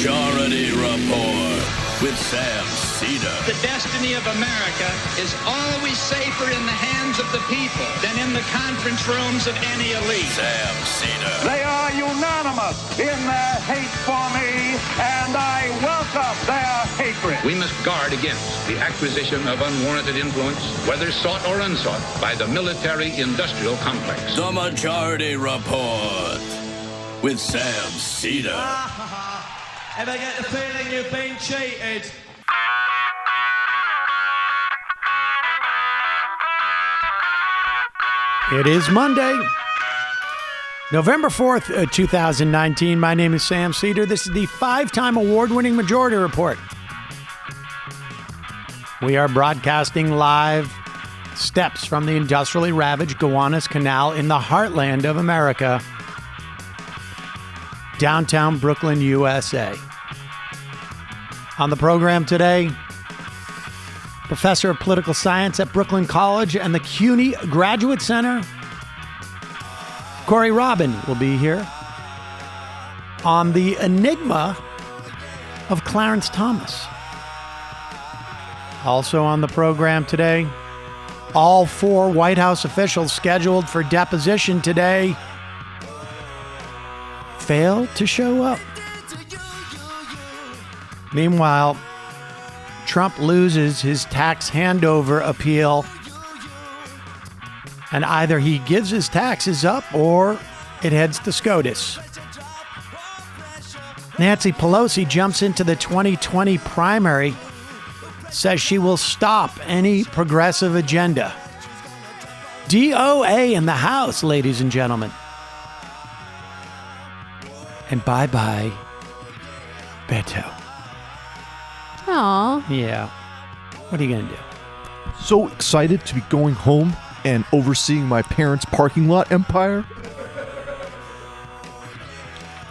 Majority Report with Sam Seder. The destiny of America is always safer in the hands of the people than in the conference rooms of any elite. Sam Seder. They are unanimous in their hate for me, and I welcome their hatred. We must guard against the acquisition of unwarranted influence, whether sought or unsought, by the military-industrial complex. The Majority Report with Sam Seder. Ever get the feeling you've been cheated? It is Monday, November 4th, 2019. My name is Sam Seder. This is the 5-time award-winning Majority Report. We are broadcasting live steps from the industrially ravaged Gowanus Canal in the heartland of America, downtown Brooklyn, USA. On the program today, Professor of Political Science at Brooklyn College and the CUNY Graduate Center, Corey Robin, will be here on the Enigma of Clarence Thomas. Also on the program today, all 4 White House officials scheduled for deposition today failed to show up. Meanwhile, Trump loses his tax handover appeal, and either he gives his taxes up or it heads to SCOTUS. Nancy Pelosi jumps into the 2020 primary, says she will stop any progressive agenda. DOA in the House, ladies and gentlemen. And bye-bye, Beto. Aww. Yeah. What are you going to do? So excited to be going home and overseeing my parents' parking lot empire.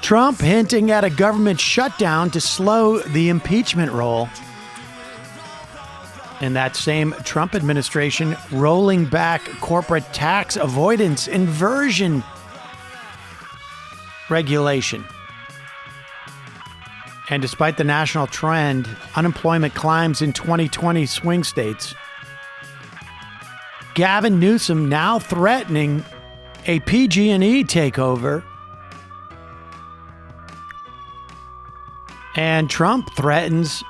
Trump hinting at a government shutdown to slow the impeachment roll. And that same Trump administration rolling back corporate tax avoidance inversion regulation. And despite the national trend, unemployment climbs in 2020 swing states. Gavin Newsom now threatening a PG&E takeover. And Trump threatens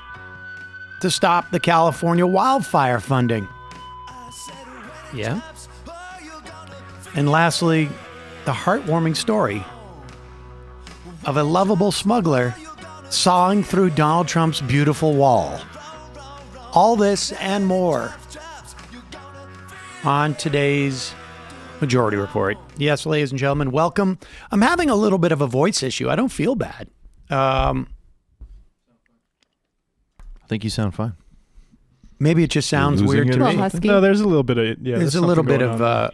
to stop the California wildfire funding. Yeah. And lastly, the heartwarming story of a lovable smuggler sawing through Donald Trump's beautiful wall. All this and more on today's Majority Report. Yes, ladies and gentlemen, welcome. I'm having a little bit of a voice issue. I don't feel bad. I think you sound fine. Maybe it just sounds weird to me. Husky. No, there's a little bit of There's a little bit of I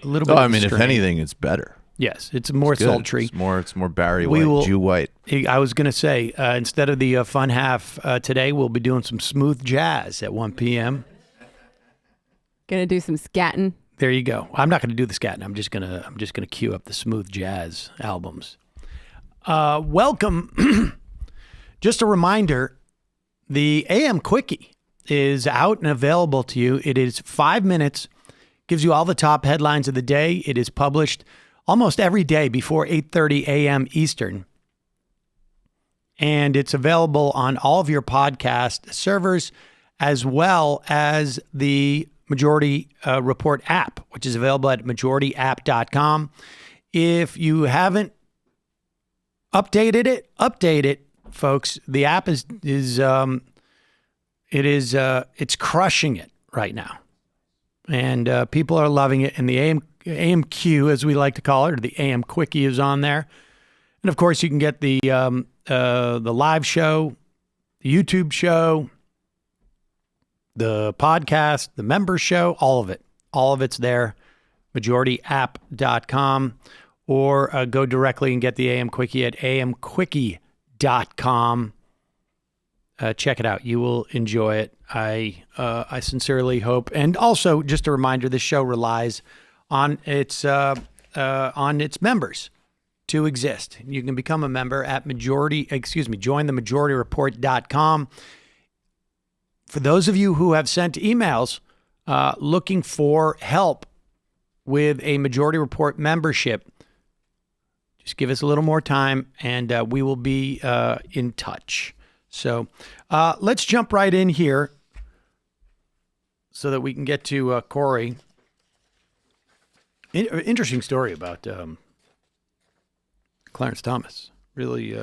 mean, if anything, it's better. Yes, it's more Good. sultry. It's more Barry White, Jew White. I was going to say, instead of the fun half today, we'll be doing some smooth jazz at 1 p.m. Gonna do some scatting. There you go. I'm not going to do the scatting. I'm just gonna cue up the smooth jazz albums. Welcome. Just a reminder, the AM Quickie is out and available to you. It is 5 minutes, gives you all the top headlines of the day. It is published almost every day before 8:30 a.m. Eastern. And it's available on all of your podcast servers, as well as the Majority Report app, which is available at majorityapp.com. If you haven't updated it, update it, folks. The app it's crushing it right now. And people are loving it. And the AMQ, as we like to call it, or the AM Quickie is on there. And of course, you can get the live show, the YouTube show, the podcast, the member show, all of it. All of it's there, majorityapp.com, or go directly and get the AM Quickie at amquickie.com. Check it out. You will enjoy it. I sincerely hope. And also, just a reminder, this show relies on its members. to exist. You can become a member at jointhemajority.com. For those of you who have sent emails looking for help with a Majority Report membership, just give us a little more time and we will be in touch. So let's jump right in here so that we can get to Corey. Interesting story about Clarence Thomas. Really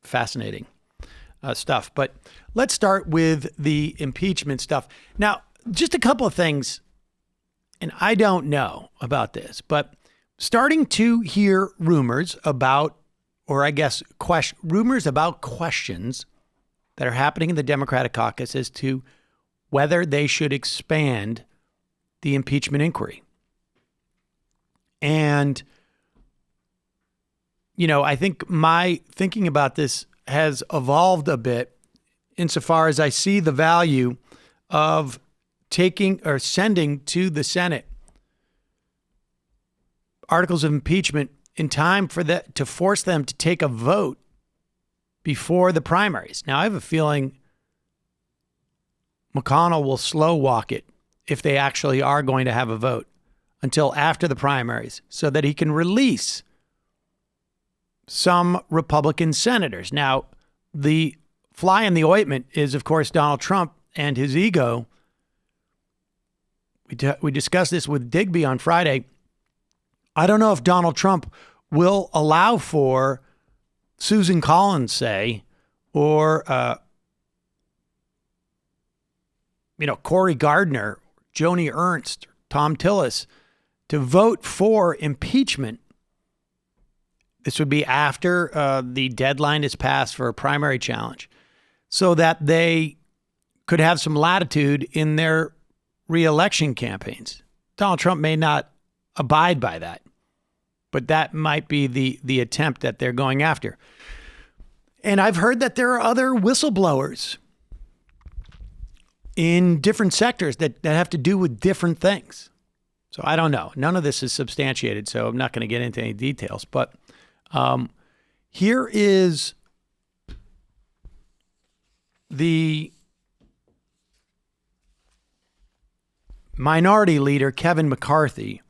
fascinating stuff. But let's start with the impeachment stuff. Now, just a couple of things, and I don't know about this, but starting to hear rumors about, or I guess rumors about questions that are happening in the Democratic caucus as to whether they should expand the impeachment inquiry. And, you know, I think my thinking about this has evolved a bit insofar as I see the value of taking or sending to the Senate articles of impeachment in time for that to force them to take a vote before the primaries. Now, I have a feeling McConnell will slow walk it if they actually are going to have a vote until after the primaries so that he can release some Republican senators. Now, the fly in the ointment is, of course, Donald Trump and his ego. We discussed this with Digby on Friday. I don't know if Donald Trump will allow for Susan Collins, say, or, Cory Gardner, Joni Ernst, Tom Tillis, to vote for impeachment. This would be after the deadline is passed for a primary challenge, so that they could have some latitude in their re-election campaigns. Donald Trump may not abide by that, but that might be the attempt that they're going after. And I've heard that there are other whistleblowers in different sectors that have to do with different things. So I don't know. None of this is substantiated, so I'm not going to get into any details. But here is the minority leader, Kevin McCarthy,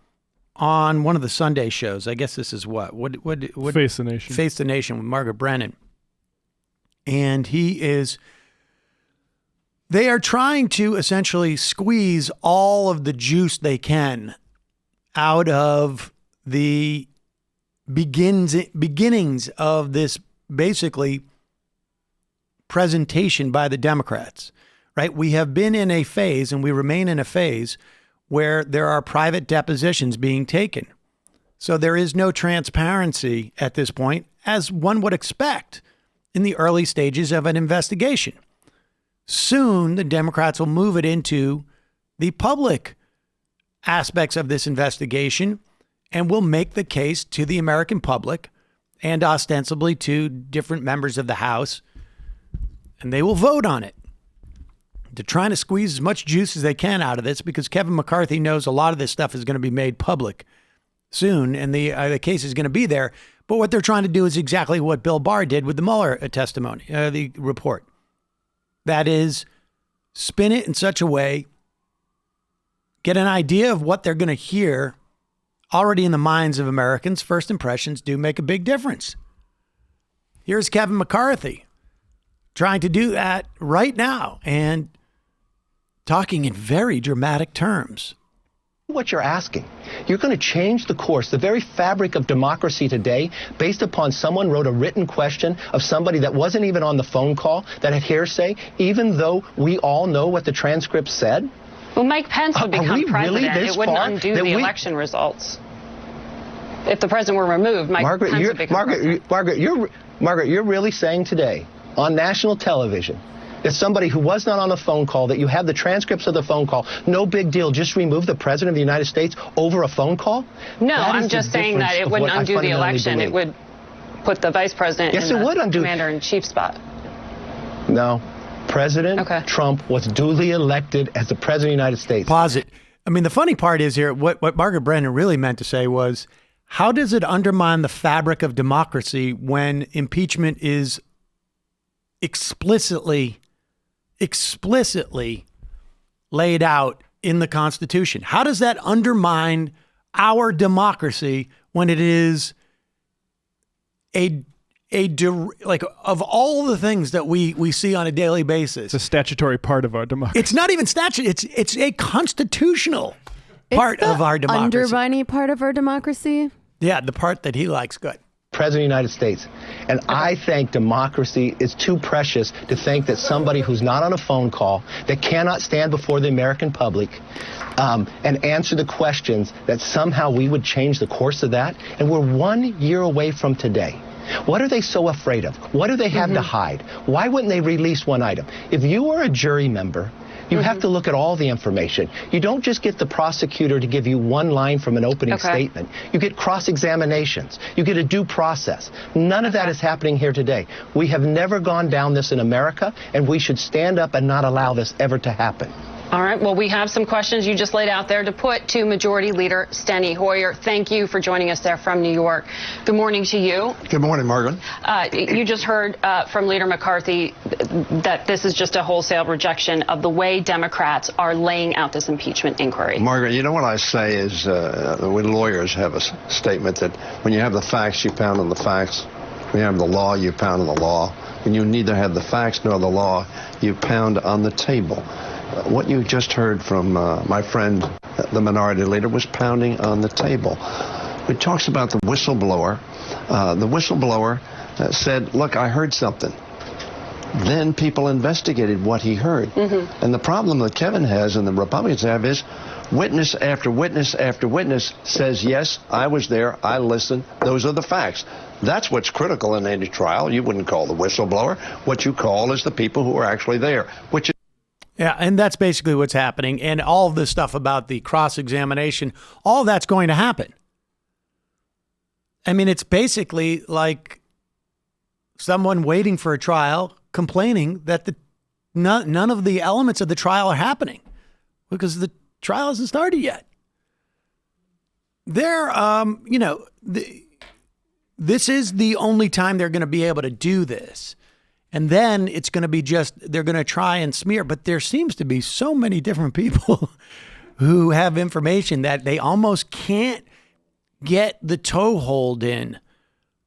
on one of the Sunday shows. I guess this is what Face the Nation. Face the Nation with Margaret Brennan. And they are trying to essentially squeeze all of the juice they can out of the beginnings of this basically presentation by the Democrats, right? We have been in a phase, and we remain in a phase, where there are private depositions being taken. So there is no transparency at this point, as one would expect in the early stages of an investigation. Soon, the Democrats will move it into the public aspects of this investigation and will make the case to the American public and ostensibly to different members of the House, and they will vote on it. They're trying to squeeze as much juice as they can out of this because Kevin McCarthy knows a lot of this stuff is going to be made public soon, and the case is going to be there. But what they're trying to do is exactly what Bill Barr did with the Mueller testimony, the report. That is, spin it in such a way, get an idea of what they're going to hear already in the minds of Americans. First impressions do make a big difference. Here's Kevin McCarthy trying to do that right now and talking in very dramatic terms. What you're asking. You're going to change the course, the very fabric of democracy today, based upon someone wrote a written question of somebody that wasn't even on the phone call, that had hearsay, even though we all know what the transcript said? Well, Mike Pence would become president. Really it wouldn't undo the election results. If the president were removed, Mike Pence would become president. Margaret, you're really saying today on national television that somebody who was not on the phone call, that you have the transcripts of the phone call, no big deal, just remove the president of the United States over a phone call? No, I'm just saying that it wouldn't undo the election. It would put the vice president in the commander-in-chief spot. No. President Trump was duly elected as the president of the United States. Pause it. I mean, the funny part is here, what Margaret Brennan really meant to say was, how does it undermine the fabric of democracy when impeachment is explicitly laid out in the Constitution? How does that undermine our democracy when it is like of all the things that we see on a daily basis? It's a statutory part of our democracy. It's not even statute. It's a constitutional part of our democracy. Undermining part of our democracy. Yeah, the part that he likes. Good. President of the United States. And I think democracy is too precious to think that somebody who's not on a phone call, that cannot stand before the American public and answer the questions, that somehow we would change the course of that. And we're 1 year away from today. What are they so afraid of? What do they have to hide? Why wouldn't they release one item? If you are a jury member, you have to look at all the information. You don't just get the prosecutor to give you one line from an opening statement. You get cross-examinations. You get a due process. None of that is happening here today. We have never gone down this in America, and we should stand up and not allow this ever to happen. All right. Well, we have some questions you just laid out there to put to Majority Leader Steny Hoyer. Thank you for joining us there from New York. Good morning to you. Good morning, Margaret. You just heard from Leader McCarthy that this is just a wholesale rejection of the way Democrats are laying out this impeachment inquiry. Margaret, you know what I say is we lawyers have a statement that when you have the facts, you pound on the facts. When you have the law, you pound on the law. When you neither have the facts nor the law, you pound on the table. What you just heard from my friend, the minority leader, was pounding on the table. It talks about the whistleblower. The whistleblower said, look, I heard something. Then people investigated what he heard. And the problem that Kevin has and the Republicans have is witness after witness after witness says, yes, I was there, I listened, those are the facts. That's what's critical in any trial. You wouldn't call the whistleblower. What you call is the people who are actually there, which is... Yeah, and that's basically what's happening. And all of this stuff about the cross-examination, all that's going to happen. I mean, it's basically like someone waiting for a trial complaining that none of the elements of the trial are happening because the trial hasn't started yet. This is the only time they're going to be able to do this. And then it's going to be they're going to try and smear. But there seems to be so many different people who have information that they almost can't get the toehold in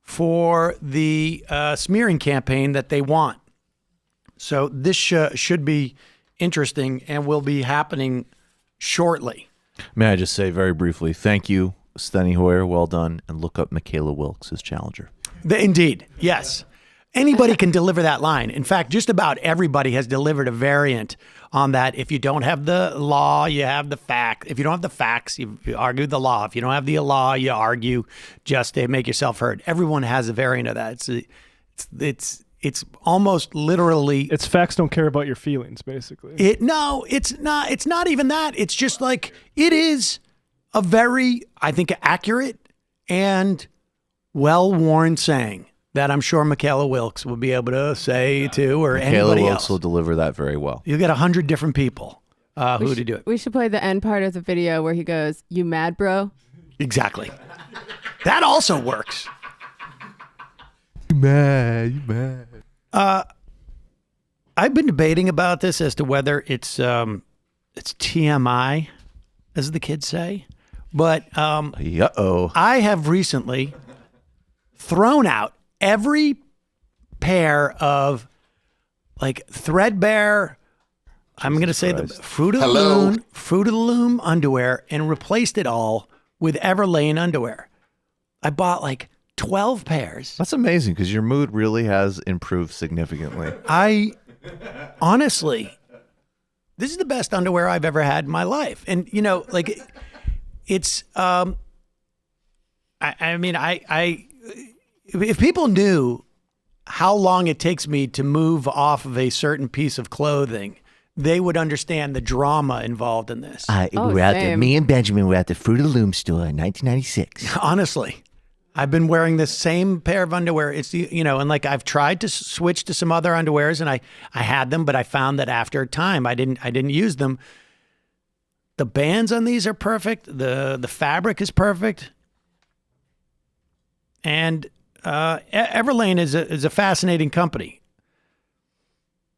for the smearing campaign that they want. So this should be interesting and will be happening shortly. May I just say very briefly, thank you, Steny Hoyer. Well done. And look up Michaela Wilkes as challenger. Indeed. Yes. Anybody can deliver that line. In fact, just about everybody has delivered a variant on that. If you don't have the law, you have the fact. If you don't have the facts, you argue the law. If you don't have the law, you argue just to make yourself heard. Everyone has a variant of that. It's almost literally. It's facts don't care about your feelings, basically. It's not. It's not even that. It's just like it is a very, I think, accurate and well-worn saying that I'm sure Michaela Wilkes will be able to say to, or anybody else. Michaela Wilkes will deliver that very well. You'll get 100 different people who to do it. We should play the end part of the video where he goes, "You mad, bro?" Exactly. That also works. You mad. I've been debating about this as to whether it's TMI, as the kids say, but I have recently thrown out every pair of like threadbare, I'm going to say the Fruit of the Loom underwear and replaced it all with Everlane underwear. I bought like 12 pairs. That's amazing because your mood really has improved significantly. Honestly, this is the best underwear I've ever had in my life. And, you know, like it's, if people knew how long it takes me to move off of a certain piece of clothing, they would understand the drama involved in this. Me and Benjamin were at the Fruit of the Loom store in 1996. Honestly, I've been wearing this same pair of underwear. It's and like I've tried to switch to some other underwears, and I had them, but I found that after a time I didn't use them. The bands on these are perfect. The fabric is perfect. And Everlane is a fascinating company.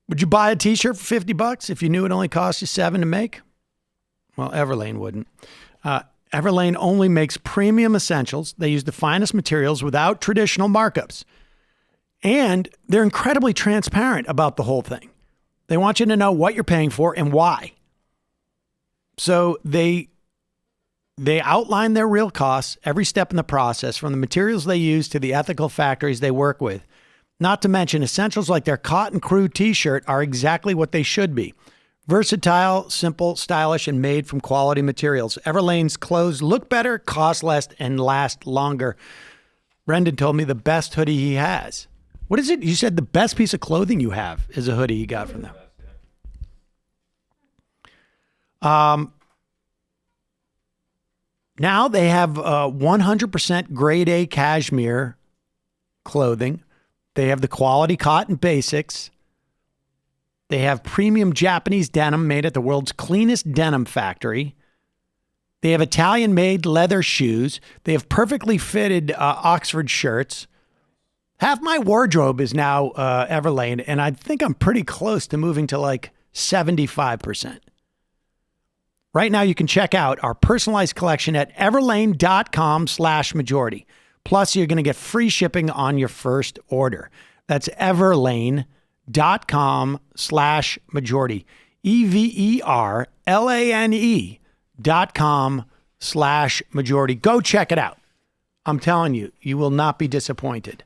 Would you buy a t-shirt for $50 if you knew it only cost you $7 to make? Well, Everlane wouldn't. Everlane only makes premium essentials. They use the finest materials without traditional markups. And they're incredibly transparent about the whole thing. They want you to know what you're paying for and why. So they outline their real costs every step in the process, from the materials they use to the ethical factories they work with. Not to mention, essentials like their Cotton Crew t-shirt are exactly what they should be. Versatile, simple, stylish, and made from quality materials. Everlane's clothes look better, cost less, and last longer. Brendan told me the best hoodie he has. What is it? You said the best piece of clothing you have is a hoodie you got from them. Now they have 100% grade A cashmere clothing. They have the quality cotton basics. They have premium Japanese denim made at the world's cleanest denim factory. They have Italian-made leather shoes. They have perfectly fitted Oxford shirts. Half my wardrobe is now Everlane, and I think I'm pretty close to moving to like 75%. Right now, you can check out our personalized collection at everlane.com/majority. Plus, you're going to get free shipping on your first order. That's everlane.com/majority. everlane.com/majority. Go check it out. I'm telling you, you will not be disappointed.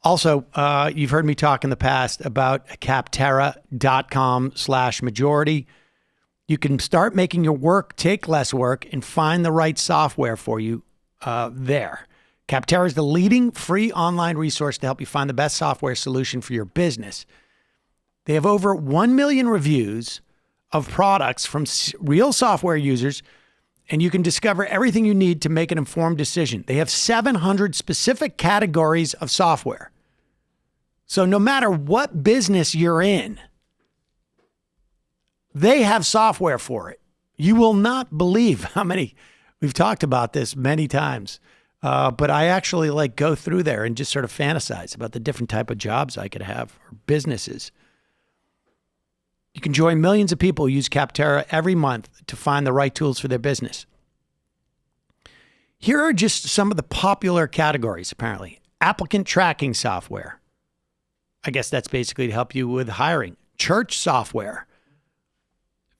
Also, you've heard me talk in the past about Capterra.com/majority. You can start making your work take less work and find the right software for you there. Capterra is the leading free online resource to help you find the best software solution for your business. They have over 1 million reviews of products from real software users, and you can discover everything you need to make an informed decision. They have 700 specific categories of software. So no matter what business you're in, they have software for it. You will not believe how many, we've talked about this many times, but I actually like go through there and just sort of fantasize about the different type of jobs I could have or businesses. You can join millions of people who use Capterra every month to find the right tools for their business. Here are just some of the popular categories, apparently. Applicant tracking software. I guess that's basically to help you with hiring. Church software.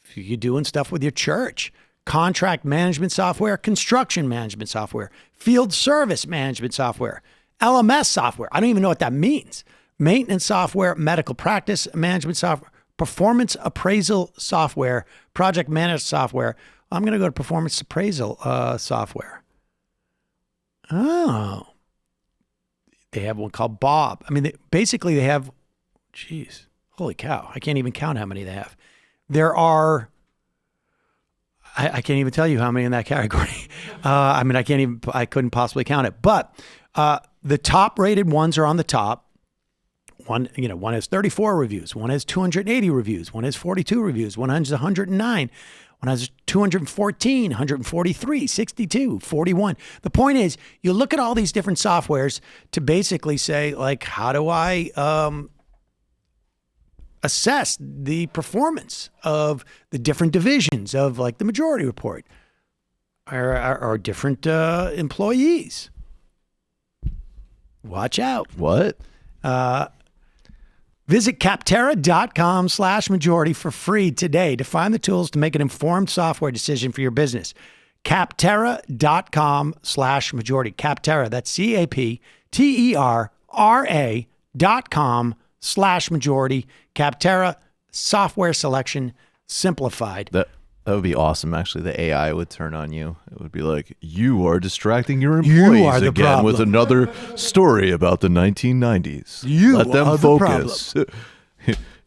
If you're doing stuff with your church. Contract management software. Construction management software. Field service management software. LMS software. I don't even know what that means. Maintenance software. Medical practice management software. Performance appraisal software. Project management software. I'm going to go to performance appraisal software. Oh. They have one called Bob. I mean, basically they have, geez, holy cow. I can't even count how many they have. There are, I can't even tell you how many in that category. I mean, I couldn't possibly count it. But the top rated ones are on the top. One has 34 reviews. One has 280 reviews. One has 42 reviews. One has 109. One has 214, 143, 62, 41. The point is, you look at all these different softwares to basically say, like, how do I assess the performance of the different divisions of, like, the Majority Report or different employees? Watch out. What? Visit Capterra.com/majority for free today to find the tools to make an informed software decision for your business. Capterra.com/majority. Capterra, that's CAPTERRA.com/majority. Capterra, software selection simplified. That would be awesome, actually. The AI would turn on you. It would be like, you are distracting your employees again with another story about the 1990s. Let them focus.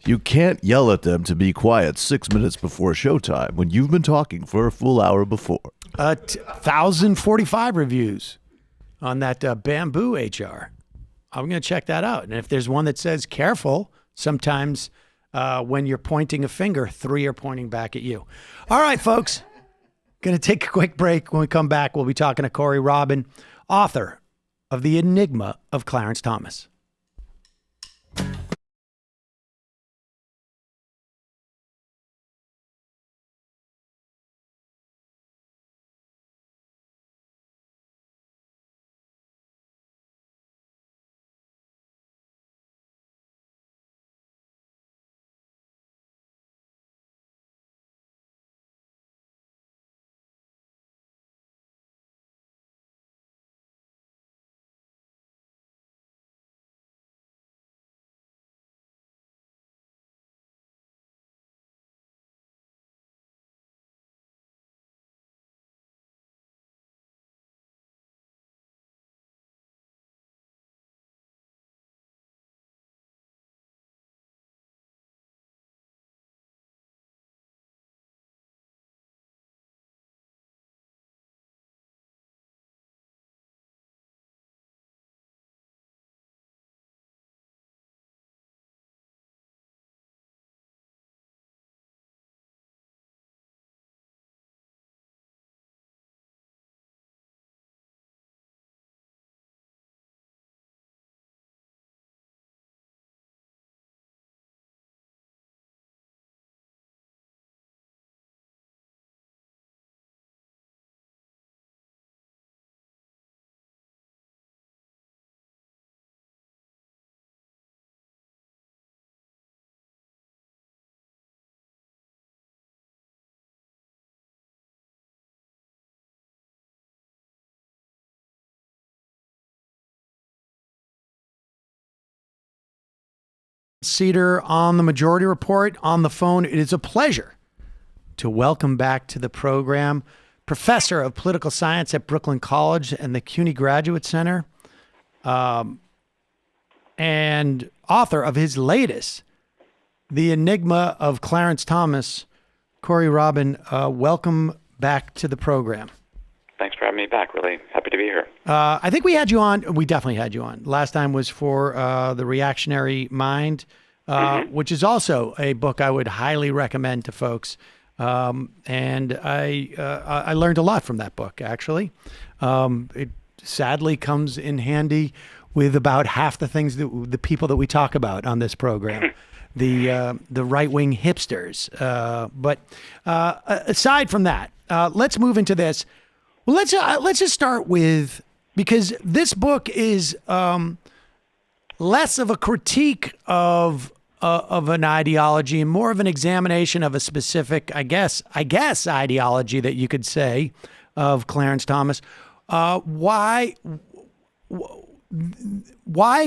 You can't yell at them to be quiet 6 minutes before showtime when you've been talking for a full hour before. 1,045 reviews on that Bamboo HR. I'm going to check that out. And if there's one that says careful, sometimes when you're pointing a finger, 3 are pointing back at you. All right, folks. Going to take a quick break. When we come back, we'll be talking to Corey Robin, author of The Enigma of Clarence Thomas. Seder on the Majority Report on the phone. It is a pleasure to welcome back to the program Professor of Political Science at Brooklyn College and the CUNY Graduate Center, and author of his latest, The Enigma of Clarence Thomas, Corey Robin. Welcome back to the program. Thanks for having me back. Really happy to be here. I think we had you on. We definitely had you on. Last time was for The Reactionary Mind, which is also a book I would highly recommend to folks. And I learned a lot from that book, actually. It sadly comes in handy with about half the things that the people that we talk about on this program, the right-wing hipsters. But aside from that, let's move into this. Well, let's just start with, because this book is less of a critique of an ideology and more of an examination of a specific, I guess, ideology that you could say of Clarence Thomas. Why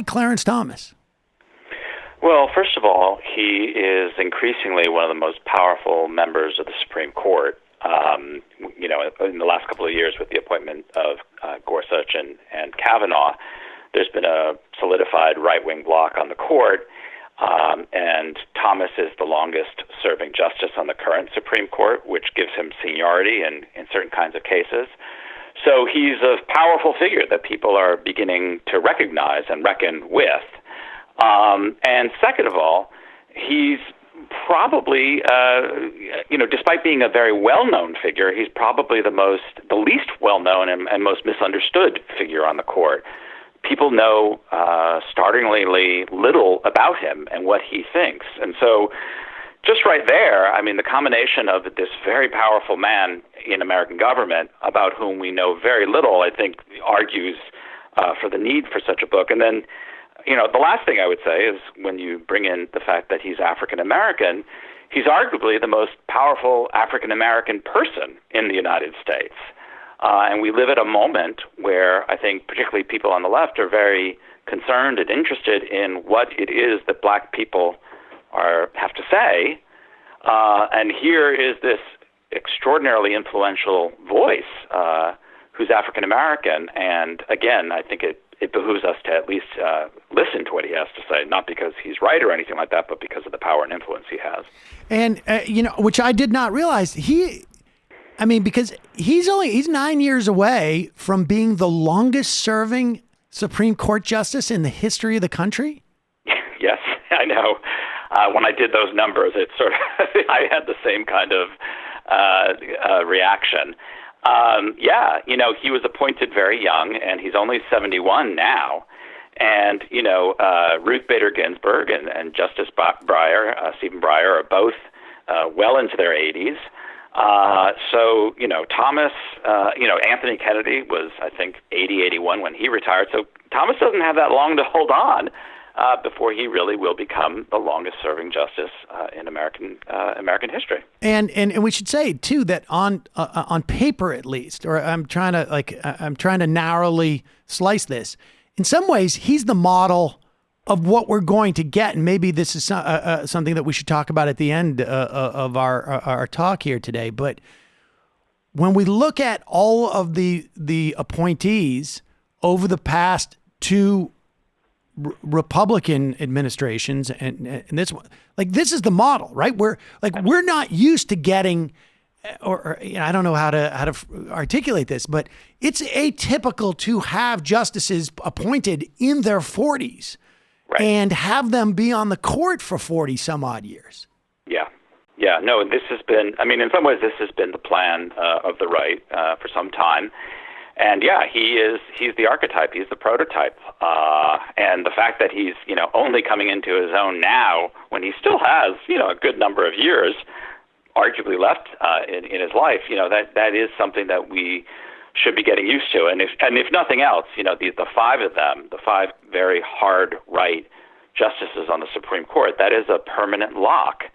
Clarence Thomas? Well, first of all, he is increasingly one of the most powerful members of the Supreme Court. In the last couple of years with the appointment of Gorsuch and Kavanaugh, there's been a solidified right-wing bloc on the court, and Thomas is the longest-serving justice on the current Supreme Court, which gives him seniority in certain kinds of cases. So he's a powerful figure that people are beginning to recognize and reckon with. And second of all, he's probably, despite being a very well-known figure, he's probably the least well-known and most misunderstood figure on the court. People know startlingly little about him and what he thinks. And so just right there, I mean, the combination of this very powerful man in American government about whom we know very little, I think, argues for the need for such a book. And then, the last thing I would say is when you bring in the fact that he's African-American, he's arguably the most powerful African-American person in the United States. And we live at a moment where I think particularly people on the left are very concerned and interested in what it is that black people have to say. And here is this extraordinarily influential voice who's African-American. And again, I think it behooves us to at least listen to what he has to say, not because he's right or anything like that, but because of the power and influence he has. And, which I did not realize, because he's 9 years away from being the longest serving Supreme Court justice in the history of the country. Yes, I know. When I did those numbers, it sort of, I had the same kind of reaction. Yeah, he was appointed very young, and he's only 71 now. And, Ruth Bader Ginsburg and Justice Stephen Breyer are both well into their 80s. So, Thomas, Anthony Kennedy was, I think, 80, 81 when he retired. So Thomas doesn't have that long to hold on before he really will become the longest-serving justice in American history. And we should say too that on paper at least, or I'm trying to narrowly slice this. In some ways, he's the model of what we're going to get, and maybe this is something that we should talk about at the end of our talk here today. But when we look at all of the appointees over the past two Republican administrations, and this one, this is the model, right? We're not used to getting, or I don't know how to articulate this, but it's atypical to have justices appointed in their 40s. Right. And have them be on the court for 40 some odd years. Yeah. No, this has been, in some ways, this has been the plan of the right for some time. And yeah, he's the archetype. He's the prototype. And the fact that he's, only coming into his own now when he still has, a good number of years arguably left in his life, that is something that we should be getting used to. And if nothing else, the five of them, the five very hard right justices on the Supreme Court, that is a permanent lock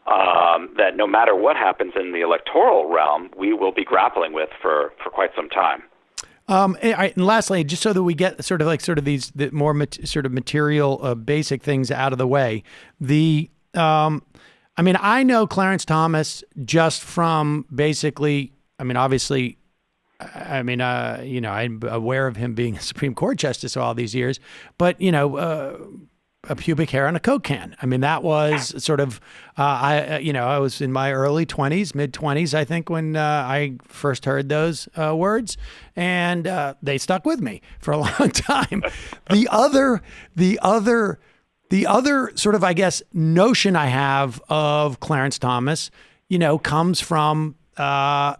that no matter what happens in the electoral realm, we will be grappling with for quite some time. And lastly, just so that we get sort of these more material basic things out of the way, I know Clarence Thomas just from basically, obviously, I'm aware of him being a Supreme Court justice all these years, but, a pubic hair on a Coke can. That was sort of, I was in my early 20s, mid 20s, I think, when I first heard those words, and they stuck with me for a long time. The other sort of, I guess, notion I have of Clarence Thomas, comes from a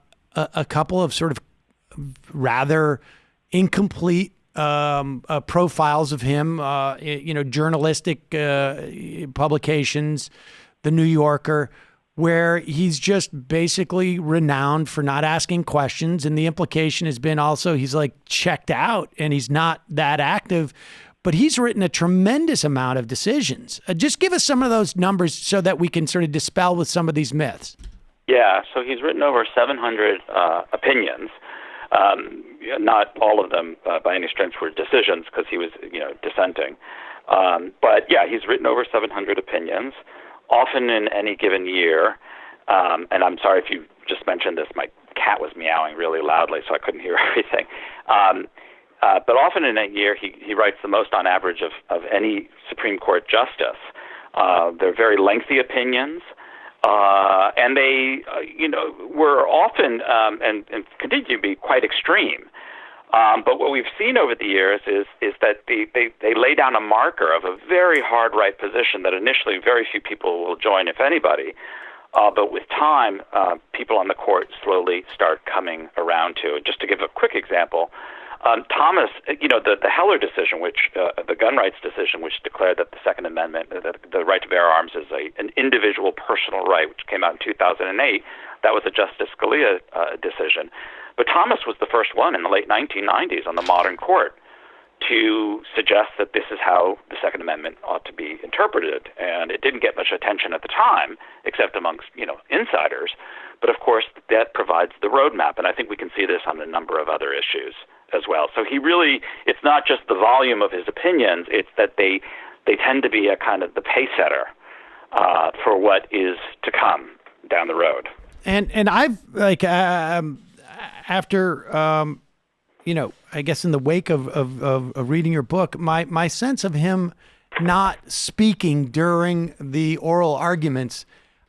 couple of sort of rather incomplete profiles of him, journalistic publications, The New Yorker, where he's just basically renowned for not asking questions. And the implication has been also he's checked out and he's not that active, but he's written a tremendous amount of decisions. Just give us some of those numbers so that we can sort of dispel with some of these myths. Yeah, so he's written over 700 opinions. Not all of them by any stretch were decisions because he was, dissenting. But yeah, he's written over 700 opinions, often in any given year. And I'm sorry if you just mentioned this, my cat was meowing really loudly, so I couldn't hear everything. But often in a year, he writes the most on average of any Supreme Court justice. They're very lengthy opinions. And they, were often and continue to be quite extreme. But what we've seen over the years is that they lay down a marker of a very hard right position that initially very few people will join, if anybody. But with time, people on the court slowly start coming around to it. Just to give a quick example, Thomas, the Heller decision, the gun rights decision, which declared that the Second Amendment, the right to bear arms, is an individual personal right, which came out in 2008, that was a Justice Scalia decision. But Thomas was the first one in the late 1990s on the modern court to suggest that this is how the Second Amendment ought to be interpreted. And it didn't get much attention at the time, except amongst, insiders. But of course, that provides the roadmap. And I think we can see this on a number of other issues as well. So it's not just the volume of his opinions, it's that they tend to be a kind of the pace setter for what is to come down the road. And I've after I guess in the wake of reading your book, my sense of him not speaking during the oral arguments,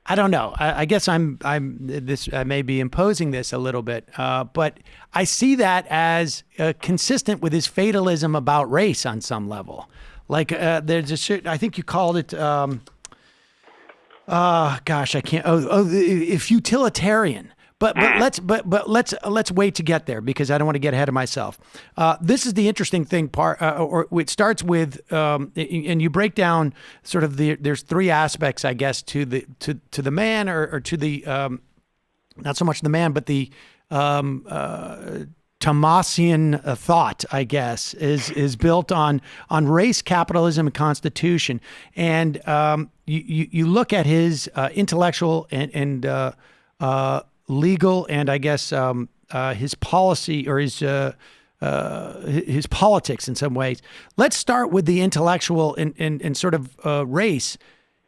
I don't know. I guess I may be imposing this a little bit, but I see that as consistent with his fatalism about race on some level. There's a certain, I think you called it, Gosh, I can't. Futilitarian. But let's wait to get there because I don't want to get ahead of myself. This is the interesting thing part, or it starts with, and you break down sort of there's three aspects, I guess, to the man or to the not so much the man, but the Thomasian thought, I guess, is built on race, capitalism, and constitution. And you look at his intellectual and legal, and I guess his policy or his politics in some ways. Let's start with the intellectual and sort of race.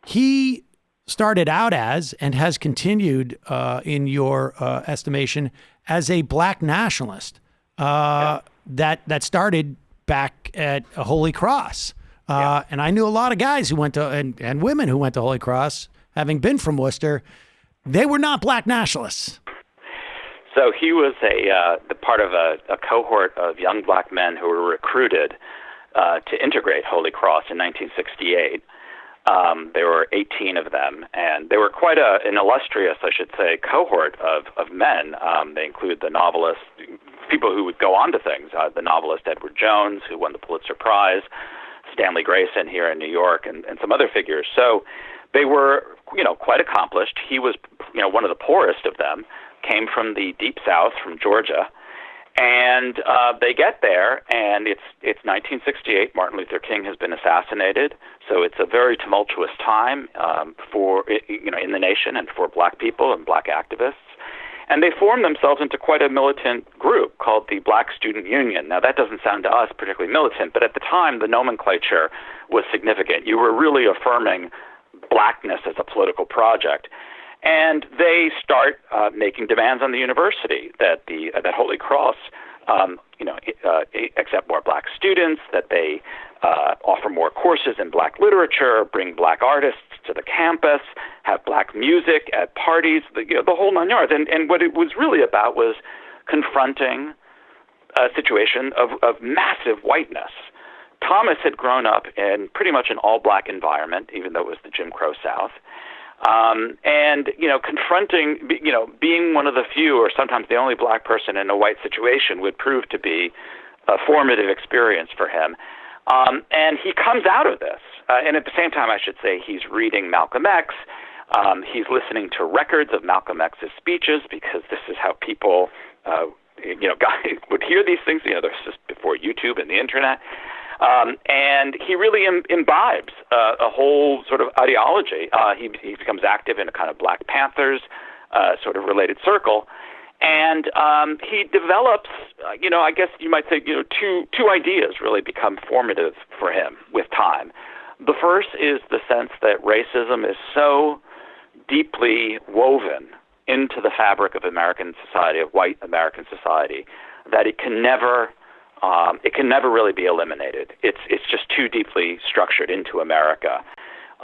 He started out as and has continued, in your estimation, as a black nationalist that started back at Holy Cross. And I knew a lot of guys who went to and women who went to Holy Cross, having been from Worcester. They were not black nationalists. So he was the part of a cohort of young black men who were recruited to integrate Holy Cross in 1968. There were 18 of them, and they were quite an illustrious, I should say, cohort of men. They include the novelist, people who would go on to things, the novelist Edward Jones, who won the Pulitzer Prize, Stanley Grayson here in New York, and some other figures. So they were, quite accomplished. He was, one of the poorest of them, came from the Deep South, from Georgia. And they get there, and it's 1968. Martin Luther King has been assassinated, so it's a very tumultuous time for in the nation and for black people and black activists. And they form themselves into quite a militant group called the Black Student Union. Now, that doesn't sound to us particularly militant, but at the time, the nomenclature was significant. You were really affirming blackness as a political project. And they start making demands on the university that that Holy Cross, accept more black students, that they offer more courses in black literature, bring black artists to the campus, have black music at parties, the whole nine yards. And what it was really about was confronting a situation of massive whiteness. Thomas had grown up in pretty much an all-black environment, even though it was the Jim Crow South. And confronting, being one of the few or sometimes the only black person in a white situation would prove to be a formative experience for him. And he comes out of this. And at the same time, I should say, he's reading Malcolm X. He's listening to records of Malcolm X's speeches because this is how people, would hear these things. This is before YouTube and the internet. And he really imbibes a whole sort of ideology. He becomes active in a kind of Black Panthers sort of related circle. And he develops, I guess you might say, two ideas really become formative for him with time. The first is the sense that racism is so deeply woven into the fabric of American society, of white American society, that it can never really be eliminated. It's just too deeply structured into America.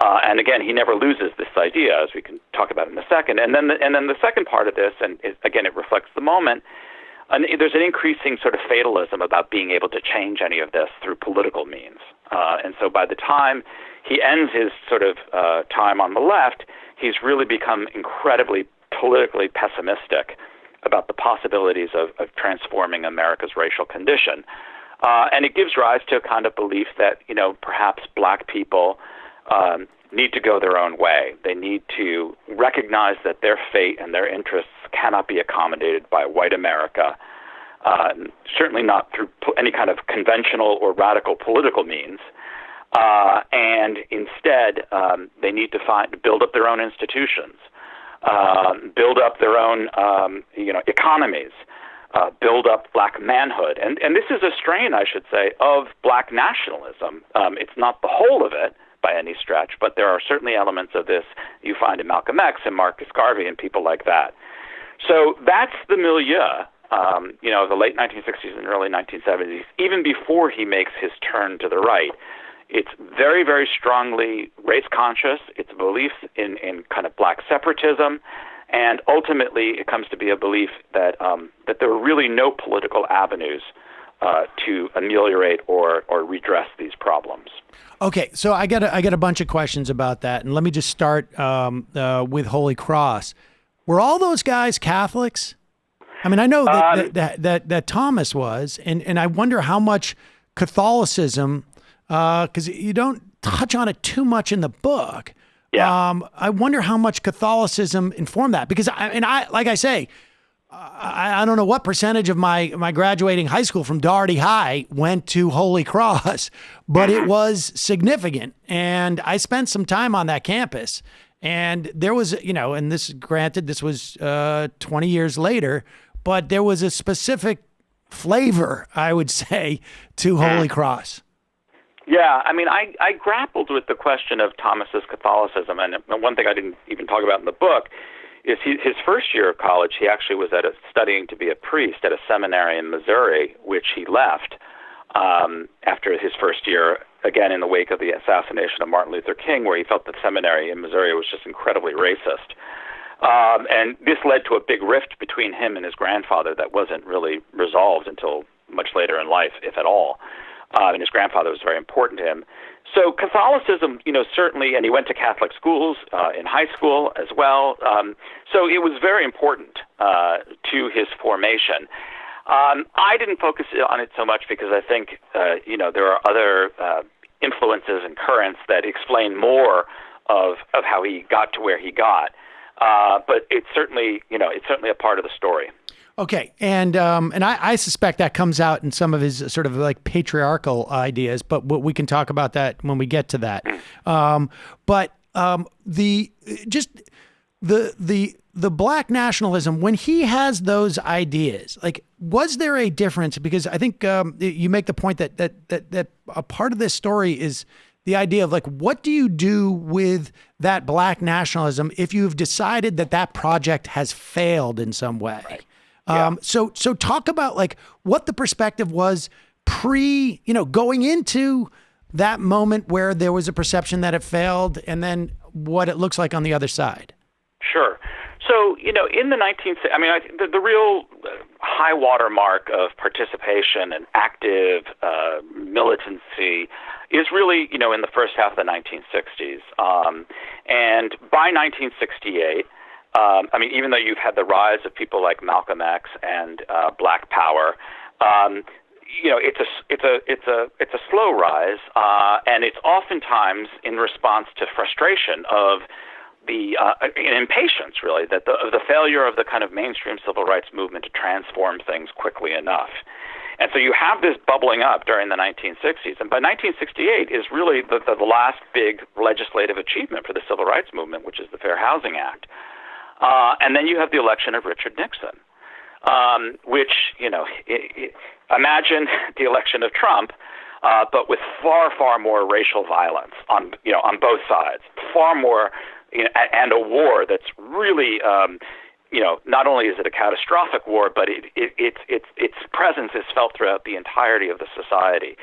And again, he never loses this idea, as we can talk about in a second. And then the second part of this, and again, it reflects the moment. There's an increasing sort of fatalism about being able to change any of this through political means. And so by the time he ends his sort of time on the left, he's really become incredibly politically pessimistic about the possibilities of transforming America's racial condition. And it gives rise to a kind of belief that, perhaps black people need to go their own way. They need to recognize that their fate and their interests cannot be accommodated by white America, certainly not through any kind of conventional or radical political means. And instead, they need to build up their own institutions, build up their own, economies, build up black manhood. And this is a strain, I should say, of black nationalism. It's not the whole of it by any stretch, but there are certainly elements of this you find in Malcolm X and Marcus Garvey and people like that. So that's the milieu, the late 1960s and early 1970s, even before he makes his turn to the right. It's very, very strongly race-conscious. It's a belief in kind of black separatism, and ultimately it comes to be a belief that that there are really no political avenues to ameliorate or redress these problems. Okay, so I got a bunch of questions about that, and let me just start with Holy Cross. Were all those guys Catholics? I mean, I know that Thomas was, and I wonder how much Catholicism, because you don't touch on it too much in the book. Yeah. I wonder how much Catholicism informed that, because I don't know what percentage of my graduating high school from Doherty High went to Holy Cross, but it was significant. And I spent some time on that campus, and there was, and this was 20 years later, but there was a specific flavor, I would say, to Holy Cross. Yeah, I mean, I grappled with the question of Thomas's Catholicism, and one thing I didn't even talk about in the book is his first year of college, he actually was studying to be a priest at a seminary in Missouri, which he left after his first year, again in the wake of the assassination of Martin Luther King, where he felt the seminary in Missouri was just incredibly racist. And this led to a big rift between him and his grandfather that wasn't really resolved until much later in life, if at all. And his grandfather was very important to him. So Catholicism, certainly, and he went to Catholic schools in high school as well. So it was very important to his formation. I didn't focus on it so much because I think, there are other influences and currents that explain more of how he got to where he got. But it's certainly a part of the story. Okay, and I suspect that comes out in some of his sort of like patriarchal ideas, but we can talk about that when we get to that. But the black nationalism, when he has those ideas, like, was there a difference? Because I think you make the point that a part of this story is the idea of, like, what do you do with that black nationalism if you've decided that project has failed in some way? Right. Yeah. So talk about, like, what the perspective was going into that moment where there was a perception that it failed, and then what it looks like on the other side. Sure. So, in the 19th, the real high water mark of participation and active militancy is really, in the first half of the 1960s. And by 1968, even though you've had the rise of people like Malcolm X and Black Power, it's a slow rise, and it's oftentimes in response to frustration of the impatience, really, of the failure of the kind of mainstream civil rights movement to transform things quickly enough. And so you have this bubbling up during the 1960s, and by 1968 is really the last big legislative achievement for the civil rights movement, which is the Fair Housing Act. And then you have the election of Richard Nixon, which, imagine the election of Trump, but with far, far more racial violence on both sides, far more, and a war that's really, not only is it a catastrophic war, but its presence is felt throughout the entirety of the society.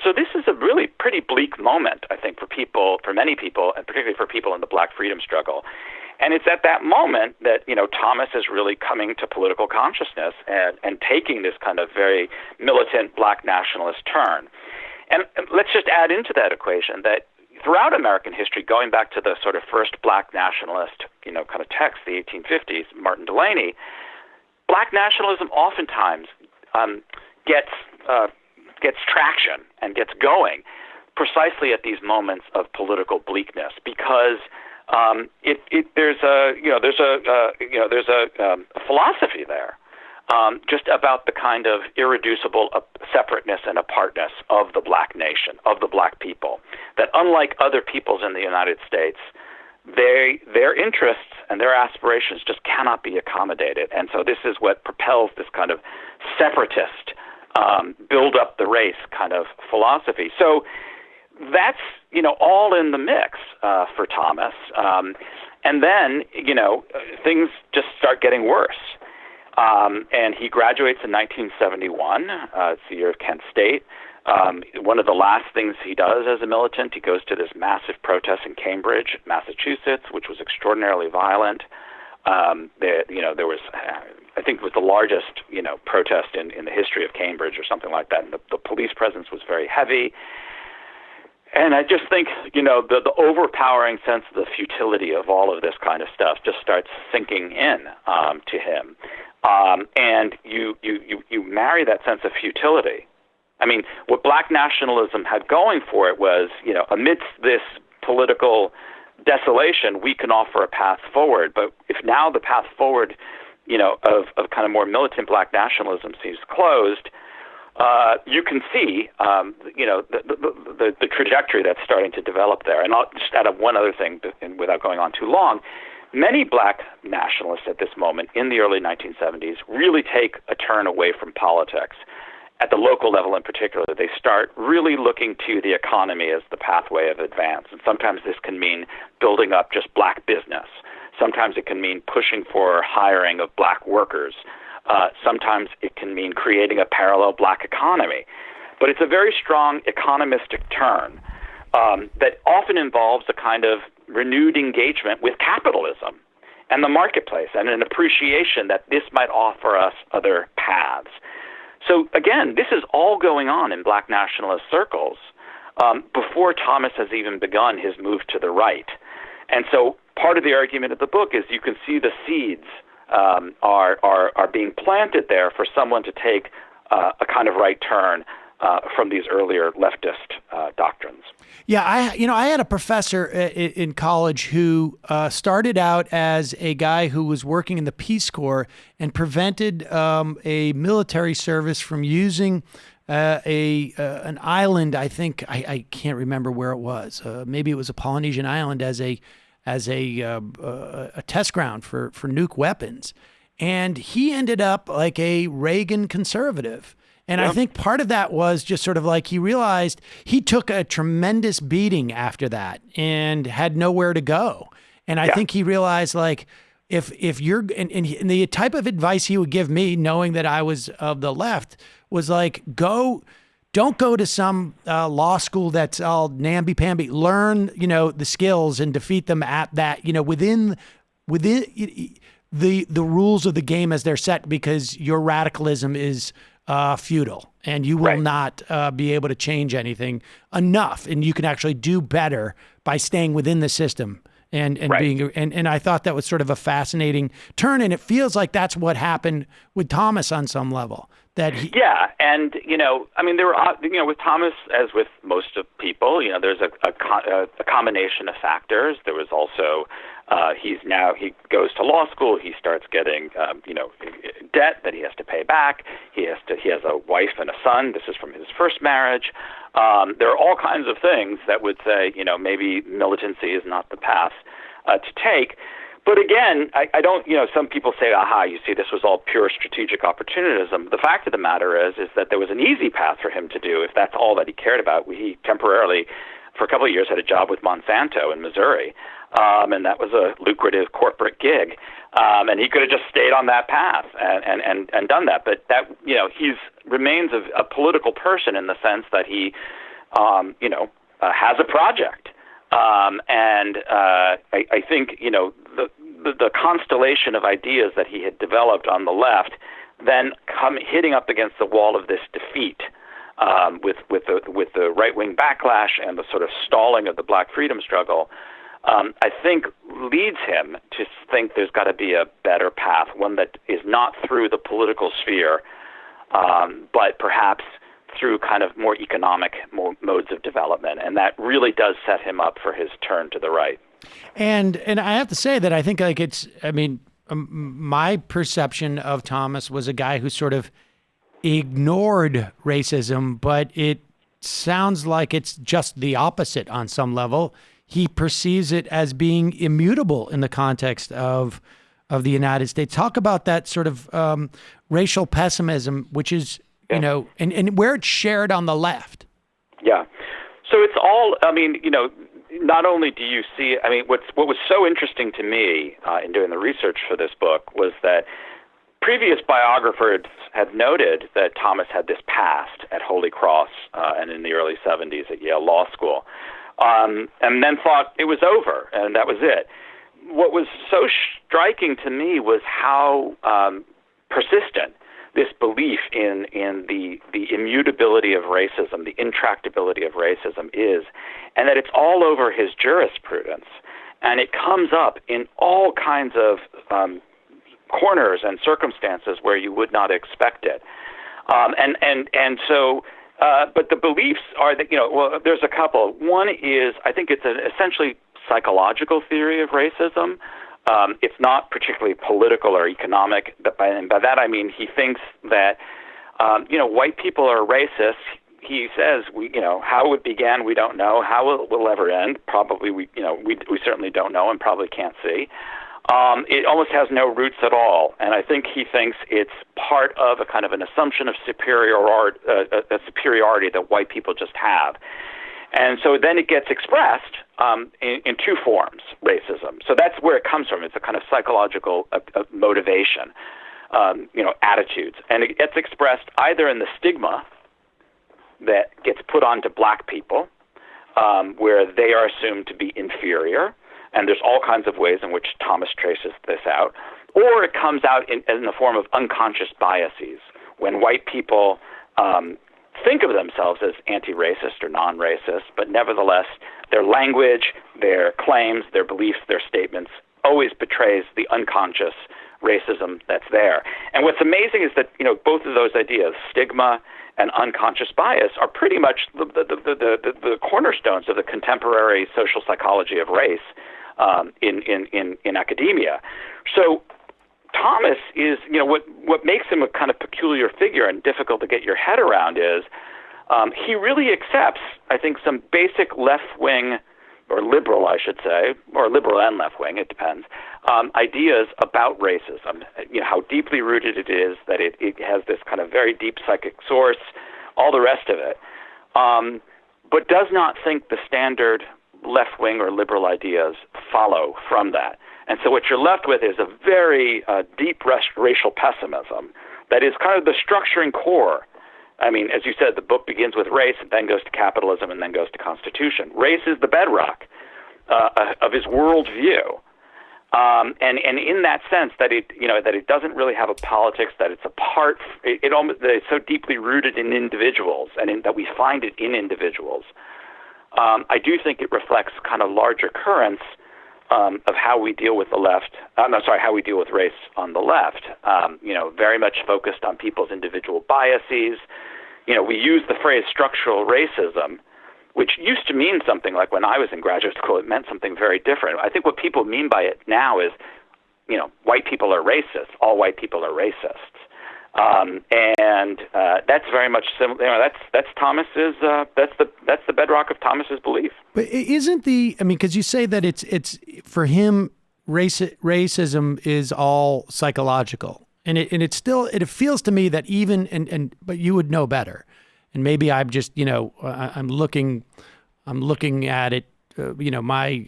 So this is a really pretty bleak moment, I think, for many people, and particularly for people in the Black freedom struggle. And it's at that moment that, Thomas is really coming to political consciousness and taking this kind of very militant black nationalist turn. And let's just add into that equation that throughout American history, going back to the sort of first black nationalist, kind of text, the 1850s, Martin Delany, black nationalism oftentimes gets traction and gets going precisely at these moments of political bleakness, because there's a philosophy there, just about the kind of irreducible separateness and apartness of the black nation, of the black people, that unlike other peoples in the United States, their interests and their aspirations just cannot be accommodated. And so this is what propels this kind of separatist, build up the race kind of philosophy. So that's, all in the mix for Thomas. And then, things just start getting worse. And he graduates in 1971. It's the year of Kent State. One of the last things he does as a militant, he goes to this massive protest in Cambridge, Massachusetts, which was extraordinarily violent. There was, I think it was the largest, protest in the history of Cambridge or something like that. And the police presence was very heavy. And I just think, the overpowering sense of the futility of all of this kind of stuff just starts sinking in to him. And you marry that sense of futility. I mean, what black nationalism had going for it was, amidst this political desolation, we can offer a path forward. But if now the path forward, of kind of more militant black nationalism seems closed, you can see, the trajectory that's starting to develop there. And I'll just add up one other thing without going on too long. Many black nationalists at this moment in the early 1970s really take a turn away from politics. At the local level in particular, they start really looking to the economy as the pathway of advance. And sometimes this can mean building up just black business. Sometimes it can mean pushing for hiring of black workers. Sometimes it can mean creating a parallel black economy. But it's a very strong economistic turn that often involves a kind of renewed engagement with capitalism and the marketplace and an appreciation that this might offer us other paths. So again, this is all going on in black nationalist circles before Thomas has even begun his move to the right. And so part of the argument of the book is you can see the seeds are being planted there for someone to take a kind of right turn from these earlier leftist doctrines. Yeah, I had a professor in college who started out as a guy who was working in the Peace Corps and prevented a military service from using an island. I think I can't remember where it was. Maybe it was a Polynesian island as a test ground for nuke weapons. And he ended up like a Reagan conservative. And I think part of that was just sort of like he realized he took a tremendous beating after that and had nowhere to go. And I think he realized, like, if you're and the type of advice he would give me, knowing that I was of the left, was like, don't go to some law school that's all namby-pamby. Learn, the skills and defeat them at that, within the rules of the game as they're set, because your radicalism is futile, and you will not be able to change anything enough, and you can actually do better by staying within the system and being and I thought that was sort of a fascinating turn, and it feels like that's what happened with Thomas on some level. And there were with Thomas, as with most of people, there's a combination of factors. There was also he goes to law school. He starts getting debt that he has to pay back. He has a wife and a son. This is from his first marriage. There are all kinds of things that would say maybe militancy is not the path to take. But again, I don't, some people say, aha, you see, this was all pure strategic opportunism. The fact of the matter is that there was an easy path for him to do if that's all that he cared about. He temporarily, for a couple of years, had a job with Monsanto in Missouri, and that was a lucrative corporate gig. And he could have just stayed on that path and done that. But that, he's remains a political person in the sense that he, has a project. I think, the constellation of ideas that he had developed on the left then hitting up against the wall of this defeat with the right-wing backlash and the sort of stalling of the black freedom struggle, I think leads him to think there's got to be a better path, one that is not through the political sphere, but perhaps through kind of more economic modes of development. And that really does set him up for his turn to the right. And I have to say that I think my perception of Thomas was a guy who sort of ignored racism, but it sounds like it's just the opposite on some level. He perceives it as being immutable in the context of the United States. Talk about that sort of racial pessimism, which is, and where it's shared on the left. Yeah. So it's all, not only do you see, what was so interesting to me in doing the research for this book was that previous biographers had noted that Thomas had this past at Holy Cross and in the early 70s at Yale Law School, and then thought it was over and that was it. what was so striking to me was how persistent this belief in the immutability of racism, the intractability of racism is, and that it's all over his jurisprudence. And it comes up in all kinds of corners and circumstances where you would not expect it. But the beliefs are that, well, there's a couple. One is, I think it's an essentially psychological theory of racism. It's not particularly political or economic, and by that I mean he thinks that, white people are racist. He says, how it began, we don't know. How it will ever end, probably we certainly don't know and probably can't see. It almost has no roots at all, and I think he thinks it's part of a kind of an assumption of superiority that white people just have. And so then it gets expressed in two forms, racism. So that's where it comes from. It's a kind of psychological motivation, attitudes. And it gets expressed either in the stigma that gets put onto black people, where they are assumed to be inferior. And there's all kinds of ways in which Thomas traces this out. Or it comes out in the form of unconscious biases, when white people think of themselves as anti-racist or non-racist, but nevertheless their language, their claims, their beliefs, their statements always betrays the unconscious racism that's there. And what's amazing is that, both of those ideas, stigma and unconscious bias, are pretty much the cornerstones of the contemporary social psychology of race in academia. So Thomas is, what makes him a kind of peculiar figure and difficult to get your head around is he really accepts, I think, some basic left-wing, or liberal, I should say, or liberal and left-wing, it depends, ideas about racism, how deeply rooted it is, that it has this kind of very deep psychic source, all the rest of it, but does not think the standard left-wing or liberal ideas follow from that. And so what you're left with is a very deep racial pessimism that is kind of the structuring core. I mean, as you said, the book begins with race and then goes to capitalism and then goes to Constitution. Race is the bedrock of his worldview. And in that sense that it doesn't really have a politics, that it's that it's so deeply rooted in individuals and that we find it in individuals. I do think it reflects kind of larger currents of how we deal with the left. How we deal with race on the left. Very much focused on people's individual biases. We use the phrase structural racism, which used to mean something like, when I was in graduate school, it meant something very different. I think what people mean by it now is, white people are racist. All white people are racists. That's very much similar. That's Thomas's. That's the bedrock of Thomas's belief. But isn't because you say that it's for him, racism is all psychological, and it feels to me that even but you would know better, and maybe I'm just I'm looking at it, my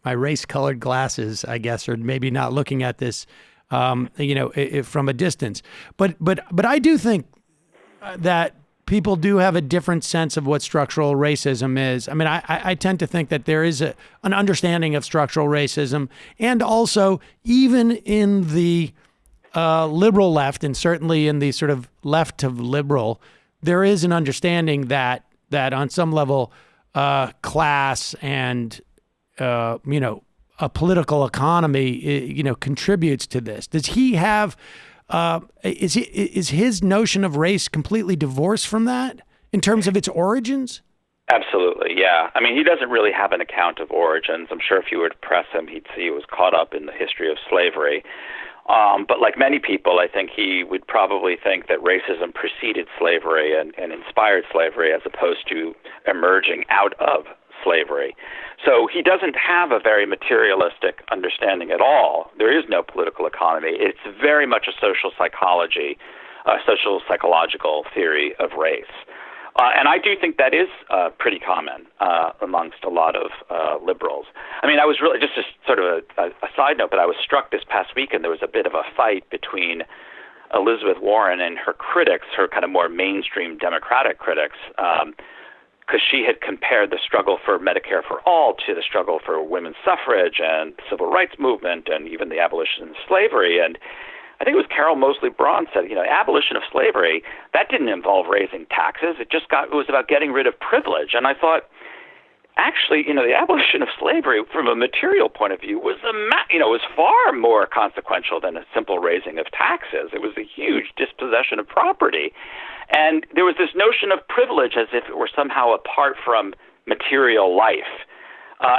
race-colored glasses, I guess, or maybe not looking at this. From a distance. But I do think that people do have a different sense of what structural racism is. I mean, I tend to think that there is an understanding of structural racism, and also even in the liberal left, and certainly in the sort of left of liberal, there is an understanding that on some level, class and a political economy, contributes to this. Does he have? Is his notion of race completely divorced from that in terms of its origins? Absolutely, yeah. I mean, he doesn't really have an account of origins. I'm sure if you were to press him, he'd see he was caught up in the history of slavery. But like many people, I think he would probably think that racism preceded slavery and inspired slavery, as opposed to emerging out of slavery. So he doesn't have a very materialistic understanding at all. There is no political economy. It's very much a social psychological theory of race. And I do think that is pretty common amongst a lot of liberals. I mean, I was really, just as sort of a side note, but I was struck this past weekend, there was a bit of a fight between Elizabeth Warren and her critics, her kind of more mainstream Democratic critics, because she had compared the struggle for Medicare for all to the struggle for women's suffrage and the civil rights movement and even the abolition of slavery. And I think it was Carol Moseley Braun said, abolition of slavery, that didn't involve raising taxes. It was about getting rid of privilege. And I thought, actually, the abolition of slavery from a material point of view was was far more consequential than a simple raising of taxes. It was a huge dispossession of property. And there was this notion of privilege as if it were somehow apart from material life.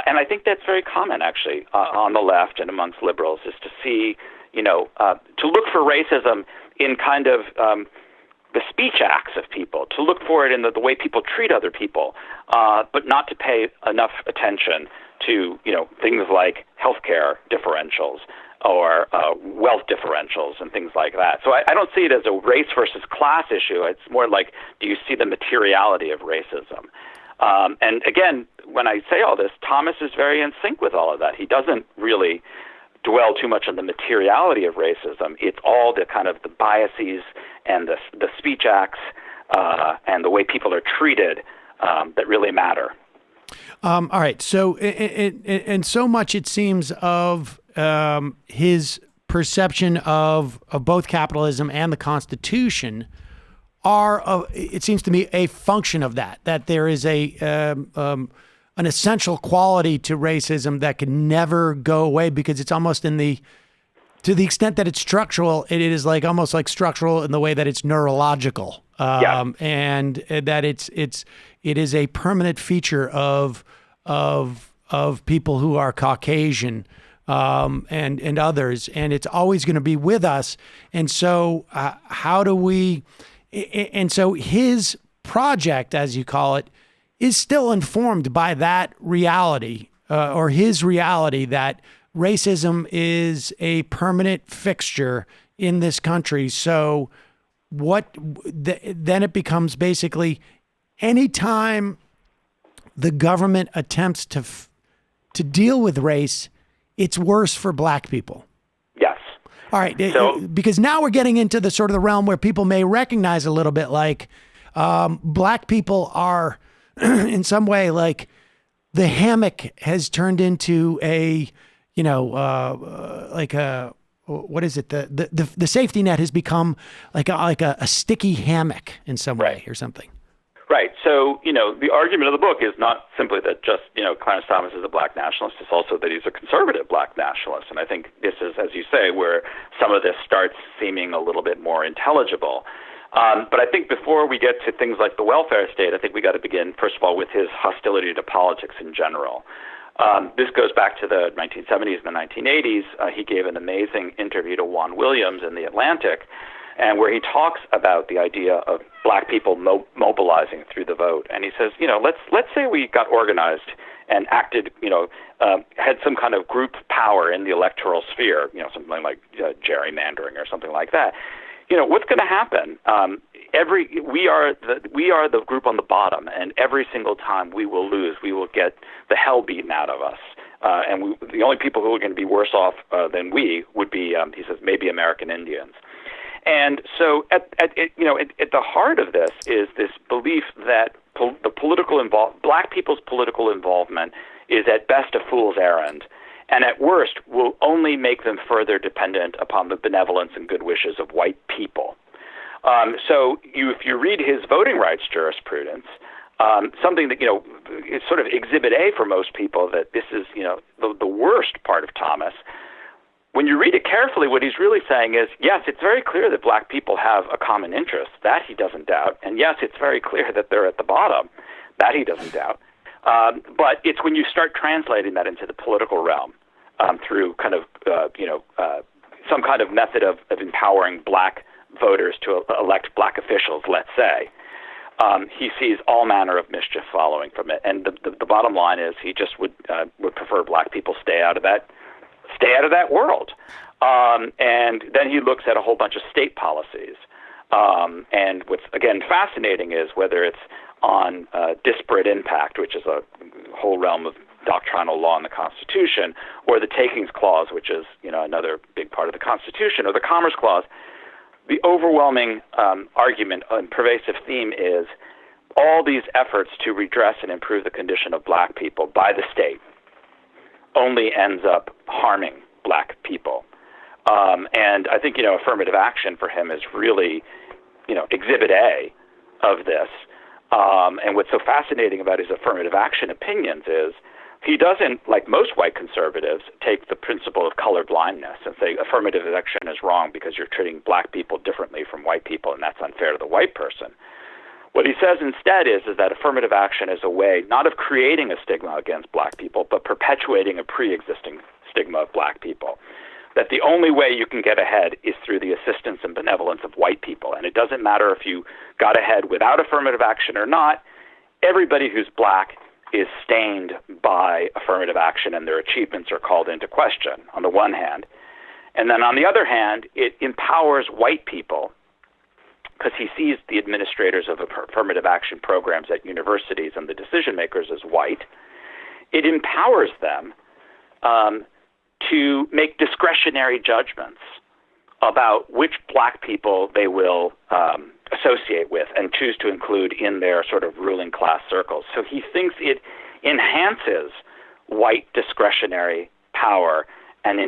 And I think that's very common, actually, on the left and amongst liberals, is to see, to look for racism in kind of the speech acts of people, to look for it in the way people treat other people, but not to pay enough attention to, things like healthcare differentials or wealth differentials and things like that. So I don't see it as a race versus class issue. It's more like, do you see the materiality of racism? And again, when I say all this, Thomas is very in sync with all of that. He doesn't really dwell too much on the materiality of racism. It's all the kind of the biases and the speech acts and the way people are treated that really matter. All right. So, and so much it seems of his perception of both capitalism and the Constitution are, it seems to me, a function of that there is an essential quality to racism that can never go away, because it's almost to the extent that it's structural, it is almost like structural in the way that it's neurological. And that it is a permanent feature of people who are Caucasian, and others, and it's always going to be with us. And so how do we, and so his project, as you call it, is still informed by that reality, or his reality that racism is a permanent fixture in this country. So then it becomes basically anytime the government attempts to deal with race, it's worse for black people. Yes. All right. Because now we're getting into the sort of the realm where people may recognize a little bit like black people are in some way like the hammock has turned into a, like a, what is it? The safety net has become like a sticky hammock in some way or something. Right. So, the argument of the book is not simply that just, Clarence Thomas is a black nationalist. It's also that he's a conservative black nationalist. And I think this is, as you say, where some of this starts seeming a little bit more intelligible. But I think before we get to things like the welfare state, I think we got to begin, first of all, with his hostility to politics in general. This goes back to the 1970s and the 1980s. He gave an amazing interview to Juan Williams in The Atlantic, and where he talks about the idea of black people mobilizing through the vote. And he says, let's say we got organized and acted, had some kind of group power in the electoral sphere, something like gerrymandering or something like that. What's going to happen? We are the group on the bottom, and every single time we will lose. We will get the hell beaten out of us. And the only people who are going to be worse off than we would be, he says, maybe American Indians. And so at the heart of this is this belief that black people's political involvement is at best a fool's errand, and at worst will only make them further dependent upon the benevolence and good wishes of white people. So if you read his voting rights jurisprudence, something that, is sort of exhibit A for most people, that this is, the worst part of Thomas. When you read it carefully, what he's really saying is, yes, it's very clear that black people have a common interest. That he doesn't doubt. And yes, it's very clear that they're at the bottom. That he doesn't doubt. But it's when you start translating that into the political realm through kind of, some kind of method of empowering black voters to elect black officials, let's say, he sees all manner of mischief following from it. And the bottom line is he just would prefer black people stay out of that world. And then he looks at a whole bunch of state policies. And what's, again, fascinating is whether it's on disparate impact, which is a whole realm of doctrinal law in the Constitution, or the Takings Clause, which is, another big part of the Constitution, or the Commerce Clause. The overwhelming argument and pervasive theme is all these efforts to redress and improve the condition of black people by the state only ends up harming black people. And I think, affirmative action for him is really, exhibit A of this. And what's so fascinating about his affirmative action opinions is he doesn't, like most white conservatives, take the principle of colorblindness and say affirmative action is wrong because you're treating black people differently from white people and that's unfair to the white person. What he says instead is that affirmative action is a way not of creating a stigma against black people, but perpetuating a pre-existing stigma of black people. That the only way you can get ahead is through the assistance and benevolence of white people. And it doesn't matter if you got ahead without affirmative action or not. Everybody who's black is stained by affirmative action, and their achievements are called into question, on the one hand. And then on the other hand, it empowers white people, because he sees the administrators of affirmative action programs at universities and the decision makers as white. It empowers them to make discretionary judgments about which black people they will associate with and choose to include in their sort of ruling class circles. So he thinks it enhances white discretionary power and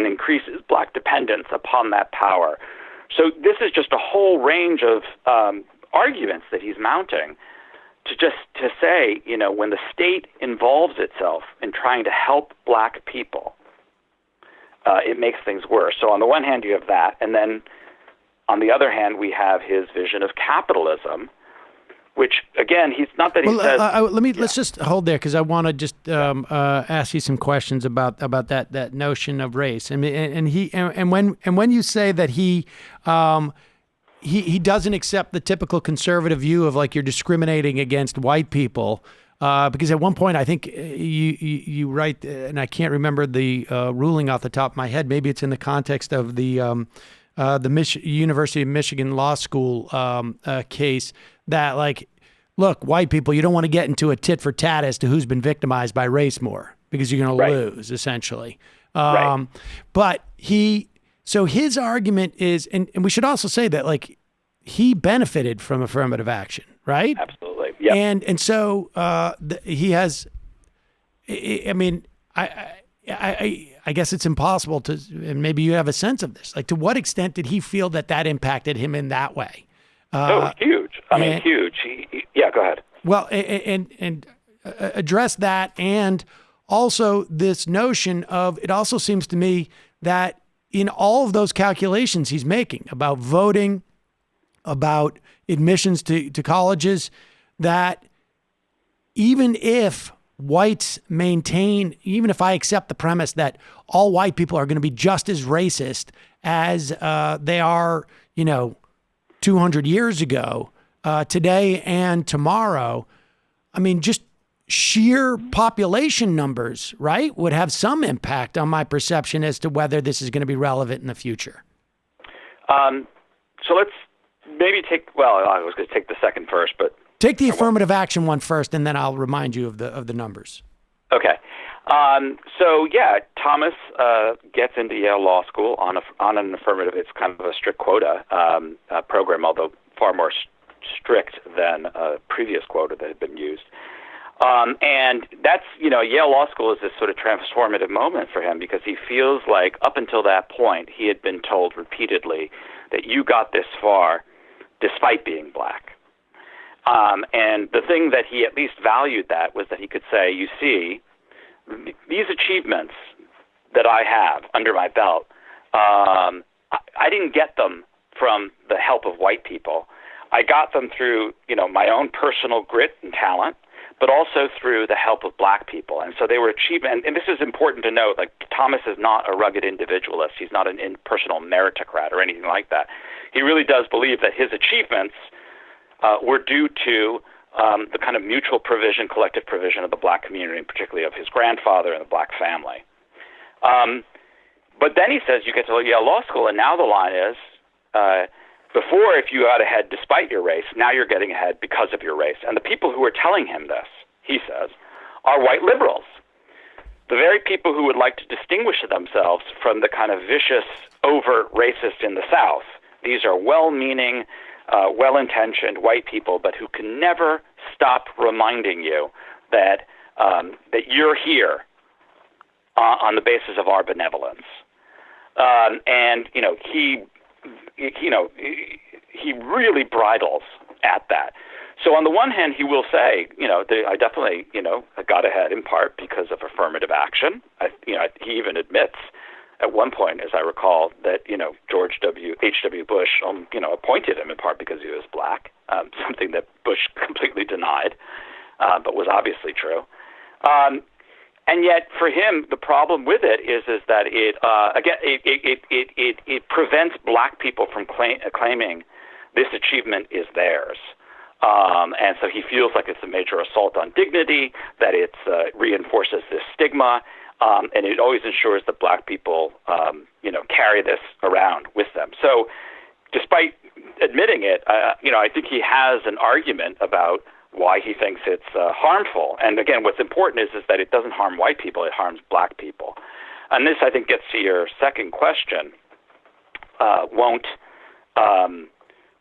increases black dependence upon that power. So this is just a whole range of arguments that he's mounting to say, when the state involves itself in trying to help black people, it makes things worse. So on the one hand, you have that, and then on the other hand, we have his vision of capitalism, which again, he's not that he says. Let's just hold there because I want to just ask you some questions about that notion of race. And when you say that he doesn't accept the typical conservative view of like you're discriminating against white people. Because at one point, I think you write, and I can't remember the ruling off the top of my head. Maybe it's in the context of the University of Michigan Law School case that, like, look, white people, you don't want to get into a tit for tat as to who's been victimized by race more because you're going to lose, essentially. But so his argument is, and we should also say that, like, he benefited from affirmative action, right? Absolutely. Yeah. And so he has. I mean, I guess it's impossible to, and maybe you have a sense of this. Like, to what extent did he feel that impacted him in that way? Huge. Huge. Yeah, go ahead. Well, and address that, and also this notion of, it also seems to me that in all of those calculations he's making about voting, about admissions to colleges, that even if whites maintain, even if I accept the premise that all white people are going to be just as racist as they are, 200 years ago, today and tomorrow, I mean, just sheer population numbers, right, would have some impact on my perception as to whether this is going to be relevant in the future. So let's maybe I was going to take the second first, but take the affirmative action one first, and then I'll remind you of the numbers. Okay. Thomas gets into Yale Law School on an affirmative. It's kind of a strict quota program, although far more strict than a previous quota that had been used. And that's, Yale Law School is this sort of transformative moment for him because he feels like up until that point he had been told repeatedly that you got this far despite being black. And the thing that he at least valued that was that he could say, you see, these achievements that I have under my belt, I didn't get them from the help of white people. I got them through, my own personal grit and talent, but also through the help of black people. And so they were achievement. And this is important to note, like, Thomas is not a rugged individualist. He's not an impersonal meritocrat or anything like that. He really does believe that his achievements were due to the kind of mutual provision, collective provision of the black community, and particularly of his grandfather and the black family. But then he says you get to Yale Law School, and now the line is, before, if you got ahead despite your race, now you're getting ahead because of your race. And the people who are telling him this, he says, are white liberals. The very people who would like to distinguish themselves from the kind of vicious, overt racist in the South. These are well-meaning, well-intentioned white people, but who can never stop reminding you that that you're here on the basis of our benevolence. And he really bridles at that. So on the one hand, he will say, I definitely, got ahead in part because of affirmative action. He even admits at one point, as I recall, that, George H.W. Bush, appointed him in part because he was black, something that Bush completely denied, but was obviously true. And yet, for him, the problem with it is that it prevents black people from claiming this achievement is theirs. And so he feels like it's a major assault on dignity, that it reinforces this stigma, and it always ensures that black people, carry this around with them. So despite admitting it, I think he has an argument about why he thinks it's harmful. And again, what's important is that it doesn't harm white people, it harms black people. And this, I think, gets to your second question. Won't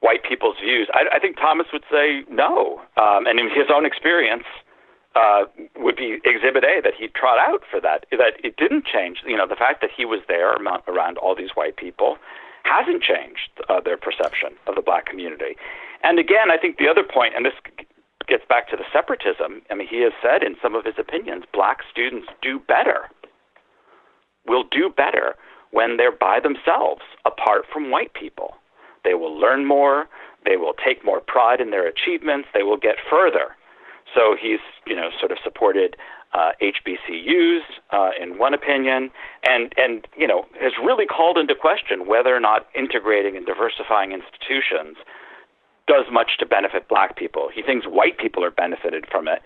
white people's views? I think Thomas would say no. And in his own experience would be Exhibit A that he trot out for that it didn't change. The fact that he was there around all these white people hasn't changed their perception of the black community. And again, I think the other point, and this gets back to the separatism, he has said in some of his opinions, black students will do better when they're by themselves, apart from white people. They will learn more, they will take more pride in their achievements, they will get further. So he's, sort of supported HBCUs in one opinion, and has really called into question whether or not integrating and diversifying institutions does much to benefit black people. He thinks white people are benefited from it,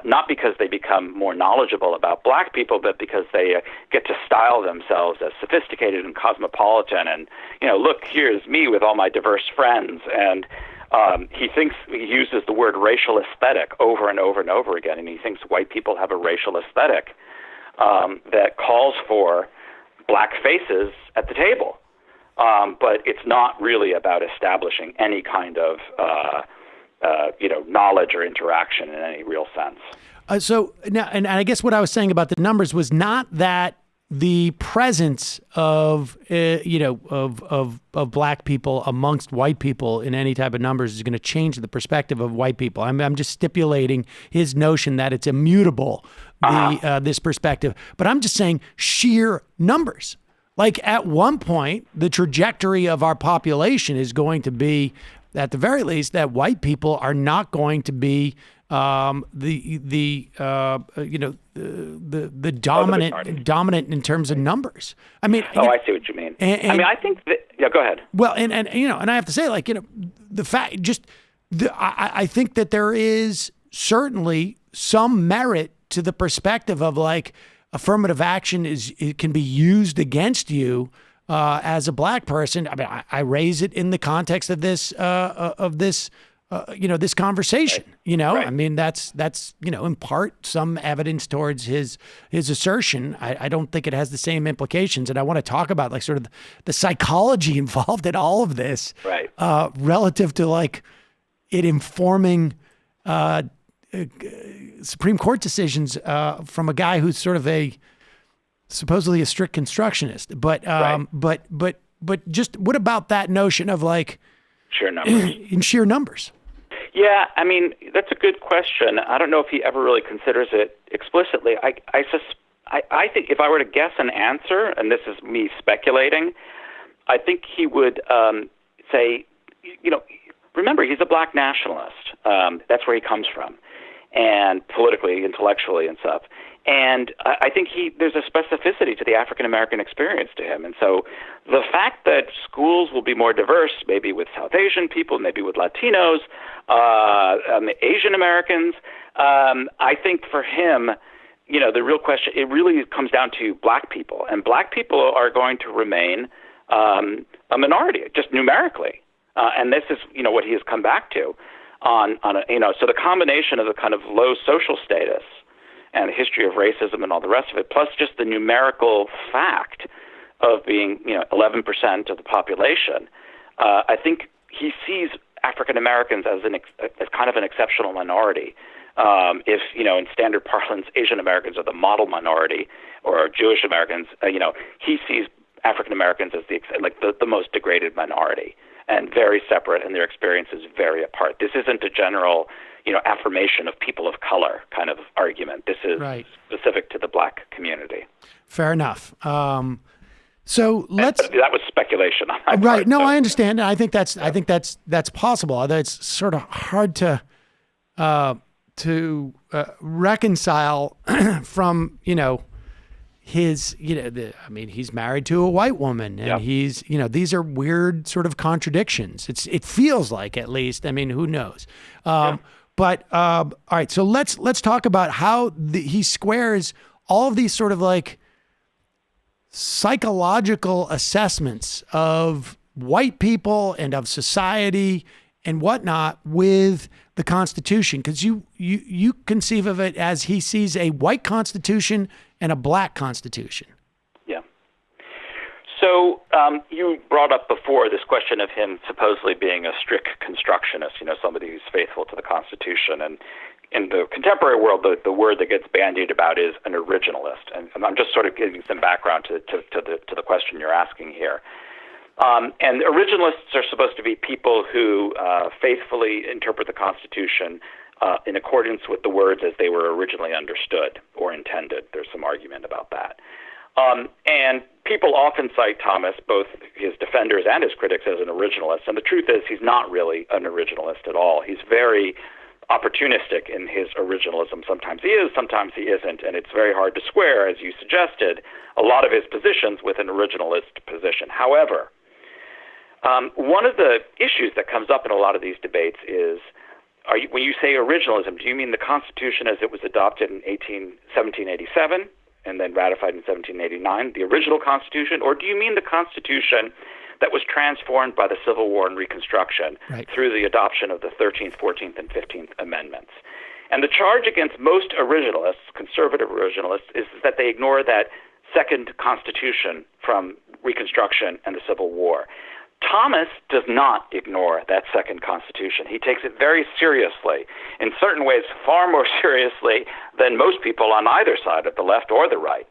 not because they become more knowledgeable about black people, but because they get to style themselves as sophisticated and cosmopolitan. And, look, here's me with all my diverse friends. And he uses the word racial aesthetic over and over and over again. And he thinks white people have a racial aesthetic that calls for black faces at the table. But it's not really about establishing any kind of, knowledge or interaction in any real sense. So now, and I guess what I was saying about the numbers was not that the presence of, of black people amongst white people in any type of numbers is going to change the perspective of white people. I'm just stipulating his notion that it's immutable, this perspective. But I'm just saying sheer numbers. Like at one point, the trajectory of our population is going to be, at the very least, that white people are not going to be the dominant in terms of numbers. I see what you mean. I think that. Yeah, go ahead. Well, and I have to say, the fact, I think that there is certainly some merit to the perspective of affirmative action it can be used against you as a black person. I raise it in the context of this this conversation. Right. That's in part some evidence towards his assertion. I don't think it has the same implications, and I want to talk about sort of the psychology involved in all of this, right? Relative to it informing Supreme Court decisions from a guy who's sort of supposedly a strict constructionist. But right. but just what about that notion of sheer numbers? In sheer numbers. Yeah, that's a good question. I don't know if he ever really considers it explicitly. I think if I were to guess an answer, and this is me speculating, I think he would say, remember, he's a black nationalist. That's where he comes from, and politically, intellectually, and stuff. And I think there's a specificity to the African-American experience to him. And so the fact that schools will be more diverse, maybe with South Asian people, maybe with Latinos, Asian Americans, I think for him, the real question, it really comes down to black people. And black people are going to remain a minority, just numerically. And this is, what he has come back to so the combination of the kind of low social status and the history of racism and all the rest of it, plus just the numerical fact of being, 11% of the population, I think he sees African Americans as kind of an exceptional minority. If, in standard parlance, Asian Americans are the model minority, or Jewish Americans, he sees African Americans as the most degraded minority, and very separate, and their experience is very apart. This isn't a general, affirmation of people of color kind of argument. This is specific to the black community. Fair enough. So let's. That was speculation on my right. part, No, so. I understand. I think that's possible. Although it's sort of hard to reconcile from his he's married to a white woman, and he's these are weird sort of contradictions. It feels like, at least. I mean, who knows? But all right. So let's talk about how he squares all of these sort of like psychological assessments of white people and of society and whatnot with the Constitution, because you conceive of it as he sees a white Constitution and a black Constitution. Yeah. So you brought up before this question of him supposedly being a strict constructionist, somebody who's faithful to the Constitution. And in the contemporary world, the word that gets bandied about is an originalist. And I'm just sort of giving some background to the question you're asking here. And originalists are supposed to be people who faithfully interpret the Constitution in accordance with the words as they were originally understood or intended. There's some argument about that. And people often cite Thomas, both his defenders and his critics, as an originalist. And the truth is he's not really an originalist at all. He's very opportunistic in his originalism. Sometimes he is, sometimes he isn't. And it's very hard to square, as you suggested, a lot of his positions with an originalist position. However, one of the issues that comes up in a lot of these debates is, when you say originalism, do you mean the Constitution as it was adopted in 1787 and then ratified in 1789, the original Constitution, or do you mean the Constitution that was transformed by the Civil War and Reconstruction through the adoption of the 13th, 14th, and 15th Amendments? And the charge against most originalists, conservative originalists, is that they ignore that second Constitution from Reconstruction and the Civil War. Thomas does not ignore that second Constitution. He takes it very seriously, in certain ways far more seriously than most people on either side of the left or the right.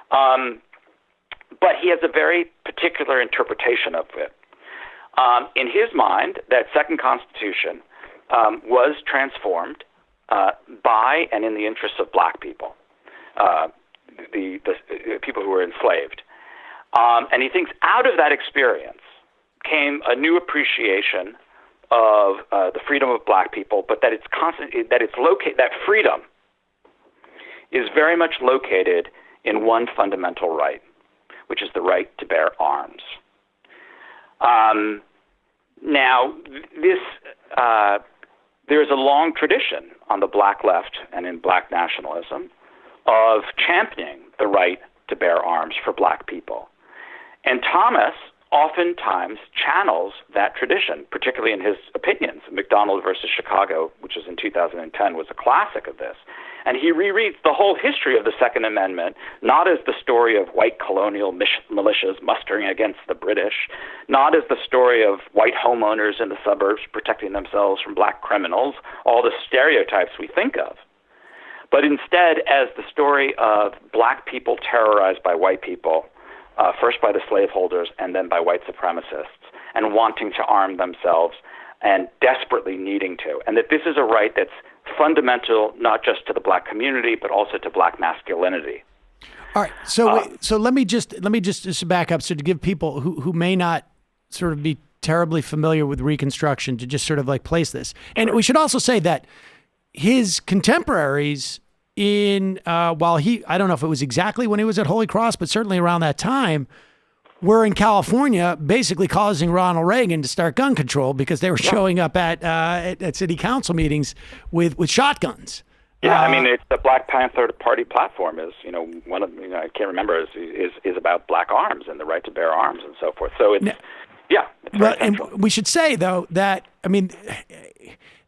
But he has a very particular interpretation of it. In his mind, that second Constitution was transformed by and in the interests of black people, the people who were enslaved. And he thinks out of that experience came a new appreciation of the freedom of black people, but that that freedom is very much located in one fundamental right, which is the right to bear arms. Now, there's a long tradition on the black left and in black nationalism of championing the right to bear arms for black people. And Thomas oftentimes channels that tradition, particularly in his opinions. McDonald versus Chicago, which was in 2010, was a classic of this. And he rereads the whole history of the Second Amendment, not as the story of white colonial militias mustering against the British, not as the story of white homeowners in the suburbs protecting themselves from black criminals, all the stereotypes we think of, but instead as the story of black people terrorized by white people, first by the slaveholders and then by white supremacists, and wanting to arm themselves and desperately needing to. And that this is a right that's fundamental not just to the black community, but also to black masculinity. All right. So let me just back up. So to give people who may not sort of be terribly familiar with Reconstruction to just sort of like place this. And we should also say that his contemporaries while I don't know if it was exactly when he was at Holy Cross, but certainly around that time, were in California basically causing Ronald Reagan to start gun control because they were showing up at city council meetings with shotguns. Yeah, I mean, it's the Black Panther Party platform is, one of, I can't remember, is about black arms and the right to bear arms and so forth. So it's, it's very central. And we should say, though, that, I mean,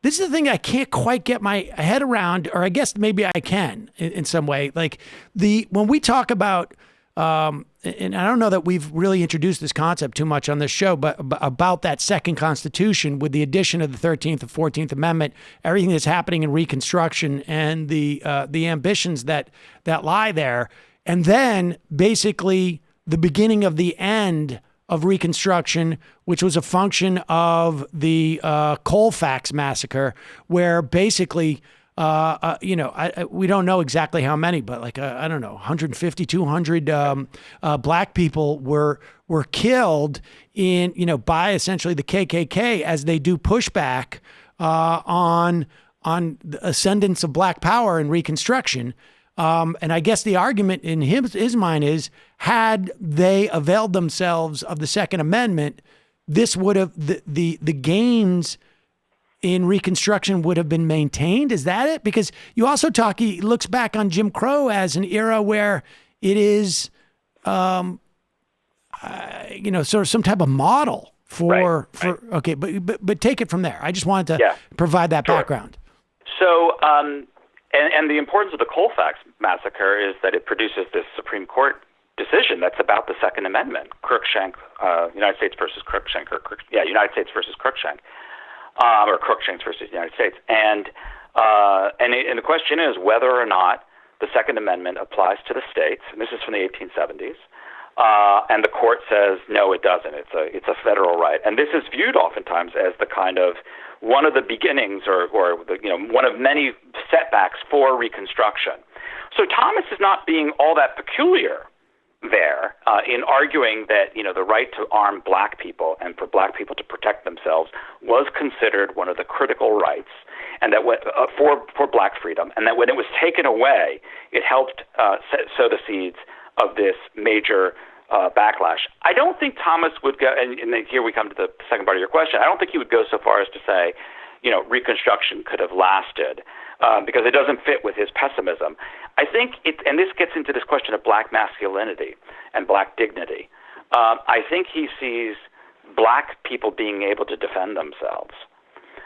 this is the thing I can't quite get my head around, or I guess maybe I can in some way. Like when we talk about and I don't know that we've really introduced this concept too much on this show, but about that second Constitution with the addition of the 13th and 14th Amendment, everything that's happening in Reconstruction and the ambitions that lie there, and then basically the beginning of the end of Reconstruction, which was a function of the Colfax massacre, where basically, we don't know exactly how many, but like, I don't know, 150, 200 black people were killed by essentially the KKK as they do pushback on the ascendance of black power in Reconstruction. And I guess the argument in his mind is, had they availed themselves of the Second Amendment, this would have, the gains in Reconstruction would have been maintained. Is that it? Because you also he looks back on Jim Crow as an era where it is, sort of some type of model for okay, but take it from there. I just wanted to provide that background. So, and the importance of the Colfax massacre is that it produces this Supreme Court decision that's about the Second Amendment, Cruikshank, United States versus Cruikshank, United States versus Cruikshank, or Cruikshank versus the United States, and the question is whether or not the Second Amendment applies to the states, and this is from the 1870s, and the court says no, it doesn't. It's a federal right, and this is viewed oftentimes as the kind of one of the beginnings, or one of many setbacks for Reconstruction. So Thomas is not being all that peculiar there in arguing that the right to arm black people and for black people to protect themselves was considered one of the critical rights, and that for black freedom, and that when it was taken away, it helped sow the seeds of this major backlash. I don't think Thomas would go, and here we come to the second part of your question, I don't think he would go so far as to say, Reconstruction could have lasted, because it doesn't fit with his pessimism. I think and this gets into this question of black masculinity and black dignity. I think he sees black people being able to defend themselves,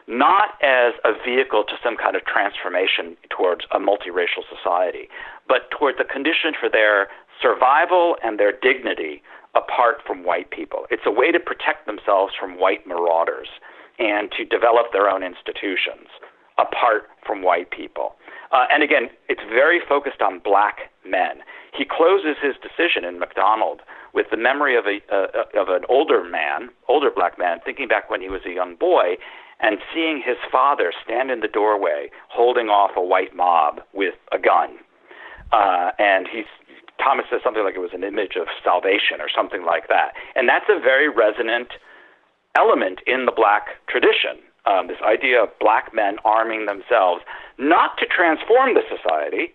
not as a vehicle to some kind of transformation towards a multiracial society, but toward the condition for their survival and their dignity apart from white people. It's a way to protect themselves from white marauders and to develop their own institutions apart from white people. And again, it's very focused on black men. He closes his decision in MacDonald with the memory of an older black man, thinking back when he was a young boy, and seeing his father stand in the doorway holding off a white mob with a gun. And Thomas says something like it was an image of salvation or something like that. And that's a very resonant element in the black tradition, this idea of black men arming themselves, not to transform the society.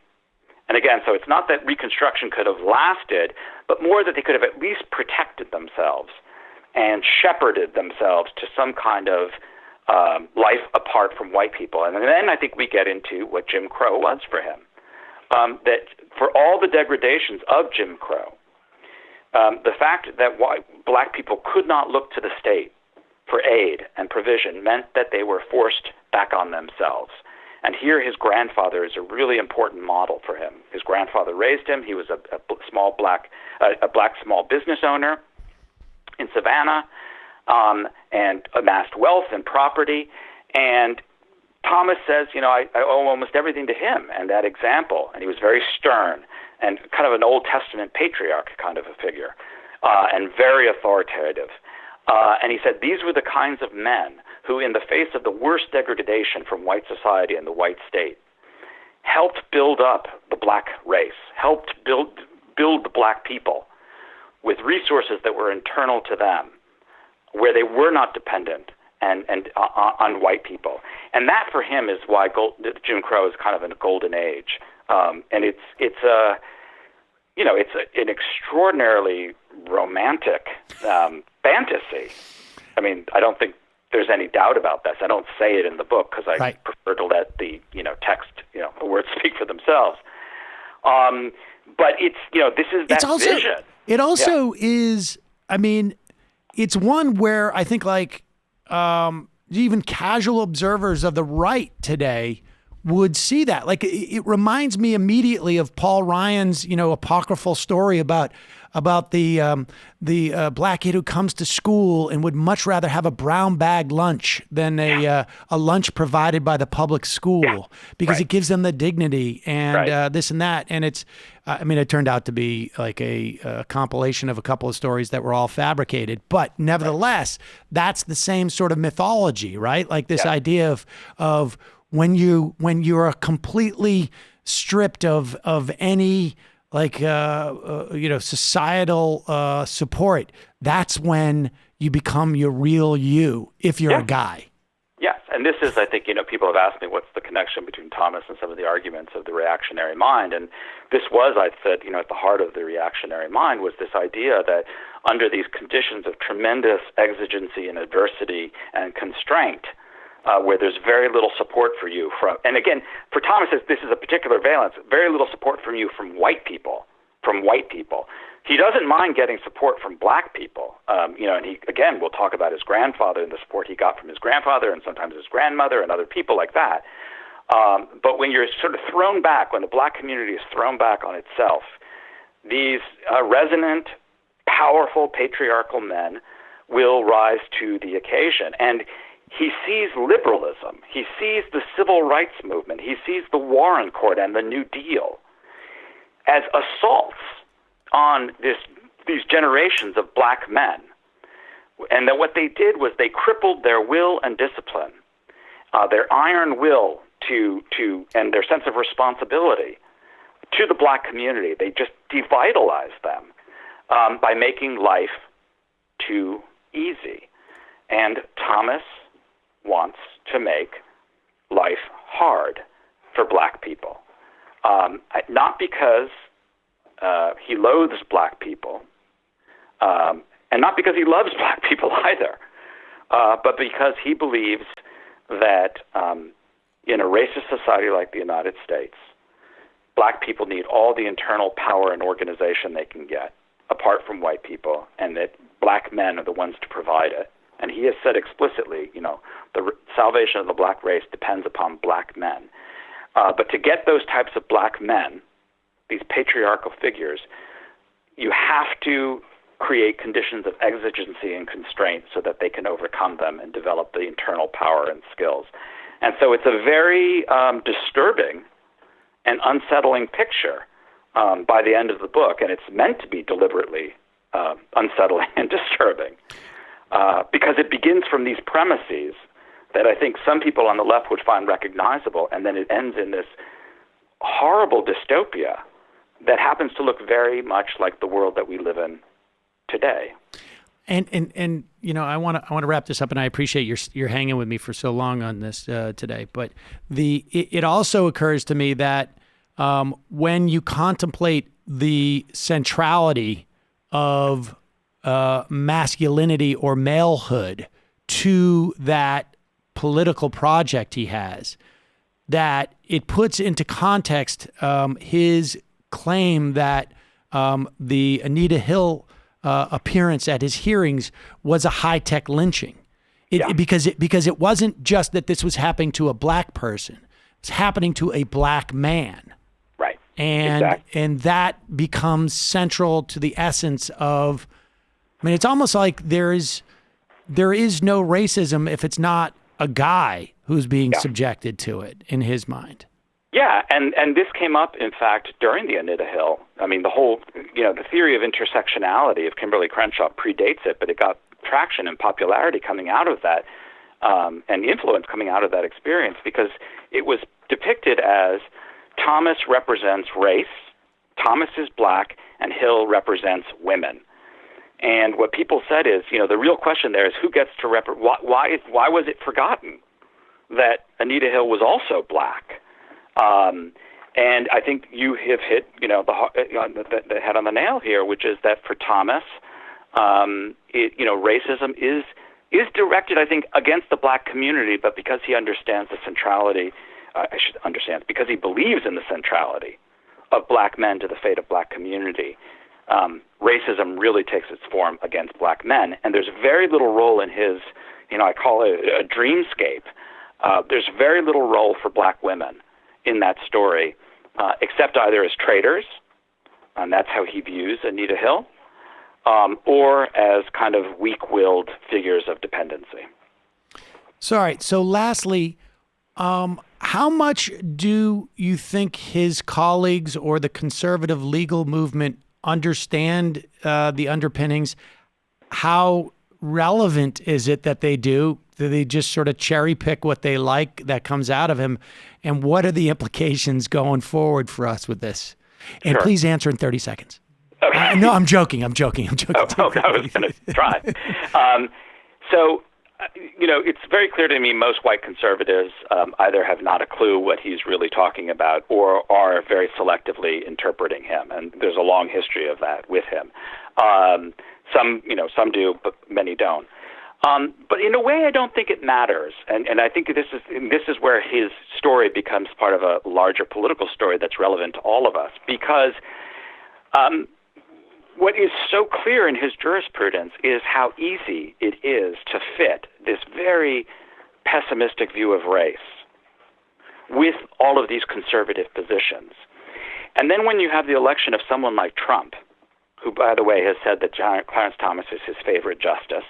And again, so it's not that Reconstruction could have lasted, but more that they could have at least protected themselves and shepherded themselves to some kind of life apart from white people. And then I think we get into what Jim Crow was for him. That for all the degradations of Jim Crow, the fact that black people could not look to the state for aid and provision meant that they were forced back on themselves. And here his grandfather is a really important model for him. His grandfather raised him. He was a black small business owner in Savannah, and amassed wealth and property. And Thomas says, I owe almost everything to him and that example. And he was very stern and kind of an Old Testament patriarch kind of a figure, and very authoritative. And he said these were the kinds of men who, in the face of the worst degradation from white society and the white state, helped build up the black race, helped build the black people with resources that were internal to them, where they were not dependent and on white people. And that for him is why Jim Crow is kind of in a golden age. And it's an extraordinarily romantic fantasy. I mean, I don't think there's any doubt about this. I don't say it in the book because I prefer to let the text, the words speak for themselves. But it's this is that vision. It also is. I mean, it's one where I think even casual observers of the right today would see that. Like it reminds me immediately of Paul Ryan's, apocryphal story about the black kid who comes to school and would much rather have a brown bag lunch than a lunch provided by the public school because it gives them the dignity and this and that. And it's, it turned out to be like a compilation of a couple of stories that were all fabricated, but nevertheless, that's the same sort of mythology, right? Like this idea of when you're completely stripped of any societal support, that's when you become your real you, if you're a guy. Yes, and this is, I think, people have asked me what's the connection between Thomas and some of the arguments of the reactionary mind, and this was, I said, at the heart of the reactionary mind was this idea that under these conditions of tremendous exigency and adversity and constraint, where there's very little support for you from, and again, for Thomas, this is a particular valence, very little support from you from white people. He doesn't mind getting support from black people, and he, again, we'll talk about his grandfather and the support he got from his grandfather and sometimes his grandmother and other people like that. But when you're sort of thrown back, when the black community is thrown back on itself, these resonant, powerful, patriarchal men will rise to the occasion. And he sees liberalism, he sees the civil rights movement, he sees the Warren Court and the New Deal as assaults on these generations of black men. And that what they did was they crippled their will and discipline, their iron will and their sense of responsibility to the black community. They just devitalized them by making life too easy. And Thomas wants to make life hard for black people. Not because he loathes black people, and not because he loves black people either, but because he believes that in a racist society like the United States, black people need all the internal power and organization they can get, apart from white people, and that black men are the ones to provide it. And he has said explicitly, the salvation of the black race depends upon black men. But to get those types of black men, these patriarchal figures, you have to create conditions of exigency and constraint so that they can overcome them and develop the internal power and skills. And so it's a very disturbing and unsettling picture by the end of the book, and it's meant to be deliberately unsettling and disturbing because it begins from these premises that I think some people on the left would find recognizable, and then it ends in this horrible dystopia that happens to look very much like the world that we live in today. And I want to wrap this up, and I appreciate you're hanging with me for so long on this today. But it also occurs to me that when you contemplate the centrality of masculinity or malehood to that political project he has, that it puts into context his claim that the Anita Hill appearance at his hearings was a high-tech lynching. Because it wasn't just that this was happening to a black person. It's happening to a black man. Right. And exactly. And that becomes central to the essence of, it's almost like there is no racism if it's not a guy who's being subjected to it in his mind. Yeah, and this came up, in fact, during the Anita Hill. The whole, the theory of intersectionality of Kimberly Crenshaw predates it, but it got traction and popularity coming out of that, and influence coming out of that experience, because it was depicted as Thomas represents race, Thomas is black, and Hill represents women. And what people said is, the real question there is who gets to why was it forgotten that Anita Hill was also black? And I think you have hit, the head on the nail here, which is that for Thomas, racism is directed, I think, against the black community, but because he understands the centrality, because he believes in the centrality of black men to the fate of black community, racism really takes its form against black men. And there's very little role in his, I call it a dreamscape. There's very little role for black women in that story, except either as traitors, and that's how he views Anita Hill, or as kind of weak-willed figures of dependency. So, all right. So lastly, how much do you think his colleagues or the conservative legal movement understand the underpinnings? How relevant is it that they do? Do they just sort of cherry pick what they like that comes out of him? And what are the implications going forward for us with this? And Sure. please answer in 30 seconds. Okay. No, I'm joking. I'm joking. Oh, I was going to try. It's very clear to me most white conservatives either have not a clue what he's really talking about or are very selectively interpreting him. And there's a long history of that with him. Some do, but many don't. But in a way, I don't think it matters. And I think this is where his story becomes part of a larger political story that's relevant to all of us. Because what is so clear in his jurisprudence is how easy it is to fit this very pessimistic view of race with all of these conservative positions. And then when you have the election of someone like Trump, who, by the way, has said that Clarence Thomas is his favorite justice,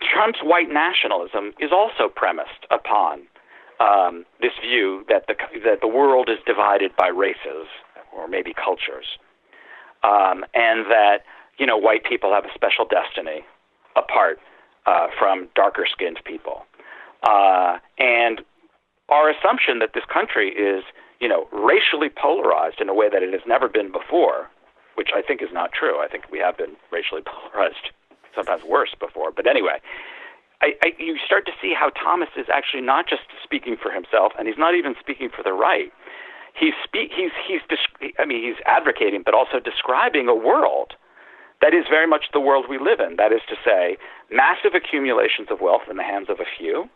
Trump's white nationalism is also premised upon this view that the world is divided by races or maybe cultures, and that white people have a special destiny apart from darker-skinned people, and our assumption that this country is racially polarized in a way that it has never been before, which I think is not true. I think we have been racially polarized, sometimes worse before. But anyway, you start to see how Thomas is actually not just speaking for himself, and he's not even speaking for the right. He's advocating, but also describing a world that is very much the world we live in. That is to say, massive accumulations of wealth in the hands of a few,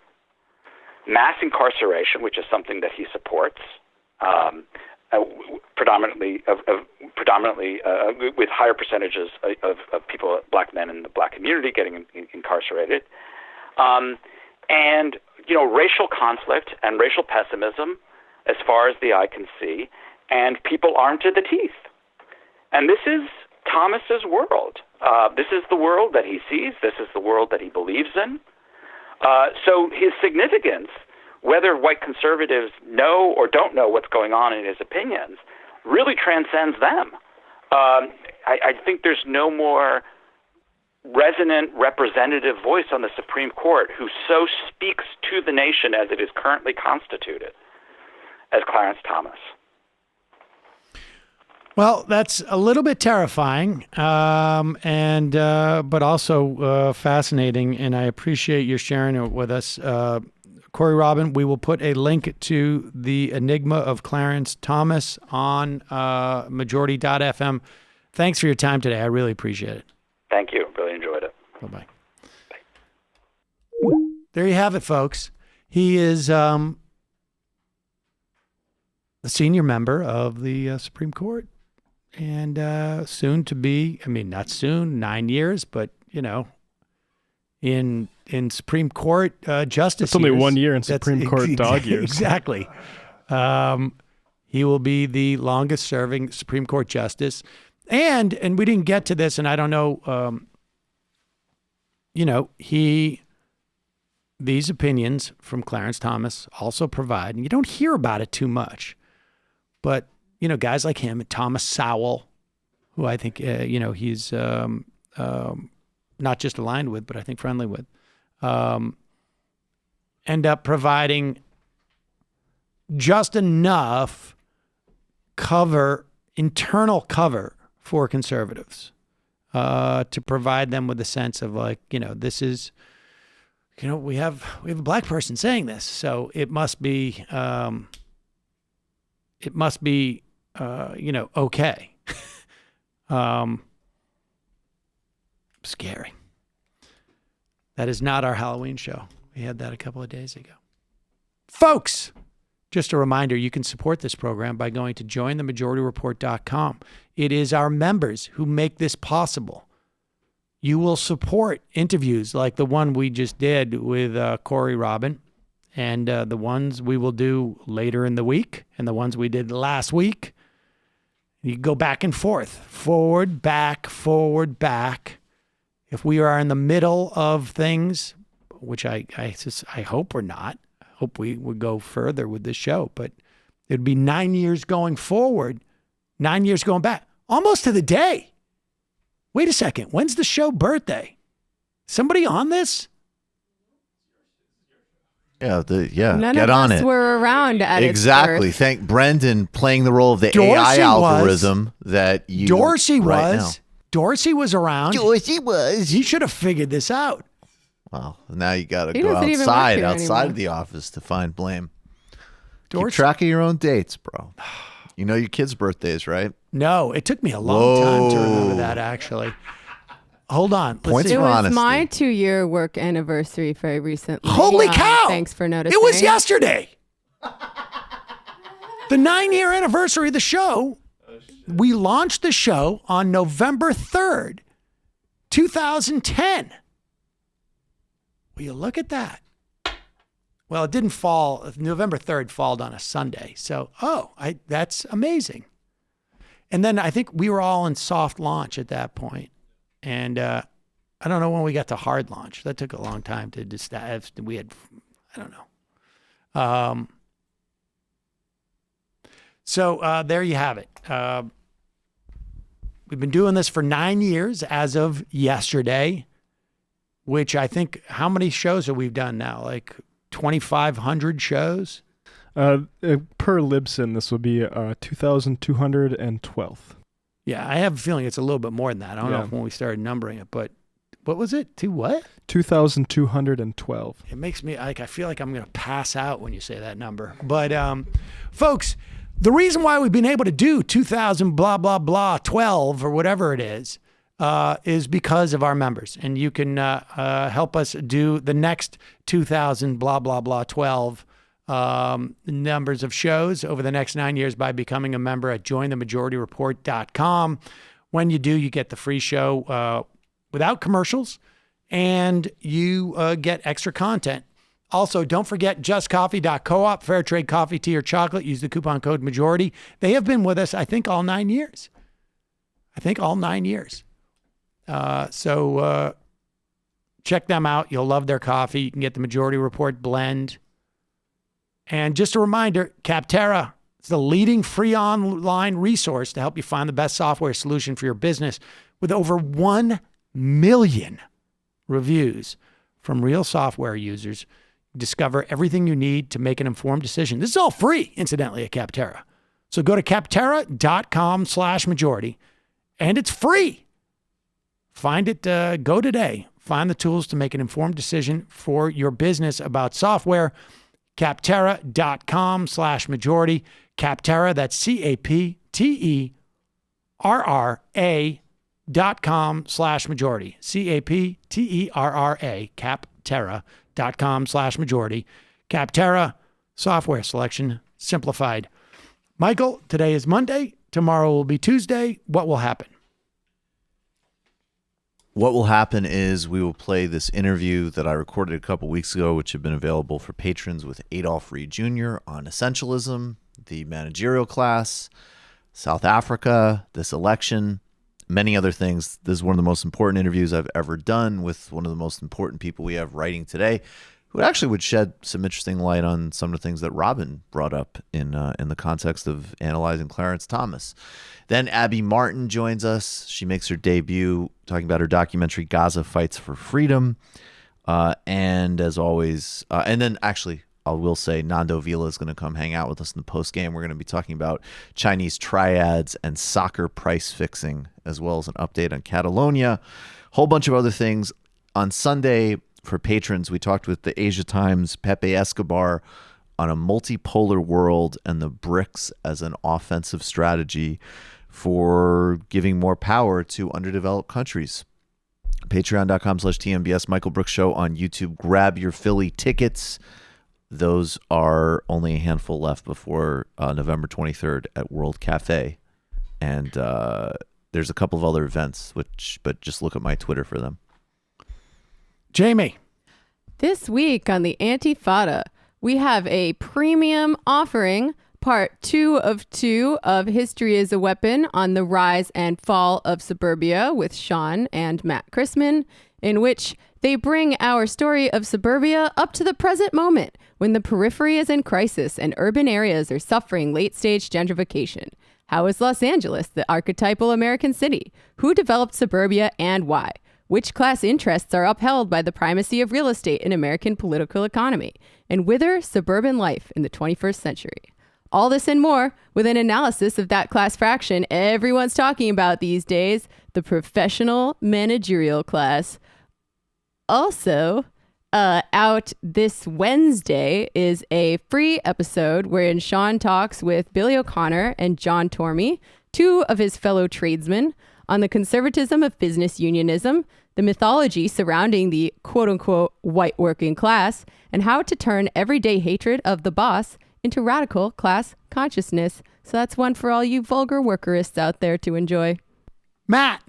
mass incarceration, which is something that he supports, predominantly with higher percentages of people, black men in the black community, getting incarcerated, and racial conflict and racial pessimism as far as the eye can see, and people armed to the teeth. And this is Thomas's world. This is the world that he sees. This is the world that he believes in. So his significance, whether white conservatives know or don't know what's going on in his opinions, really transcends them. I think there's no more resonant representative voice on the Supreme Court who so speaks to the nation as it is currently constituted as Clarence Thomas. Well, that's a little bit terrifying, but also fascinating, and I appreciate your sharing it with us. Corey Robin, we will put a link to the Enigma of Clarence Thomas on majority.fm. Thanks for your time today. I really appreciate it. Thank you. Really enjoyed it. Bye-bye. There you have it, folks. He is a senior member of the Supreme Court and soon to be, not soon, 9 years, but, in Supreme Court justice. It's only years. 1 year in Supreme Court dog years. Exactly. He will be the longest serving Supreme Court justice. And we didn't get to this, and I don't know, these opinions from Clarence Thomas also provide, and you don't hear about it too much, but, guys like him, Thomas Sowell, who I think, he's not just aligned with, but I think friendly with, end up providing just enough internal cover for conservatives to provide them with a sense of this is, we have a black person saying this, so it must be okay. Scary. That is not our Halloween show. We had that a couple of days ago. Folks, just a reminder, you can support this program by going to jointhemajorityreport.com. It is our members who make this possible. You will support interviews like the one we just did with Corey Robin And the ones we will do later in the week and the ones we did last week, you go back and forth, forward, back, forward, back. If we are in the middle of things, which I hope we're not, I hope we would go further with this show, but it'd be 9 years going forward, 9 years going back, almost to the day. Wait a second. When's the show birthday? Somebody on this? Yeah, None get of on us it. were around at Exactly. its birth. Thank Brendan playing the role of the AI algorithm that you Dorsey right was. now. Dorsey was around. Dorsey was. He should have figured this out. Well, now you got to He go doesn't even work outside here anymore. of the office to find blame. Keep Dorsey. track of your own dates, bro. You know your kids' birthdays, right? No, it took me a long time to remember that, actually. Hold on. Points It for was honesty. my 2-year work anniversary very recently. Holy cow! Thanks for noticing. It was yesterday. The 9-year anniversary of the show. We launched the show on November 3rd, 2010. Will you look at that? Well, it didn't fall. November 3rd falled on a Sunday. So, that's amazing. And then I think we were all in soft launch at that point. And I don't know when we got to hard launch. That took a long time to we had, I don't know. So there you have it. We've been doing this for 9 years as of yesterday, which I think, how many shows have we done now? Like 2,500 shows? Per Libsyn, this will be 2,212. Yeah, I have a feeling it's a little bit more than that. I don't know if when we started numbering it, but what was it? What? 2,212. It makes me I feel like I'm going to pass out when you say that number. But folks, the reason why we've been able to do 2,000 blah blah blah 12 or whatever it is because of our members, and you can help us do the next 2,000 blah blah blah 12 numbers of shows over the next 9 years by becoming a member at jointhemajorityreport.com. When you do, you get the free show without commercials, and you get extra content. Also, don't forget justcoffee.coop, fair trade coffee, tea, or chocolate. Use the coupon code majority. They have been with us, I think, all 9 years. So check them out. You'll love their coffee. You can get the Majority Report blend. And just a reminder, Capterra is the leading free online resource to help you find the best software solution for your business, with over 1 million reviews from real software users. Discover everything you need to make an informed decision. This is all free, incidentally, at Capterra. So go to capterra.com/majority, and it's free. Find it, go today. Find the tools to make an informed decision for your business about software. Capterra.com/majority. Capterra, that's CAPTERRA.com/majority. CAPTERRA, Capterra.com/majority. Capterra, software selection simplified. Michael, today is Monday. Tomorrow will be Tuesday. What will happen? What will happen is we will play this interview that I recorded a couple weeks ago, which have been available for patrons, with Adolf Reed Jr. on essentialism, the managerial class, South Africa, this election, many other things. This is one of the most important interviews I've ever done with one of the most important people we have writing today, who actually would shed some interesting light on some of the things that Robin brought up in the context of analyzing Clarence Thomas. Then Abby Martin joins us. She makes her debut talking about her documentary, Gaza Fights for Freedom. And as always, and then actually, I will say Nando Vila is going to come hang out with us in the post game. We're going to be talking about Chinese triads and soccer price fixing, as well as an update on Catalonia. Whole bunch of other things. On Sunday, for patrons, we talked with the Asia Times' Pepe Escobar on a multipolar world and the BRICS as an offensive strategy for giving more power to underdeveloped countries. Patreon.com/TMBS Michael Brooks Show on YouTube. Grab your Philly tickets. Those are only a handful left before November 23rd at World Cafe. And there's a couple of other events, but just look at my Twitter for them. Jamie. This week on the Antifada, we have a premium offering, part 2 of 2 of History is a Weapon on the Rise and Fall of Suburbia with Sean and Matt Chrisman, in which they bring our story of suburbia up to the present moment when the periphery is in crisis and urban areas are suffering late-stage gentrification. How is Los Angeles the archetypal American city? Who developed suburbia and why? Which class interests are upheld by the primacy of real estate in American political economy? And whither suburban life in the 21st century? All this and more with an analysis of that class fraction everyone's talking about these days, the professional managerial class. Also, out this Wednesday is a free episode wherein Sean talks with Billy O'Connor and John Tormey, 2 of his fellow tradesmen, on the conservatism of business unionism, the mythology surrounding the quote-unquote white working class, and how to turn everyday hatred of the boss into radical class consciousness. So that's one for all you vulgar workerists out there to enjoy. Matt!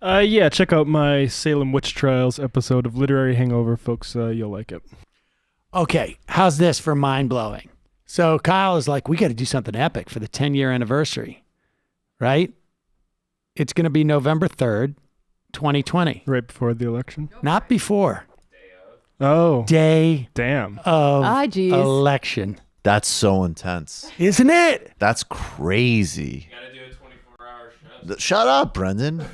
Yeah, check out my Salem Witch Trials episode of Literary Hangover, folks. You'll like it. Okay, how's this for mind-blowing? So Kyle is like, we got to do something epic for the 10-year anniversary, right? It's going to be November 3rd, 2020. Right before the election? Not before. Oh. Day damn. of election. That's so intense. Isn't it? That's crazy. You gotta do a 24-hour show. Shut up, Brendan.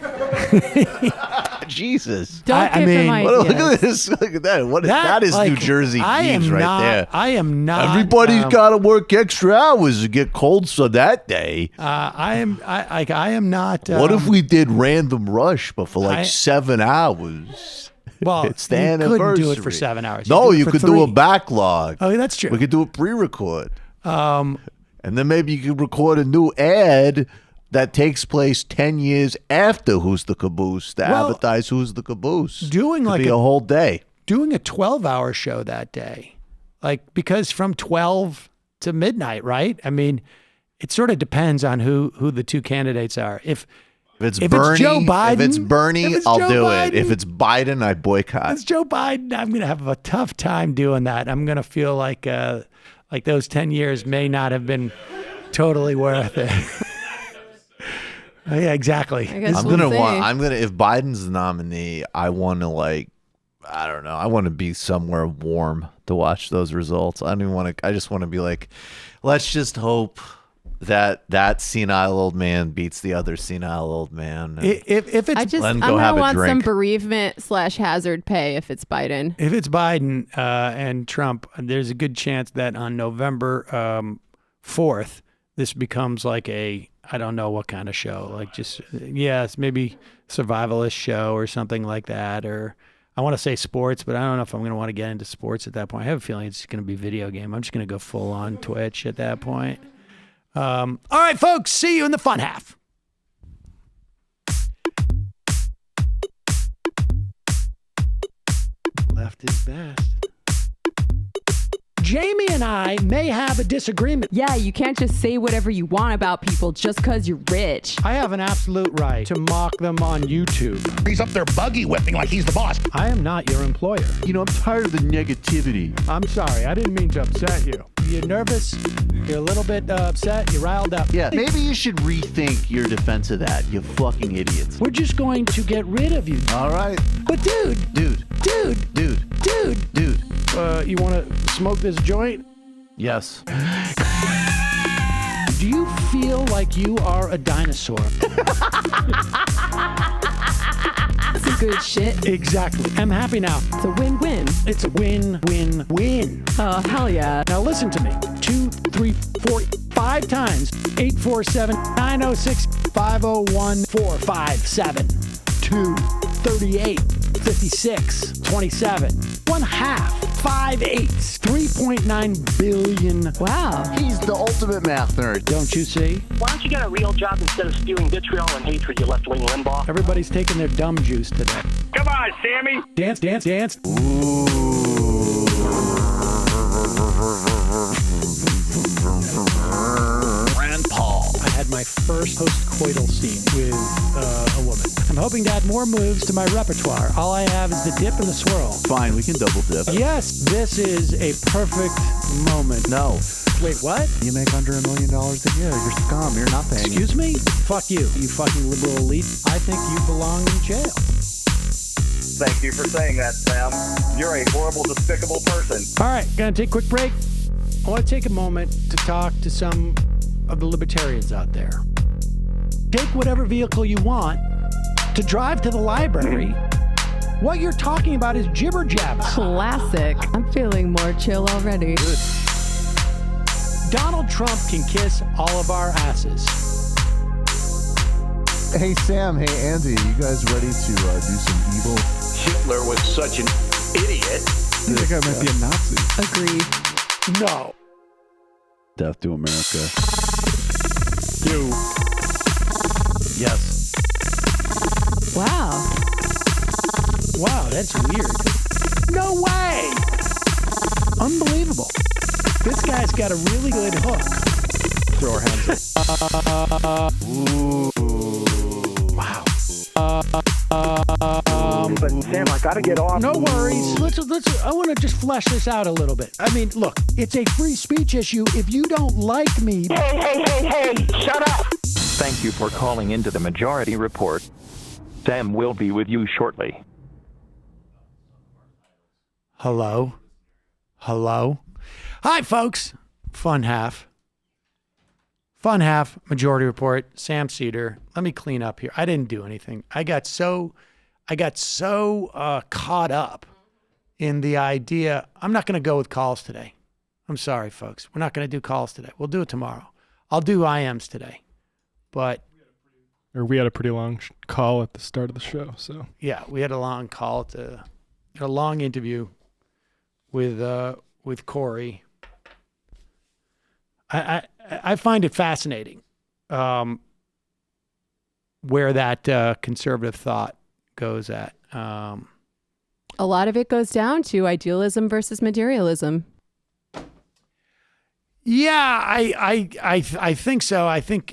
Jesus. Don't give him ideas. Look at this. Look at that. That is like, New Jersey views right there. I am not. Everybody's got to work extra hours to get cold so that day. I am not. What if we did Random Rush, but for like 7 hours? Well, it's the you anniversary. couldn't do it for 7 hours. No, you could do a backlog. Oh, that's true. We could do a pre-record. And then maybe you could record a new ad that takes place 10 years after Who's the Caboose to advertise Who's the Caboose. Doing like a whole day. Doing a 12-hour show that day. Like, because from 12 to midnight, right? I mean, it sort of depends on who the 2 candidates are. If it's Joe Biden, if it's Bernie, I'll do it. If it's Biden, I boycott. If it's Joe Biden, I'm going to have a tough time doing that. I'm going to feel like those 10 years may not have been totally worth it. Yeah, exactly. If Biden's the nominee, I want to I don't know. I want to be somewhere warm to watch those results. I just want to be like, let's just hope that senile old man beats the other senile old man. If it's, I'm gonna want some bereavement / hazard pay if it's Biden. If it's Biden and Trump, there's a good chance that on November 4th, this becomes like I don't know what kind of show, like just it's maybe survivalist show or something like that, or I want to say sports, but I don't know if I'm going to want to get into sports at that point. I have a feeling it's going to be video game. I'm just going to go full on Twitch at that point. All right, folks, see you in the fun half. Left is best. Jamie and I may have a disagreement. Yeah, you can't just say whatever you want about people just because you're rich. I have an absolute right to mock them on YouTube. He's up there buggy whipping like he's the boss. I am not your employer. You know, I'm tired of the negativity. I'm sorry, I didn't mean to upset you. You're nervous, you're a little bit upset, you're riled up. Yeah, maybe you should rethink your defense of that, you fucking idiots. We're just going to get rid of you. All right. But dude, you want to smoke this joint? Yes. Do you feel like you are a dinosaur? That's some good shit. Exactly. I'm happy now. It's a win-win. It's a win-win-win. Oh, hell yeah. Now listen to me. 2, 3, 4, 5 times. 847-906-501-457-238-56-27. 1/2. 5 8s. 3.9 billion. Wow. He's the ultimate math nerd. Don't you see? Why don't you get a real job instead of spewing vitriol and hatred, you left-wing Limbaugh? Everybody's taking their dumb juice today. Come on, Sammy. Dance, dance, dance. Ooh. Rand Paul. I had my first post-coital scene with a woman. I'm hoping to add more moves to my repertoire. All I have is the dip and the swirl. Fine, we can double dip. Yes, this is a perfect moment. No. Wait, what? You make under $1 million a year. You're scum. You're not paying. Excuse me? Fuck you, you fucking liberal elite. I think you belong in jail. Thank you for saying that, Sam. You're a horrible, despicable person. All right, gonna take a quick break. I want to take a moment to talk to some of the libertarians out there. Take whatever vehicle you want to drive to the library. What you're talking about is jibber jabber. Classic. I'm feeling more chill already. Good. Donald Trump can kiss all of our asses. Hey, Sam. Hey, Andy. You guys ready to do some evil? Hitler was such an idiot. I think I might be a Nazi. Agreed. No. Death to America. You. Yes. Wow. Wow, that's weird. No way! Unbelievable. This guy's got a really good hook. Throw our hands up. Ooh. Wow. But Sam, I gotta get off. No worries. Let's. I want to just flesh this out a little bit. I mean, look, it's a free speech issue. If you don't like me, Hey, shut up! Thank you for calling into the Majority Report. Sam will be with you shortly. Hello? Hi, folks. Fun half, Majority Report, Sam Seder. Let me clean up here. I didn't do anything. I got so caught up in the idea. I'm not going to go with calls today. I'm sorry, folks. We're not going to do calls today. We'll do it tomorrow. I'll do IMs today. But we had a pretty long call at the start of the show. So yeah, we had a long call a long interview with Corey. I find it fascinating where that conservative thought goes at. A lot of it goes down to idealism versus materialism. Yeah, I think so. I think,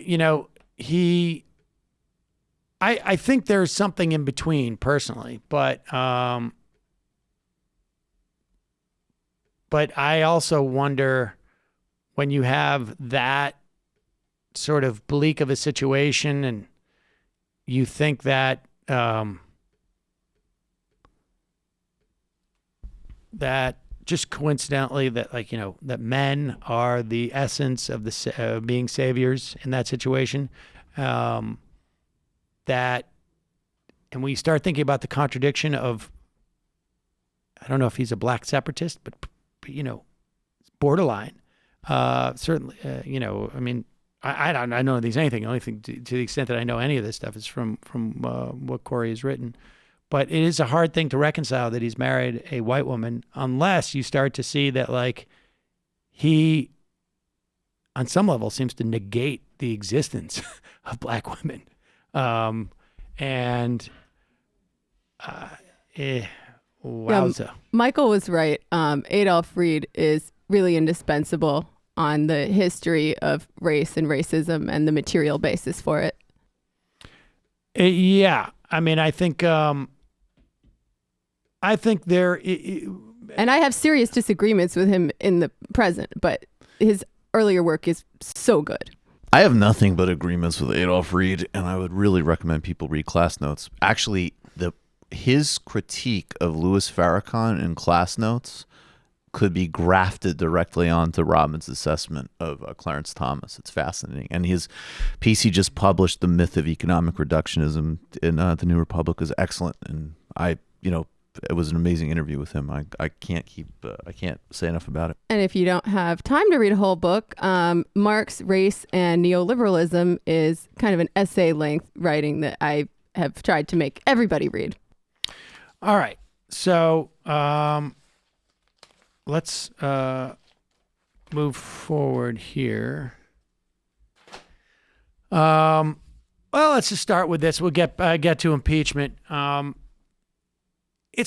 I think there's something in between personally, but I also wonder when you have that sort of bleak of a situation and you think that that just coincidentally that that men are the essence of the being saviors in that situation, and we start thinking about the contradiction of, I don't know if he's a black separatist, but it's borderline. Certainly, I mean, I don't know these anything. The only thing to the extent that I know any of this stuff is from what Corey has written. But it is a hard thing to reconcile that he's married a white woman, unless you start to see that he, on some level, seems to negate the existence of black women. Wowza. Yeah, Michael was right. Adolf Reed is really indispensable on the history of race and racism and the material basis for it. Yeah. I mean, I think there... and I have serious disagreements with him in the present, but his earlier work is so good. I have nothing but agreements with Adolf Reed, and I would really recommend people read Class Notes. Actually, his critique of Louis Farrakhan in Class Notes could be grafted directly onto Robin's assessment of Clarence Thomas. It's fascinating. And his piece he just published, The Myth of Economic Reductionism in The New Republic, is excellent. And it was an amazing interview with him. I can't say enough about it. And if you don't have time to read a whole book, Marx, Race, and Neoliberalism is kind of an essay-length writing that I have tried to make everybody read. All right. So let's move forward here. Well, let's just start with this. We'll get to impeachment.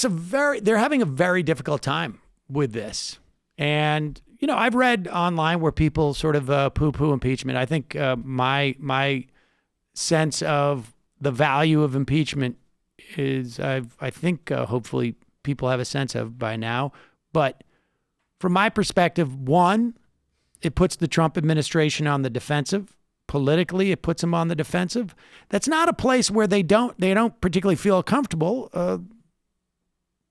They're having a very difficult time with this. And, I've read online where people sort of poo-poo impeachment. I think my sense of the value of impeachment is, I think, hopefully people have a sense of by now. But from my perspective, one, it puts the Trump administration on the defensive. Politically, it puts them on the defensive. That's not a place where they don't particularly feel comfortable.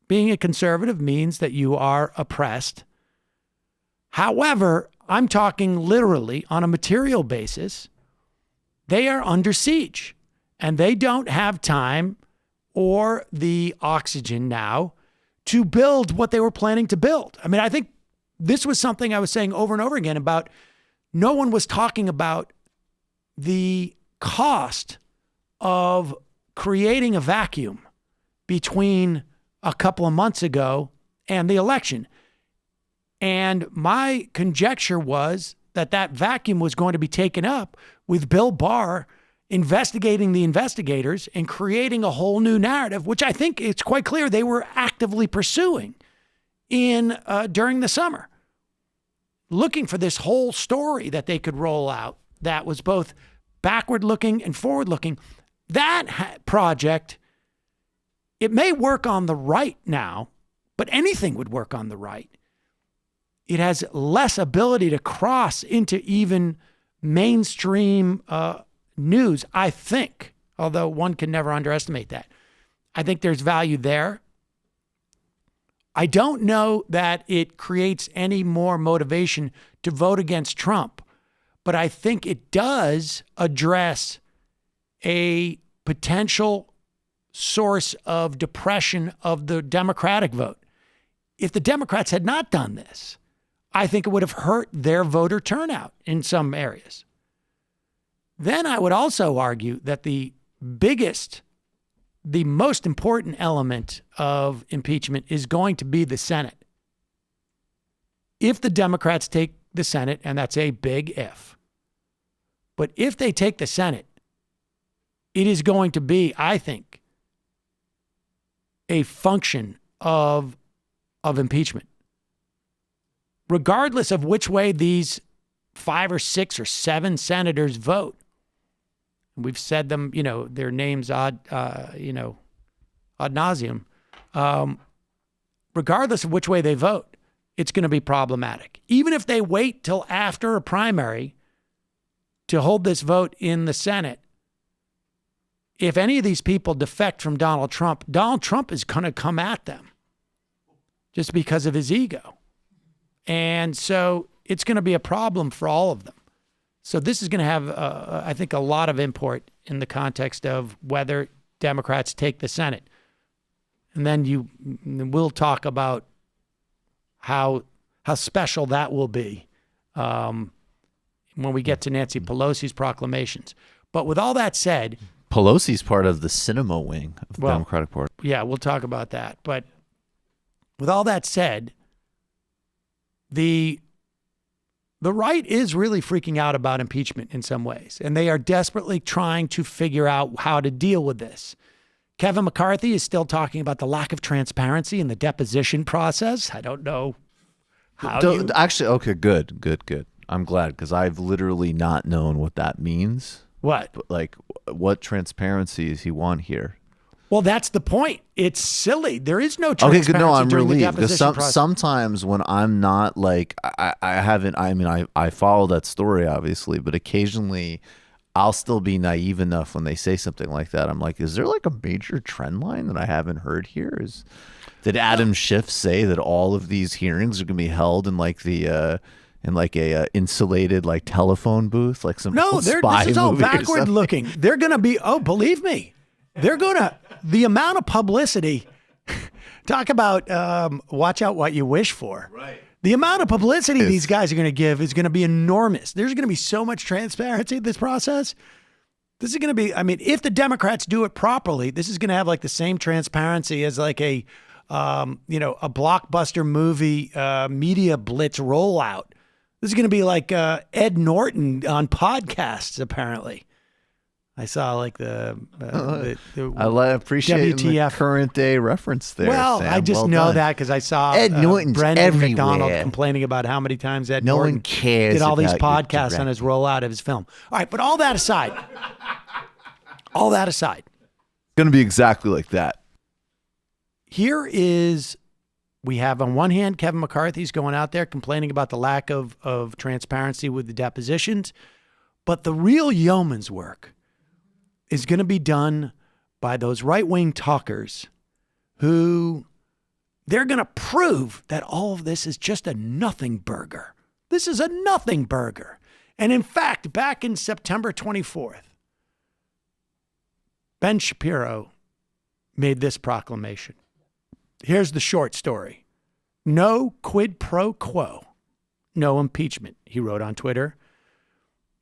Being a conservative means that you are oppressed. However, I'm talking literally on a material basis. They are under siege, and they don't have time or the oxygen now to build what they were planning to build. I mean, I think this was something I was saying over and over again about. No one was talking about the cost of creating a vacuum between a couple of months ago and the election. And my conjecture was that that vacuum was going to be taken up with Bill Barr investigating the investigators and creating a whole new narrative, which I think it's quite clear they were actively pursuing during the summer, looking for this whole story that they could roll out that was both backward-looking and forward-looking. That project, it may work on the right now, but anything would work on the right. It has less ability to cross into even mainstream news, I think, although one can never underestimate that. I think there's value there. I don't know that it creates any more motivation to vote against Trump, but I think it does address a potential source of depression of the Democratic vote. If the Democrats had not done this, I think it would have hurt their voter turnout in some areas. Then I would also argue that the most important element of impeachment is going to be the Senate. If the Democrats take the Senate, and that's a big if, but if they take the Senate, it is going to be, I think, a function of impeachment. Regardless of which way these 5 or 6 or 7 senators vote, we've said them, their names ad nauseum. Regardless of which way they vote, it's going to be problematic. Even if they wait till after a primary to hold this vote in the Senate, if any of these people defect from Donald Trump is going to come at them just because of his ego. And so it's going to be a problem for all of them. So this is going to have, I think, a lot of import in the context of whether Democrats take the Senate. And then we'll talk about how special that will be when we get to Nancy Pelosi's proclamations. But with all that said, Pelosi's part of the cinema wing of the Democratic Party. Yeah, we'll talk about that. But with all that said, the right is really freaking out about impeachment in some ways, and they are desperately trying to figure out how to deal with this. Kevin McCarthy is still talking about the lack of transparency in the deposition process. I don't know how Actually, okay, good. I'm glad, because I've literally not known what that means. What? Like, what transparency does he want here? Well, that's the point. It's silly. There is no transparency. Okay, good. No, I'm during relieved, the deposition process. Sometimes when I'm not like, I follow that story obviously, but occasionally I'll still be naive enough when they say something like that. I'm like, is there like a major trend line that I haven't heard here? Did Adam Schiff say that all of these hearings are going to be held in like a insulated like telephone booth, like some No, spy this is all movie or backward something? looking. They're going to be, believe me, the amount of publicity, talk about watch out what you wish for. Right. The amount of publicity these guys are going to give is going to be enormous. There's going to be so much transparency in this process. This is going to be, if the Democrats do it properly, this is going to have like the same transparency as like a blockbuster movie media blitz rollout. This is going to be like Ed Norton on podcasts, apparently. I saw like the I appreciate the current day reference there. Well, Sam. I just know that because I saw Ed Norton's Brendan everywhere. McDonald complaining about how many times Ed Norton one cares did all these about your podcasts on his rollout of his film. All right, but all that aside, All that aside. Going to be exactly like that. We have on one hand, Kevin McCarthy's going out there complaining about the lack of transparency with the depositions. But the real yeoman's work is going to be done by those right-wing talkers who they're going to prove that all of this is just a nothing burger. This is a nothing burger. And in fact, back in September 24th, Ben Shapiro made this proclamation. Here's the short story. No quid pro quo, no impeachment, he wrote on Twitter.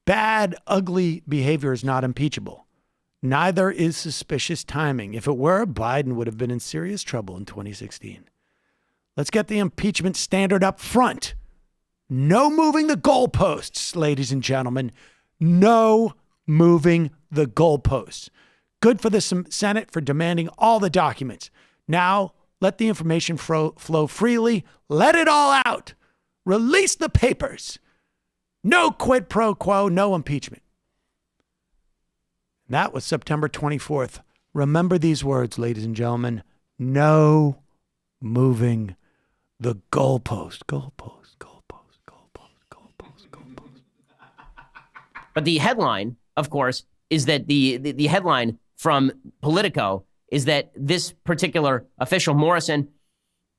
Bad, ugly behavior is not impeachable. Neither is suspicious timing. If it were, Biden would have been in serious trouble in 2016. Let's get the impeachment standard up front. No moving the goalposts, ladies and gentlemen. No moving the goalposts. Good for the Senate for demanding all the documents. Now, let the information flow freely. Let it all out. Release the papers. No quid pro quo, no impeachment. That was September 24th. Remember these words, ladies and gentlemen. No moving the goalpost. But the headline, of course, is that the headline from Politico is that this particular official, Morrison,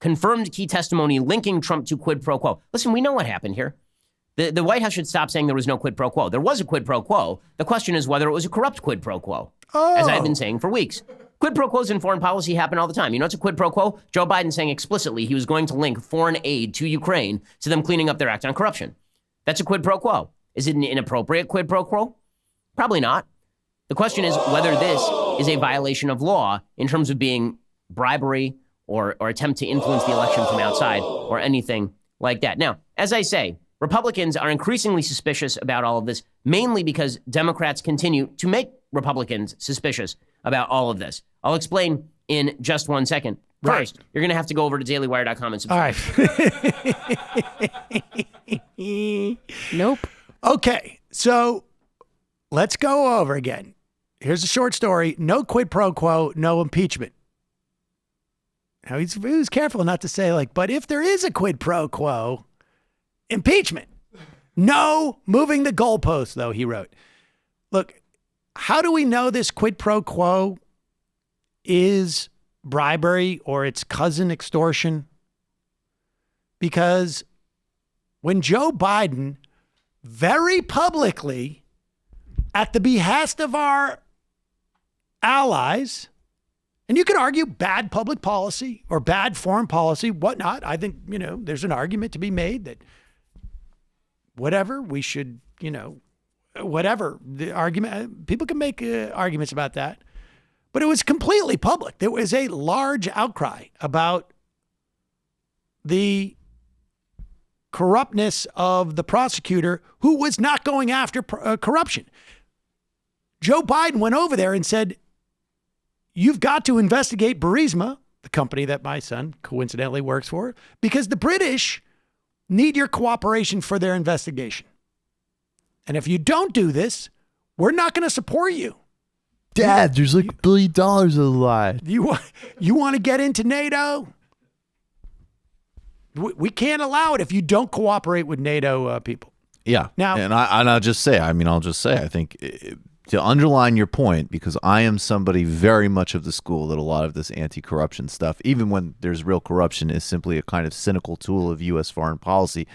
confirmed key testimony linking Trump to quid pro quo. Listen, we know what happened here. The White House should stop saying there was no quid pro quo. There was a quid pro quo. The question is whether it was a corrupt quid pro quo, as I've been saying for weeks. Quid pro quos in foreign policy happen all the time. You know what's a quid pro quo? Joe Biden saying explicitly he was going to link foreign aid to Ukraine to them cleaning up their act on corruption. That's a quid pro quo. Is it an inappropriate quid pro quo? Probably not. The question is whether this is a violation of law in terms of being bribery or attempt to influence the election from outside or anything like that. Now, as I say, Republicans are increasingly suspicious about all of this, mainly because Democrats continue to make Republicans suspicious about all of this. I'll explain in just 1 second. First, you're going to have to go over to dailywire.com and subscribe. All right. Nope. Okay, so let's go over again. Here's a short story. No quid pro quo, no impeachment. Now, he was careful not to say, but if there is a quid pro quo, impeachment. No moving the goalposts, though, he wrote. Look, how do we know this quid pro quo is bribery or its cousin extortion? Because when Joe Biden very publicly, at the behest of our allies, and you can argue bad public policy or bad foreign policy, whatnot. I think, there's an argument to be made that whatever we should, whatever the argument, people can make arguments about that. But it was completely public. There was a large outcry about the corruptness of the prosecutor who was not going after corruption. Joe Biden went over there and said, you've got to investigate Burisma, the company that my son coincidentally works for, because the British need your cooperation for their investigation. And if you don't do this, we're not going to support you. Dad, there's $1 billion of the lie. You want to get into NATO? We can't allow it if you don't cooperate with NATO people. Yeah. Now, I'll just say, I think to underline your point, because I am somebody very much of the school that a lot of this anti-corruption stuff, even when there's real corruption, is simply a kind of cynical tool of U.S. foreign policy.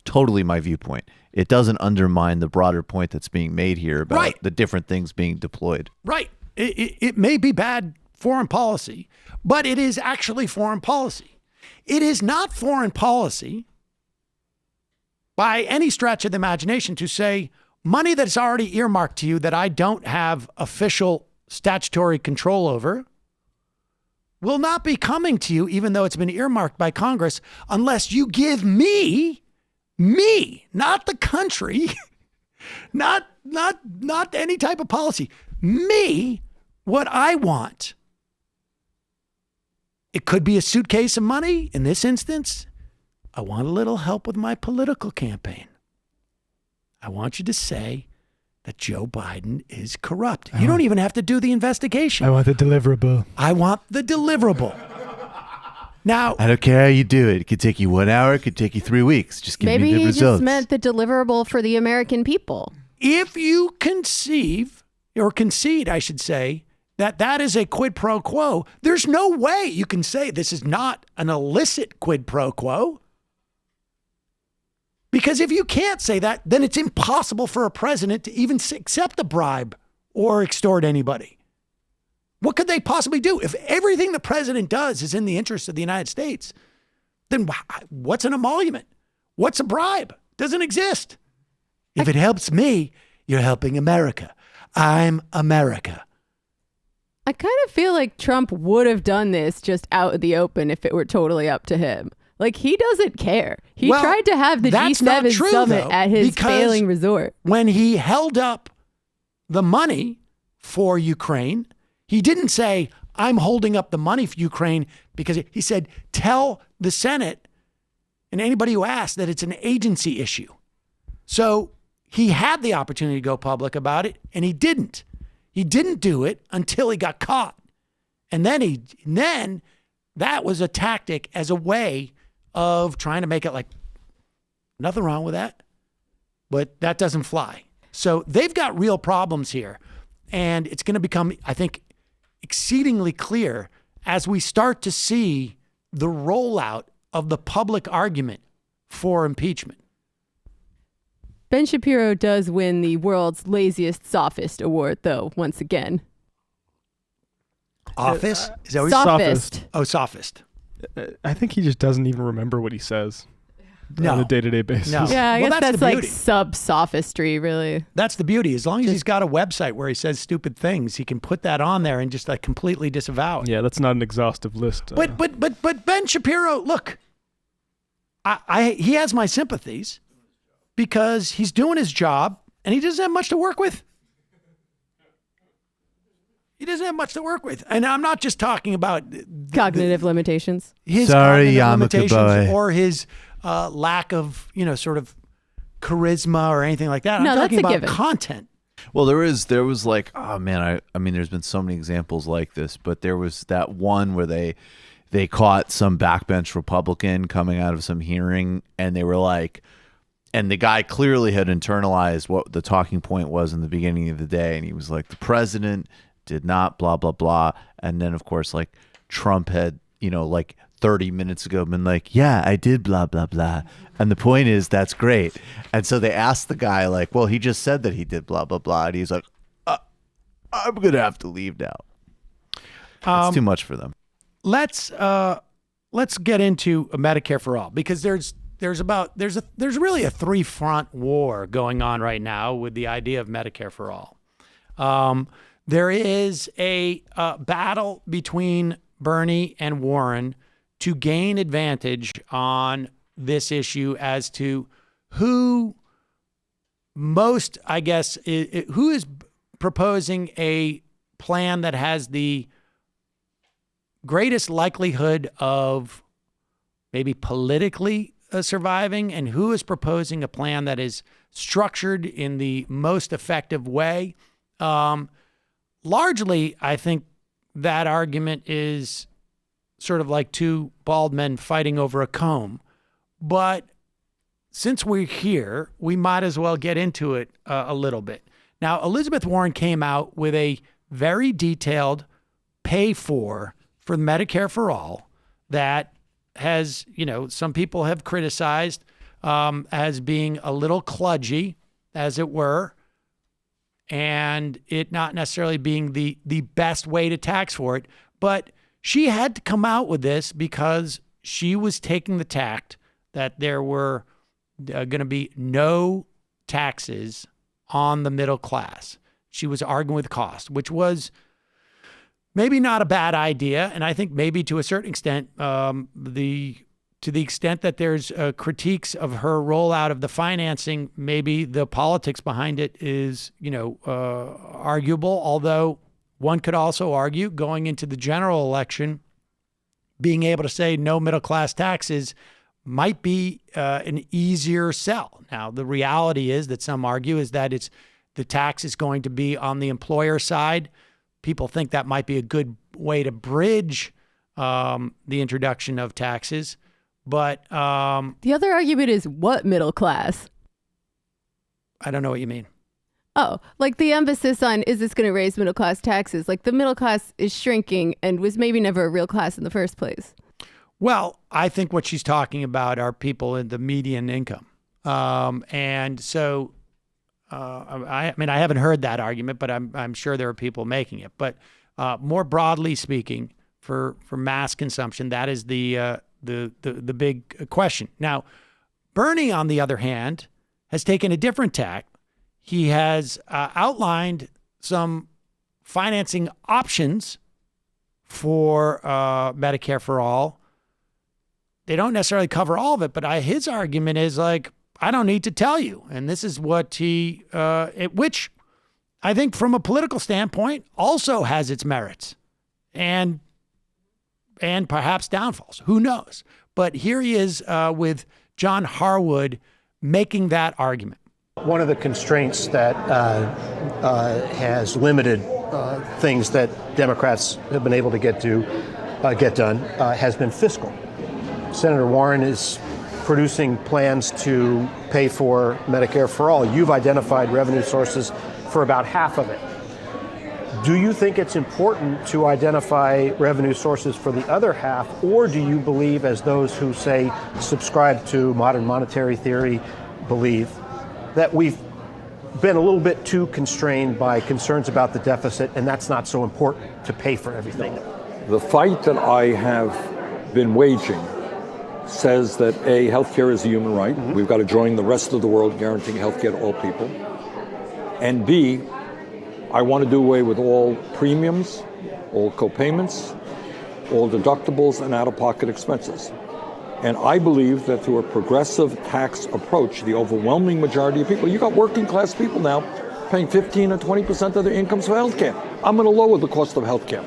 Totally my viewpoint. It doesn't undermine the broader point that's being made here about the different things being deployed. Right. It may be bad foreign policy, but it is actually foreign policy. It is not foreign policy by any stretch of the imagination to say money that's already earmarked to you that I don't have official statutory control over will not be coming to you, even though it's been earmarked by Congress, unless you give me, not the country, not any type of policy, me what I want. It could be a suitcase of money. In this instance, I want a little help with my political campaign. I want you to say, that Joe Biden is corrupt. You don't even have to do the investigation. I want the deliverable. I want the deliverable. Now, I don't care how you do it. It could take you 1 hour. It could take you 3 weeks. Just give me the results. Maybe he just meant the deliverable for the American people. If you concede, I should say, that is a quid pro quo, there's no way you can say this is not an illicit quid pro quo. Because if you can't say that, then it's impossible for a president to even accept a bribe or extort anybody. What could they possibly do? If everything the president does is in the interest of the United States, then what's an emolument? What's a bribe? Doesn't exist. If it helps me, you're helping America. I'm America. I kind of feel like Trump would have done this just out in the open if it were totally up to him. Like, he doesn't care. He tried to have the G7 summit at his failing resort. When he held up the money for Ukraine, he didn't say, I'm holding up the money for Ukraine, because he said, tell the Senate and anybody who asked that it's an agency issue. So he had the opportunity to go public about it, and he didn't. He didn't do it until he got caught. And then that was a tactic as a way of trying to make it like, nothing wrong with that, but that doesn't fly. So they've got real problems here. And it's going to become, I think, exceedingly clear as we start to see the rollout of the public argument for impeachment. Ben Shapiro does win the world's laziest sophist award, though, once again. Office? Is that what sophist. Oh, sophist. I think he just doesn't even remember what he says on a day-to-day basis. No. Yeah, I guess that's like like sub-sophistry, really. That's the beauty. As long as he's got a website where he says stupid things, he can put that on there and just like completely disavow it. Yeah, that's not an exhaustive list. But Ben Shapiro, look, he has my sympathies because he's doing his job and he doesn't have much to work with. He doesn't have much to work with. And I'm not just talking about cognitive limitations. His Sorry, cognitive limitations boy. or his lack of, sort of charisma or anything like that. No, I'm talking that's a about given. content. Well, there was like, oh man, I mean, there's been so many examples like this, but there was that one where they caught some backbench Republican coming out of some hearing, and they were like, and the guy clearly had internalized what the talking point was in the beginning of the day, and he was like, the president did not blah blah blah, and then of course like Trump had like 30 minutes ago been like, yeah, I did blah blah blah, and the point is that's great. And so they asked the guy like, well, he just said that he did blah blah blah, and he's like, I'm gonna have to leave now. It's too much for them. Let's get into a Medicare for all, because there's really a three-front war going on right now with the idea of Medicare for all. There is a battle between Bernie and Warren to gain advantage on this issue as to who most, I guess, who is proposing a plan that has the greatest likelihood of maybe politically surviving, and who is proposing a plan that is structured in the most effective way. Largely, I think that argument is sort of like two bald men fighting over a comb. But since we're here, we might as well get into it a little bit. Now, Elizabeth Warren came out with a very detailed pay for Medicare for all that has, some people have criticized as being a little kludgy, as it were, and it not necessarily being the best way to tax for it. But she had to come out with this because she was taking the tact that there were going to be no taxes on the middle class. She was arguing with cost, which was maybe not a bad idea. And I think maybe to a certain extent, to the extent that there's critiques of her rollout of the financing, maybe the politics behind it is, arguable. Although one could also argue going into the general election, being able to say no middle class taxes might be an easier sell. Now, the reality is that some argue is that it's the tax is going to be on the employer side. People think that might be a good way to bridge the introduction of taxes. But the other argument is what middle class? I don't know what you mean. Oh, like the emphasis on, is this going to raise middle class taxes? Like the middle class is shrinking and was maybe never a real class in the first place. Well, I think what she's talking about are people in the median income. And so, I mean, I haven't heard that argument, but I'm sure there are people making it. But more broadly speaking, for mass consumption, that is the big question. Now, Bernie, on the other hand, has taken a different tack. He has outlined some financing options for Medicare for all. They don't necessarily cover all of it, but his argument is like, I don't need to tell you. And this is what which I think from a political standpoint also has its merits and perhaps downfalls. Who knows? But here he is with John Harwood making that argument. One of the constraints that has limited things that Democrats have been able to get done has been fiscal. Senator Warren is producing plans to pay for Medicare for all. You've identified revenue sources for about half of it. Do you think it's important to identify revenue sources for the other half, or do you believe, as those who say subscribe to modern monetary theory believe, that we've been a little bit too constrained by concerns about the deficit, and that's not so important to pay for everything? The fight that I have been waging says that A, healthcare is a human right. Mm-hmm. We've got to join the rest of the world guaranteeing healthcare to all people. And B, I want to do away with all premiums, all co-payments, all deductibles, and out-of-pocket expenses. And I believe that through a progressive tax approach, the overwhelming majority of people, you got working class people now paying 15 or 20% of their incomes for healthcare. I'm going to lower the cost of healthcare.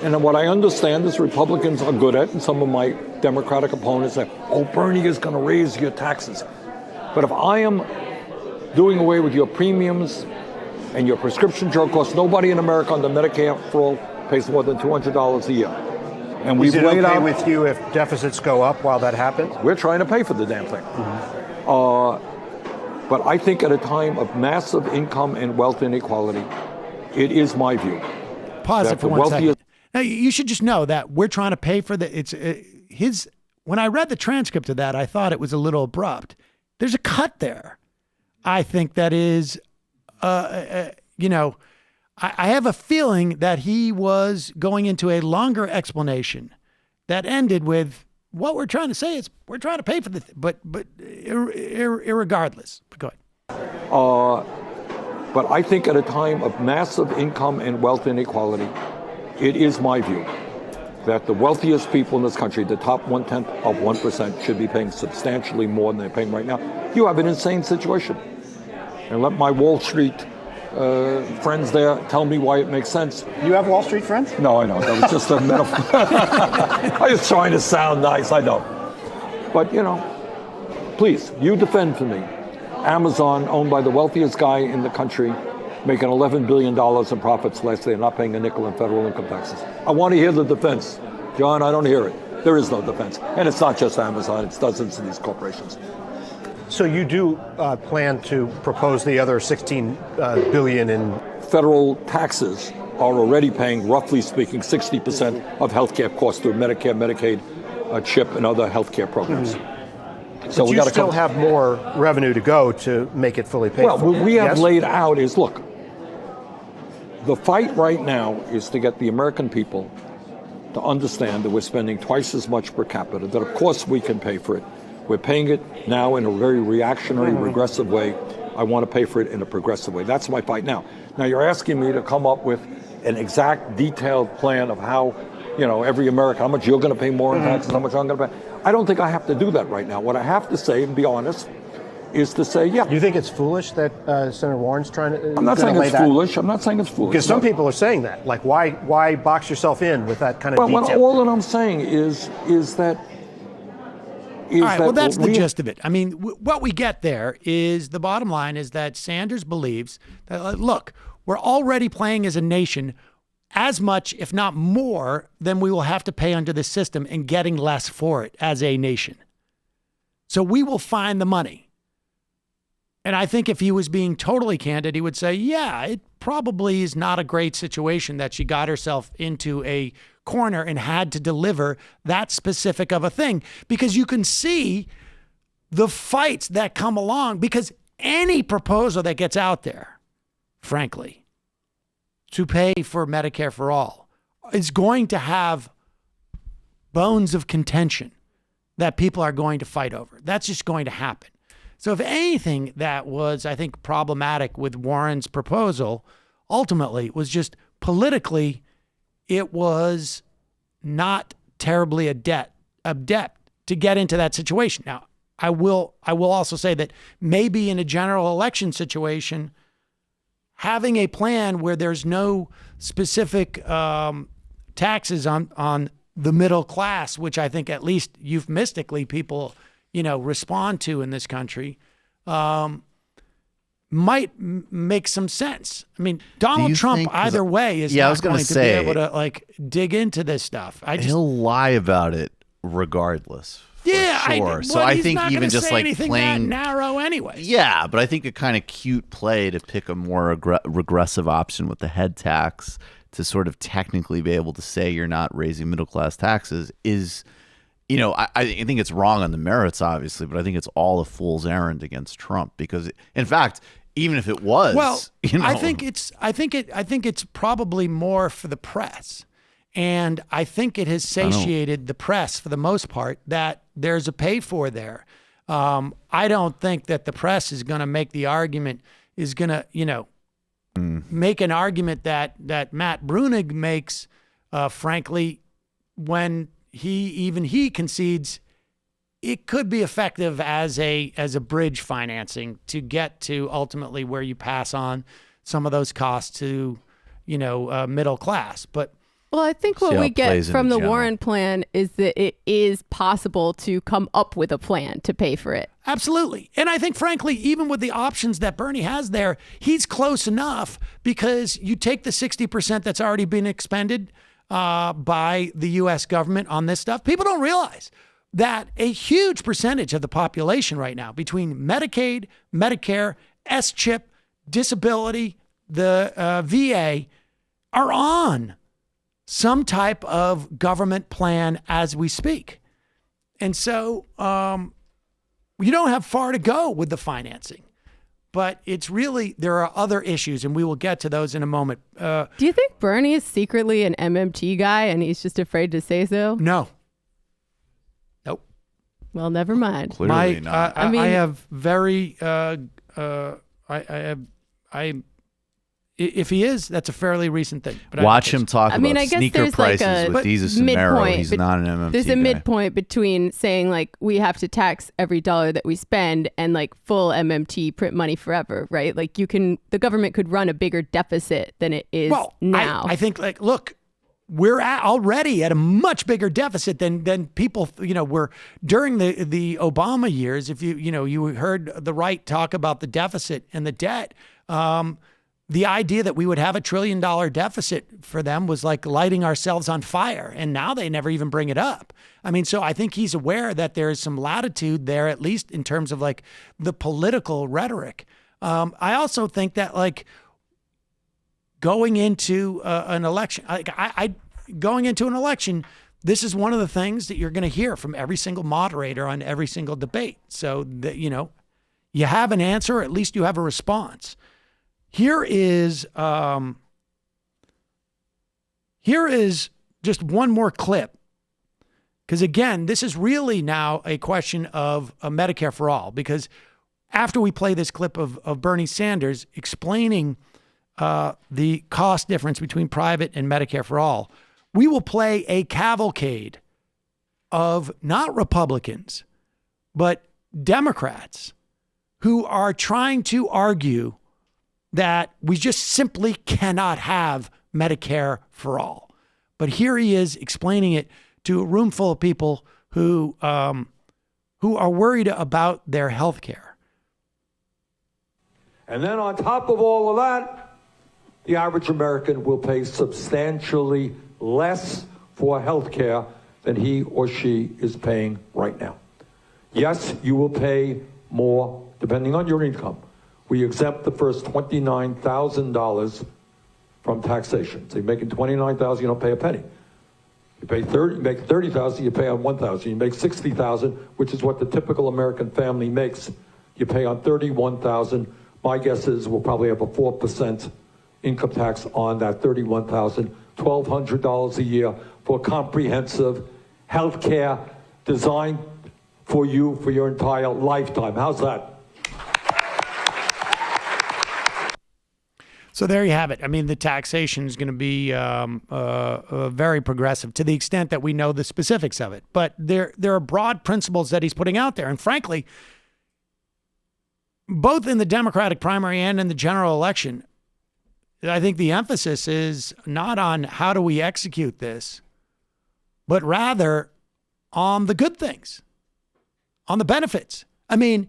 And what I understand is Republicans are good at, and some of my Democratic opponents say, oh, Bernie is going to raise your taxes. But if I am doing away with your premiums and your prescription drug costs, nobody in America under Medicare for all pays more than $200 a year. And we've laid out. Is it okay with you if deficits go up while that happens? We're trying to pay for the damn thing. Mm-hmm. But I think at a time of massive income and wealth inequality, it is my view. Pause it for 1 second. Now, you should just know that we're trying to pay for when I read the transcript of that, I thought it was a little abrupt. There's a cut there. I think that is, I have a feeling that he was going into a longer explanation that ended with what we're trying to say is we're trying to pay for but irregardless. But go ahead. But I think at a time of massive income and wealth inequality, it is my view that the wealthiest people in this country, the top 1/10 of 1%, should be paying substantially more than they're paying right now. You have an insane situation. And let my Wall Street friends there tell me why it makes sense. You have Wall Street friends? No, I don't. That was just a metaphor. I was trying to sound nice, I know. But, please, you defend for me. Amazon, owned by the wealthiest guy in the country, making $11 billion in profits last year, not paying a nickel in federal income taxes. I want to hear the defense. John, I don't hear it. There is no defense. And it's not just Amazon, it's dozens of these corporations. So you do plan to propose the other $16 billion in... Federal taxes are already paying, roughly speaking, 60% of healthcare costs through Medicare, Medicaid, CHIP, and other healthcare programs. Mm-hmm. So you still have more revenue to go to make it fully paid for. Well, what we have laid out is, look, the fight right now is to get the American people to understand that we're spending twice as much per capita, that of course we can pay for it. We're paying it now in a very reactionary, regressive way. I want to pay for it in a progressive way. That's my fight now. Now you're asking me to come up with an exact detailed plan of how, every American, how much you're going to pay more in taxes, how much I'm going to pay. I don't think I have to do that right now. What I have to say, and be honest, is to say, yeah. You think it's foolish that Senator Warren's trying to... I'm not saying it's foolish. I'm not saying it's foolish. Because some people are saying that. Like, why box yourself in with that kind of detail? Well, all that I'm saying is that is all right, that well, that's the we- gist of it. I mean, what we get there is the bottom line is that Sanders believes that, look, we're already playing as a nation as much, if not more, than we will have to pay under the system and getting less for it as a nation. So we will find the money. And I think if he was being totally candid, he would say, yeah, it probably is not a great situation that she got herself into a corner and had to deliver that specific of a thing, because you can see the fights that come along, because any proposal that gets out there, frankly, to pay for Medicare for all is going to have bones of contention that people are going to fight over. That's just going to happen. So if anything that was, I think, problematic with Warren's proposal, ultimately was just politically, it was not terribly adept to get into that situation. Now, I will also say that maybe in a general election situation, having a plan where there's no specific taxes on the middle class, which I think at least euphemistically people, respond to in this country, might make some sense. I mean, Donald Trump either way is not going to be able to dig into this stuff. He'll lie about it regardless. Yeah, sure. So I think even just like that playing narrow anyway. Yeah, but I think a kind of cute play to pick a more regressive option with the head tax to sort of technically be able to say you're not raising middle class taxes is, I think it's wrong on the merits, obviously, but I think it's all a fool's errand against Trump because, in fact, even if it was, I think it's probably more for the press. And I think it has satiated the press for the most part that there's a pay for there. I don't think that the press is going to make the argument, make an argument that Matt Brunig makes, frankly, when he concedes it could be effective as a bridge financing to get to ultimately where you pass on some of those costs to, middle class. But well, I think what we get from the Warren plan is that it is possible to come up with a plan to pay for it. Absolutely. And I think, frankly, even with the options that Bernie has there, he's close enough because you take the 60% that's already been expended by the U.S. government on this stuff. People don't realize that a huge percentage of the population right now, between Medicaid, Medicare, S-CHIP, disability, the VA, are on some type of government plan as we speak. And so you don't have far to go with the financing. But it's really, there are other issues, and we will get to those in a moment. Do you think Bernie is secretly an MMT guy and he's just afraid to say so? No. Nope. Well, never mind. Clearly not. I have very, if he is, that's a fairly recent thing. But watch him talk about sneaker prices with Jesus and Mero. He's not an MMT There's a guy. midpoint between saying we have to tax every dollar that we spend and full MMT, print money forever, right? The government could run a bigger deficit than it is now. I think look, we're already at a much bigger deficit than people, were during the Obama years. If you heard the right talk about the deficit and the debt, the idea that we would have $1 trillion deficit for them was like lighting ourselves on fire. And now they never even bring it up. I mean, so I think he's aware that there's some latitude there, at least in terms of the political rhetoric. I also think that going into an election, going into an election, this is one of the things that you're going to hear from every single moderator on every single debate. So that, you have an answer, or at least you have a response. Here is just one more clip, because again, this is really now a question of a Medicare for all. Because after we play this clip of Bernie Sanders explaining the cost difference between private and Medicare for all, we will play a cavalcade of not Republicans, but Democrats who are trying to argue that we just simply cannot have Medicare for all. But here he is explaining it to a room full of people who who are worried about their health care. And then on top of all of that, the average American will pay substantially less for health care than he or she is paying right now. Yes, you will pay more depending on your income. We exempt the first $29,000 from taxation. So you're making $29,000, you don't pay a penny. You make $30,000, you pay on $1,000. You make $60,000, which is what the typical American family makes. You pay on $31,000. My guess is we'll probably have a 4% income tax on that $31,000, $1,200 a year for comprehensive health care designed for you for your entire lifetime. How's that? So there you have it. I mean, the taxation is going to be very progressive to the extent that we know the specifics of it. But there are broad principles that he's putting out there. And frankly, both in the Democratic primary and in the general election, I think the emphasis is not on how do we execute this, but rather on the good things, on the benefits. I mean,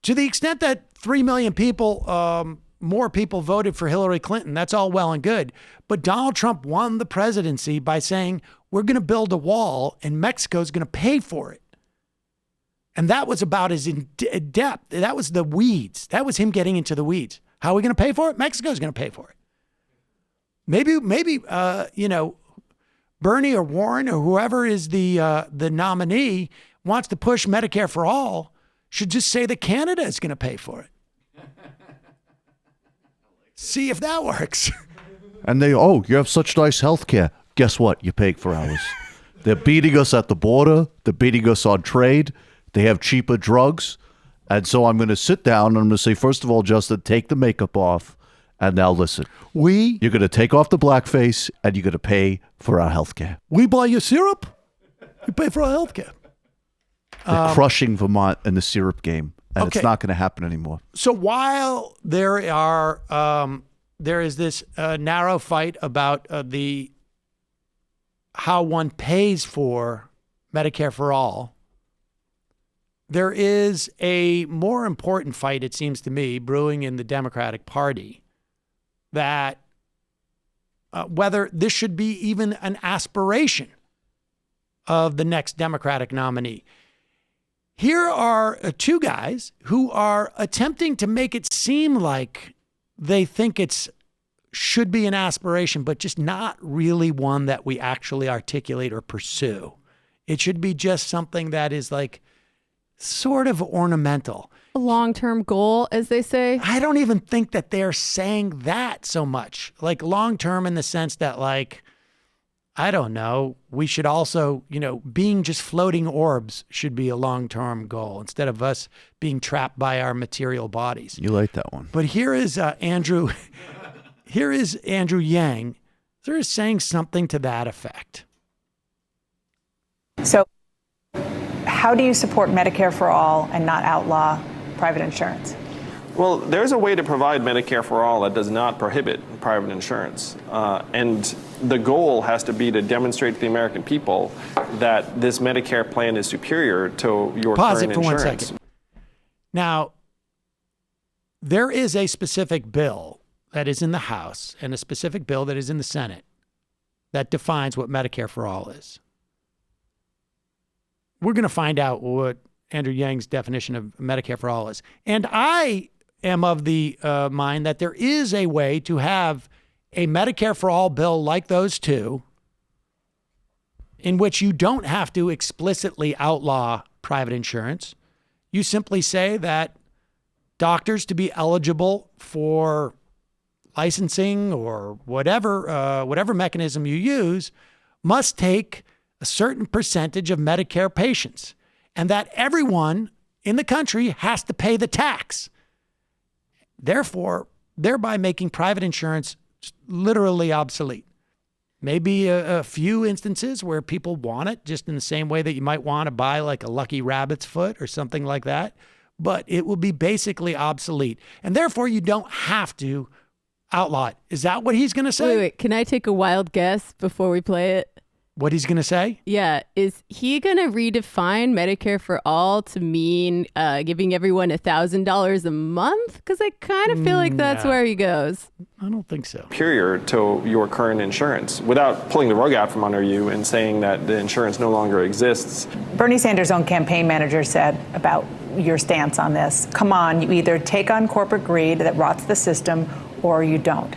to the extent that 3 million people, more people voted for Hillary Clinton, that's all well and good. But Donald Trump won the presidency by saying, we're going to build a wall and Mexico's going to pay for it. And that was about as in depth. That was the weeds. That was him getting into the weeds. How are we going to pay for it? Mexico's going to pay for it. Maybe, Bernie or Warren or whoever is the nominee wants to push Medicare for all should just say that Canada is going to pay for it. See if that works. And you have such nice health care. Guess what? You're paying for ours. They're beating us at the border. They're beating us on trade. They have cheaper drugs. And so I'm going to sit down and I'm going to say, first of all, Justin, take the makeup off. And now listen. You're going to take off the blackface and you're going to pay for our health care. We buy your syrup. You pay for our health care. They're crushing Vermont in the syrup game. And Okay. It's not going to happen anymore. So while there is this narrow fight about how one pays for Medicare for all, there is a more important fight, it seems to me, brewing in the Democratic Party that whether this should be even an aspiration of the next Democratic nominee. Here are two guys who are attempting to make it seem like they think should be an aspiration, but just not really one that we actually articulate or pursue. It should be just something that is like sort of ornamental. A long-term goal, as they say. I don't even think that they're saying that so much. Like long-term in the sense that like, I don't know, we should also, being just floating orbs should be a long-term goal instead of us being trapped by our material bodies. You like that one. But here is Andrew Yang. They're saying something to that effect. So how do you support Medicare for all and not outlaw private insurance? Well, there's a way to provide Medicare for all that does not prohibit private insurance. And the goal has to be to demonstrate to the American people that this Medicare plan is superior to your Pause current it for insurance. 1 second. Now, there is a specific bill that is in the House and a specific bill that is in the Senate that defines what Medicare for all is. We're going to find out what Andrew Yang's definition of Medicare for all is. And I am of the mind that there is a way to have a Medicare for all bill like those two in which you don't have to explicitly outlaw private insurance. You simply say that doctors to be eligible for licensing or whatever mechanism you use must take a certain percentage of Medicare patients, and that everyone in the country has to pay the tax. Therefore, thereby making private insurance literally obsolete. Maybe a few instances where people want it, just in the same way that you might want to buy like a lucky rabbit's foot or something like that, but it will be basically obsolete. And therefore, you don't have to outlaw it. Is that what he's going to say? Wait, can I take a wild guess before we play it? what he's going to say? Yeah. Is he going to redefine Medicare for all to mean giving everyone $1,000 a month? Because I kind of feel like that's where he goes. I don't think so. Superior to your current insurance without pulling the rug out from under you and saying that the insurance no longer exists. Bernie Sanders' own campaign manager said about your stance on this, come on, you either take on corporate greed that rots the system or you don't.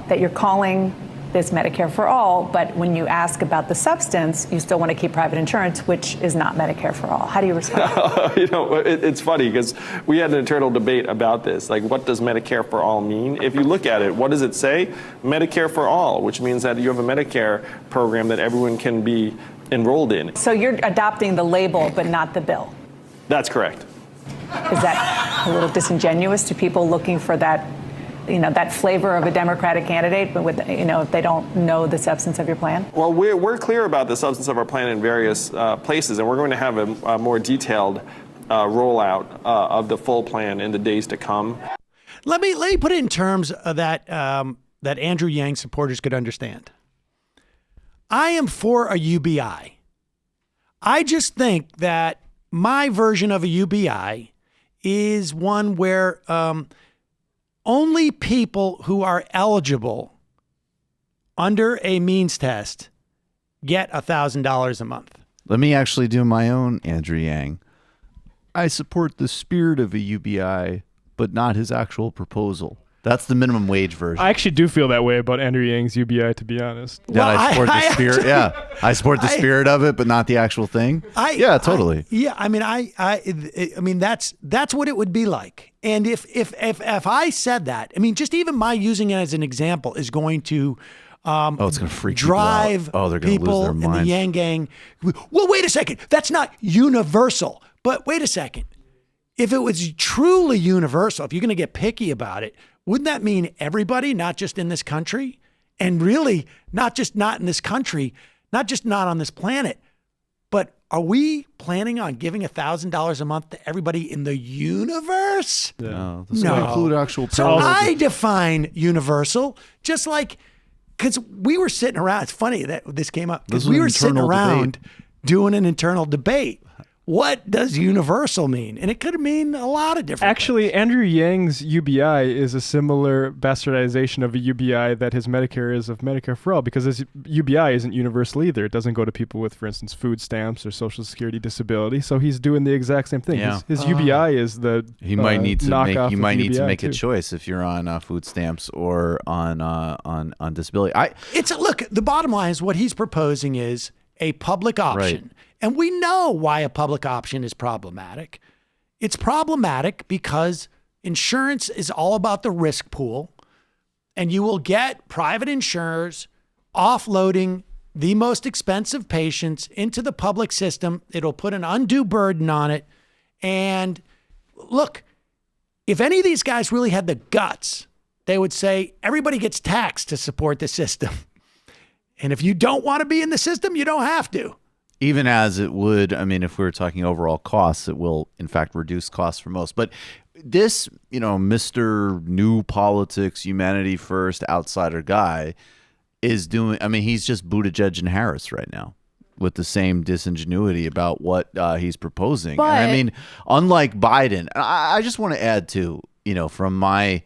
That you're calling this Medicare for all, but when you ask about the substance, you still want to keep private insurance, which is not Medicare for all. How do you respond? It's funny because we had an internal debate about this. Like, what does Medicare for all mean? If you look at it, what does it say? Medicare for all, which means that you have a Medicare program that everyone can be enrolled in. So you're adopting the label, but not the bill. That's correct. Is that a little disingenuous to people looking for that, that flavor of a Democratic candidate, but with, if they don't know the substance of your plan? Well, we're clear about the substance of our plan in various places, and we're going to have a more detailed rollout of the full plan in the days to come. Let me put it in terms of that Andrew Yang supporters could understand. I am for a UBI. I just think that my version of a UBI is one where only people who are eligible under a means test get $1,000 a month. Let me actually do my own Andrew Yang. I support the spirit of a UBI, but not his actual proposal. That's the minimum wage version. I actually do feel that way about Andrew Yang's UBI, to be honest. I support the spirit. I support the spirit of it, but not the actual thing. Totally. I mean, that's what it would be like. And if I said that, I mean, just even my using it as an example is going to it's going to freak drive people out. They're going to lose their in minds. the Yang gang. Well, wait a second. That's not universal. But wait a second. If it was truly universal, if you're going to get picky about it, wouldn't that mean everybody, not just in this country? And really, not just not in this country, not just not on this planet, but are we planning on giving $1,000 a month to everybody in the universe? No. This will include actual So I define universal, just like, because we were sitting around, it's funny that this came up, because we were sitting around doing an internal debate. What does universal mean? And it could mean a lot of different things. Andrew Yang's UBI is a similar bastardization of a UBI that his Medicare is of Medicare for all, because his UBI isn't universal either. It doesn't go to people with, for instance, food stamps or Social Security disability. So he's doing the exact same thing. Yeah. His UBI is the You might need to make too. a choice if you're on food stamps or on disability. Look, the bottom line is what he's proposing is a public option. Right. And we know why a public option is problematic. It's problematic because insurance is all about the risk pool, and you will get private insurers offloading the most expensive patients into the public system. It'll put an undue burden on it. And look, if any of these guys really had the guts, they would say everybody gets taxed to support the system. And if you don't want to be in the system, you don't have to. Even as it would, I mean, if we were talking overall costs, it will, in fact, reduce costs for most. But this, Mr. New Politics, Humanity First, outsider guy is doing, I mean, he's just Buttigieg and Harris right now with the same disingenuity about what he's proposing. But, and I mean, unlike Biden, I just want to add to, from my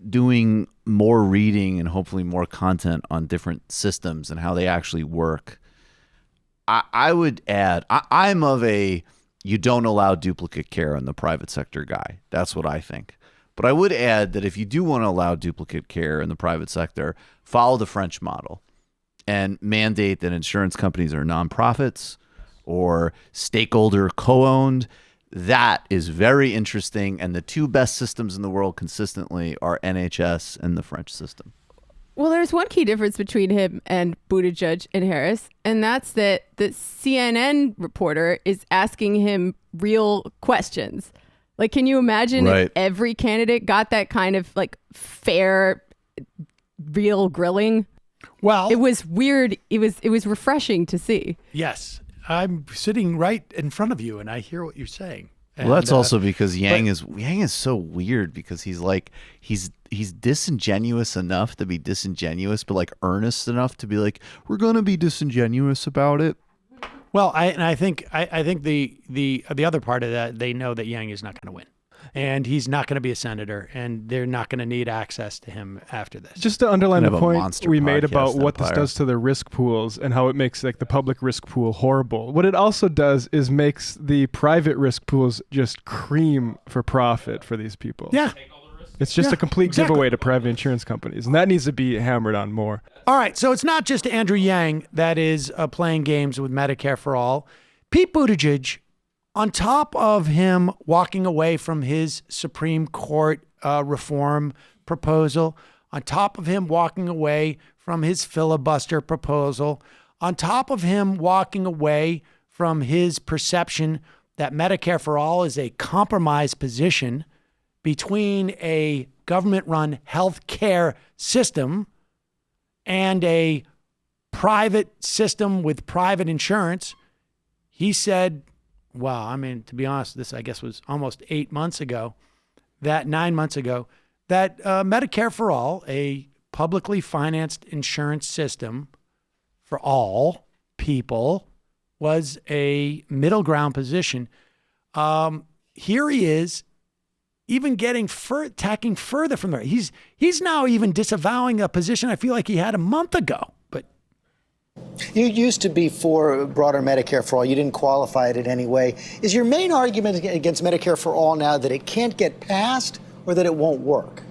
doing more reading and hopefully more content on different systems and how they actually work. I would add, I'm of a you don't allow duplicate care in the private sector guy. That's what I think. But I would add that if you do want to allow duplicate care in the private sector, follow the French model and mandate that insurance companies are nonprofits or stakeholder co-owned. That is very interesting. And the two best systems in the world consistently are NHS and the French system. Well, there's one key difference between him and Buttigieg and Harris, and that's that the CNN reporter is asking him real questions. Like, can you imagine if every candidate got that kind of like fair, real grilling? Well, it was weird. It was refreshing to see. Yes, I'm sitting right in front of you, and I hear what you're saying. Well, that's also because Yang is so weird because he's disingenuous enough to be disingenuous, but like earnest enough to be like, we're gonna be disingenuous about it. Well, I think the other part of that, they know that Yang is not going to win, and he's not going to be a senator, and they're not going to need access to him after this. Just to underline the point we made about what this does to the risk pools and how it makes like the public risk pool horrible. What it also does is makes the private risk pools just cream for profit for these people. Yeah. It's just a complete giveaway to private insurance companies, and that needs to be hammered on more. All right, so it's not just Andrew Yang that is playing games with Medicare for All. Pete Buttigieg, on top of him walking away from his Supreme Court reform proposal, on top of him walking away from his filibuster proposal, on top of him walking away from his perception that Medicare for All is a compromise position between a government-run health care system and a private system with private insurance, he said, well, I mean, to be honest, this, I guess, was almost 9 months ago, that Medicare for All, a publicly financed insurance system for all people, was a middle ground position. Here he is, even tacking further from there. He's now even disavowing a position I feel like he had a month ago. But you used to be for broader Medicare for All. You didn't qualify it in any way. Is your main argument against Medicare for All now that it can't get passed or that it won't work?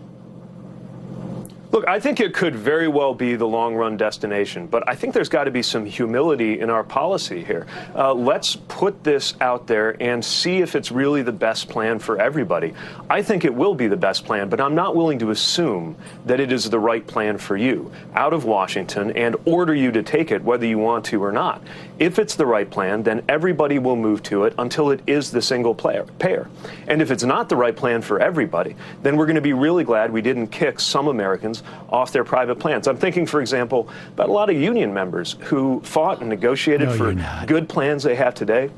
Look, I think it could very well be the long-run destination, but I think there's got to be some humility in our policy here. Let's put this out there and see if it's really the best plan for everybody. I think it will be the best plan, but I'm not willing to assume that it is the right plan for you out of Washington and order you to take it whether you want to or not. If it's the right plan, then everybody will move to it until it is the single payer. And if it's not the right plan for everybody, then we're going to be really glad we didn't kick some Americans off their private plans. I'm thinking, for example, about a lot of union members who fought and negotiated for good plans they have today.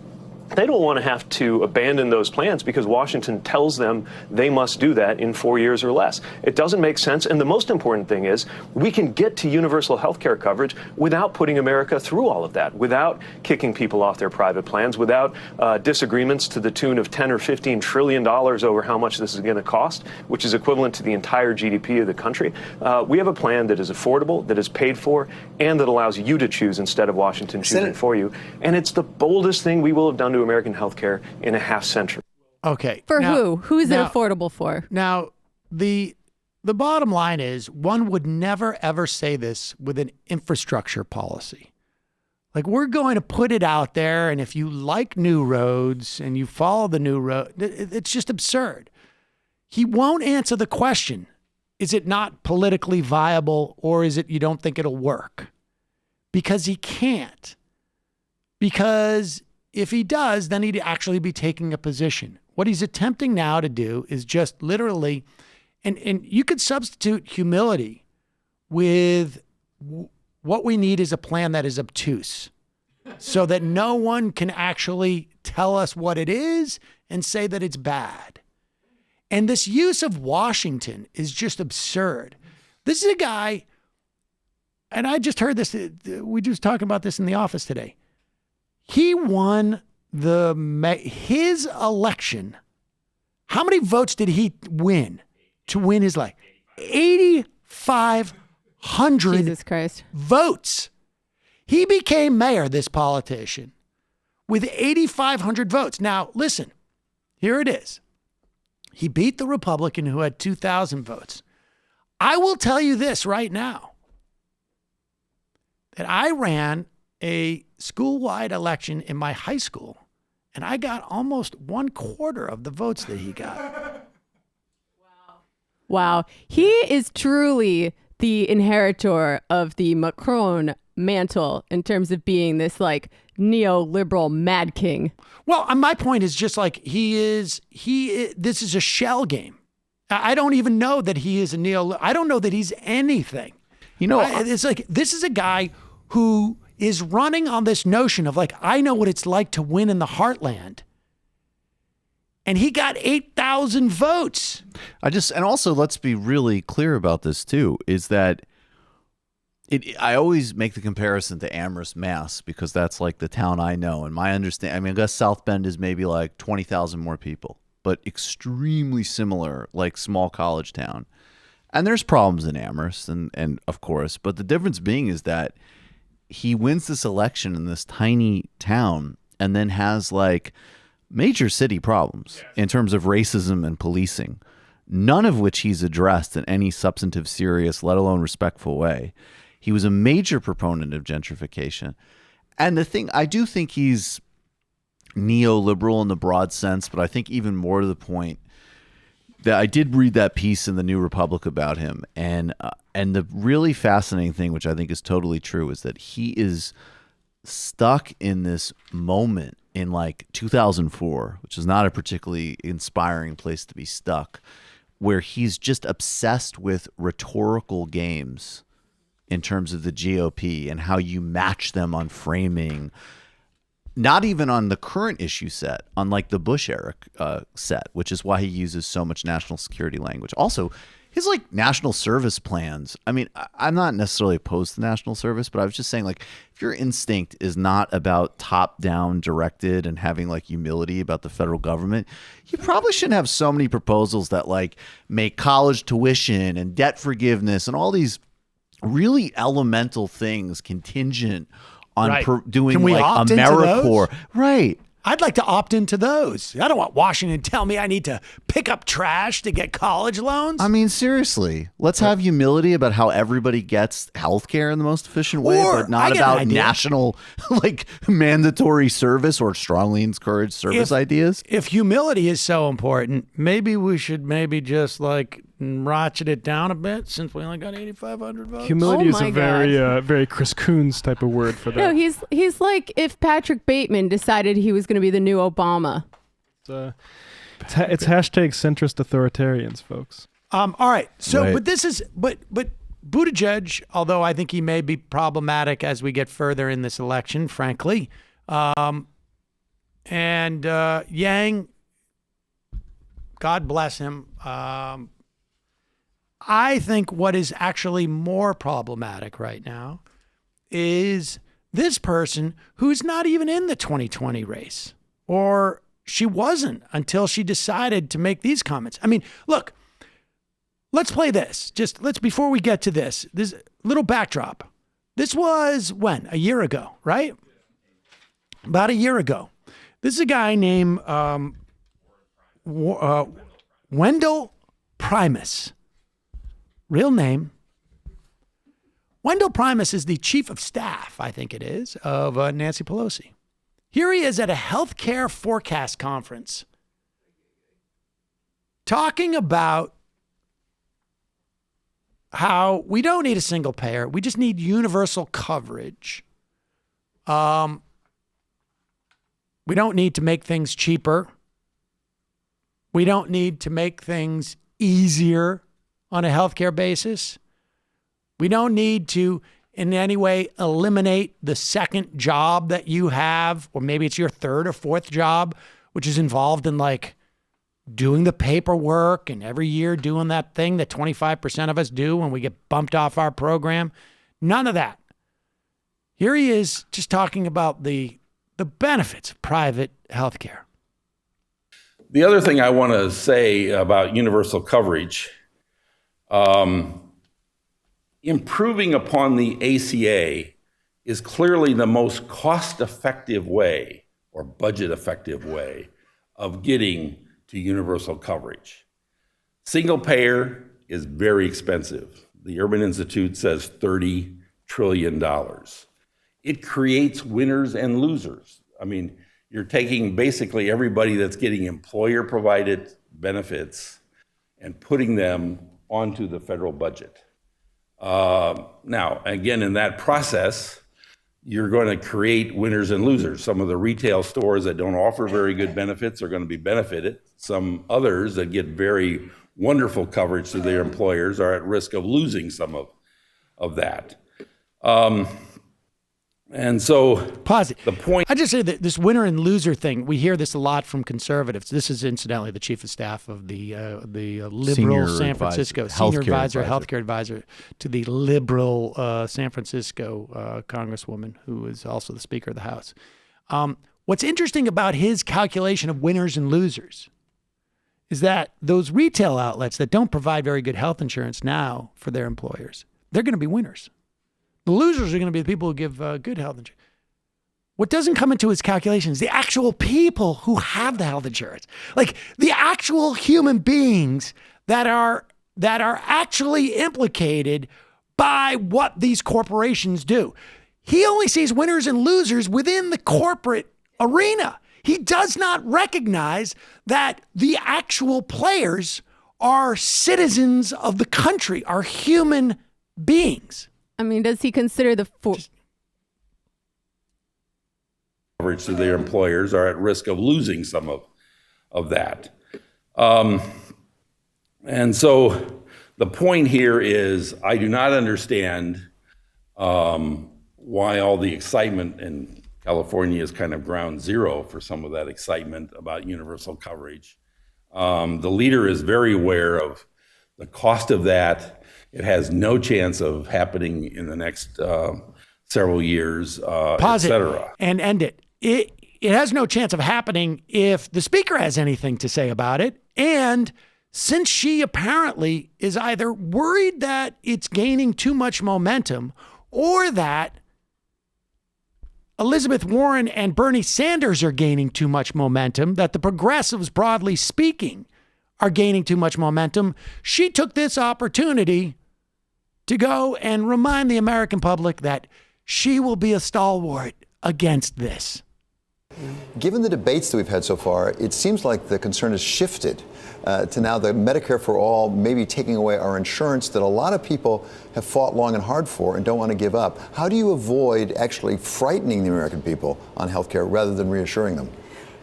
They don't want to have to abandon those plans because Washington tells them they must do that in 4 years or less. It doesn't make sense. And the most important thing is we can get to universal health care coverage without putting America through all of that, without kicking people off their private plans, without disagreements to the tune of $10 or $15 trillion over how much this is going to cost, which is equivalent to the entire GDP of the country. We have a plan that is affordable, that is paid for, and that allows you to choose instead of Washington choosing for you. And it's the boldest thing we will have done to American healthcare in a half century. Okay. For who? Who's it affordable for? Now, the bottom line is one would never, ever say this with an infrastructure policy. Like, we're going to put it out there, and if you like new roads and you follow the new road, it's just absurd. He won't answer the question, is it not politically viable or is it you don't think it'll work? Because he can't. Because if he does, then he'd actually be taking a position. What he's attempting now to do is just literally, and you could substitute humility with what we need is a plan that is obtuse so that no one can actually tell us what it is and say that it's bad. And this use of Washington is just absurd. This is a guy, and I just heard this, we just talking about this in the office today. He won his election. How many votes did he win to win his life? 8,500 Jesus Christ. votes. He became mayor, this politician, with 8,500 votes. Now, listen, here it is. He beat the Republican who had 2,000 votes. I will tell you this right now, that I ran a school-wide election in my high school, and I got almost 1/4 of the votes that he got. Wow. He is truly the inheritor of the Macron mantle in terms of being this like neoliberal mad king. Well, my point is just like this is a shell game. I don't even know that he is I don't know that he's anything. You know, it's like, this is a guy who is running on this notion of like, I know what it's like to win in the heartland. and he got 8,000 votes. And also let's be really clear about this too, is that I always make the comparison to Amherst, Mass, because that's like the town I know. And my understanding, I mean, I guess South Bend is maybe like 20,000 more people, but extremely similar, like small college town. And there's problems in Amherst, and of course, but the difference being is that he wins this election in this tiny town and then has like major city problems in terms of racism and policing, none of which he's addressed in any substantive, serious, let alone respectful way. He was a major proponent of gentrification. And the thing, I do think he's neoliberal in the broad sense, but I think even more to the point that I did read that piece in the New Republic about him. And the really fascinating thing, which I think is totally true, is that he is stuck in this moment in like 2004, which is not a particularly inspiring place to be stuck, where he's just obsessed with rhetorical games in terms of the GOP and how you match them on framing, not even on the current issue set, on like the Bush era set, which is why he uses so much national security language. Also, his like national service plans. I mean, I'm not necessarily opposed to national service, but I was just saying, like, if your instinct is not about top down directed and having like humility about the federal government, you probably shouldn't have so many proposals that like make college tuition and debt forgiveness and all these really elemental things contingent on Right. doing Can we like opt into AmeriCorps. those? Right. I'd like to opt into those. I don't want Washington to tell me I need to pick up trash to get college loans. I mean, seriously, let's have humility about how everybody gets healthcare in the most efficient way, Or, but not I get an about idea. national, like mandatory service or strongly encouraged service ideas. If humility is so important, maybe we should just like ratchet it down a bit since we only got 8,500 votes. Humility is my a very, very Chris Coons type of word for that. No, he's like if Patrick Bateman decided he was going to be the new Obama. It's hashtag centrist authoritarians, folks. All right. So, Right. but this is, but Buttigieg, although I think he may be problematic as we get further in this election, frankly, and Yang, God bless him. I think what is actually more problematic right now is this person who's not even in the 2020 race, or she wasn't until she decided to make these comments. I mean, look, let's play this. Before we get to this little backdrop. This was when? A year ago, right? About a year ago. This is a guy named Wendell Primus. Real name. Wendell Primus is the chief of staff, I think it is, of Nancy Pelosi. Here he is at a healthcare forecast conference talking about how we don't need a single payer. We just need universal coverage. We don't need to make things cheaper. We don't need to make things easier on a healthcare basis. We don't need to in any way eliminate the second job that you have, or maybe it's your third or fourth job, which is involved in like doing the paperwork and every year doing that thing that 25% of us do when we get bumped off our program. None of that. Here he is just talking about the benefits of private healthcare. The other thing I want to say about universal coverage, improving upon the ACA is clearly the most cost-effective way or budget-effective way of getting to universal coverage. Single payer is very expensive. The Urban Institute says $30 trillion. It creates winners and losers. I mean, you're taking basically everybody that's getting employer-provided benefits and putting them onto the federal budget. Now, again, in that process, you're going to create winners and losers. Some of the retail stores that don't offer very good benefits are going to be benefited. Some others that get very wonderful coverage to their employers are at risk of losing some of that. And so, pause it. The point. I just say that this winner and loser thing, we hear this a lot from conservatives. This is incidentally the chief of staff of the liberal San Francisco senior advisor, healthcare advisor to the liberal San Francisco congresswoman, who is also the Speaker of the House. What's interesting about his calculation of winners and losers is that those retail outlets that don't provide very good health insurance now for their employers, they're going to be winners. The losers are going to be the people who give good health insurance. What doesn't come into his calculation is the actual people who have the health insurance, like the actual human beings that are actually implicated by what these corporations do. He only sees winners and losers within the corporate arena. He does not recognize that the actual players are citizens of the country, are human beings. I mean, does he consider the coverage to their employers are at risk of losing some of that? And so the point here is I do not understand why all the excitement in California is kind of ground zero for some of that excitement about universal coverage. The leader is very aware of the cost of that. It has no chance of happening in the next several years, et cetera. And end it. It has no chance of happening if the speaker has anything to say about it. And since she apparently is either worried that it's gaining too much momentum or that Elizabeth Warren and Bernie Sanders are gaining too much momentum, that the progressives, broadly speaking, are gaining too much momentum, she took this opportunity to go and remind the American public that she will be a stalwart against this. Given the debates that we've had so far, it seems like the concern has shifted to now the Medicare for All maybe taking away our insurance that a lot of people have fought long and hard for and don't want to give up. How do you avoid actually frightening the American people on health care rather than reassuring them?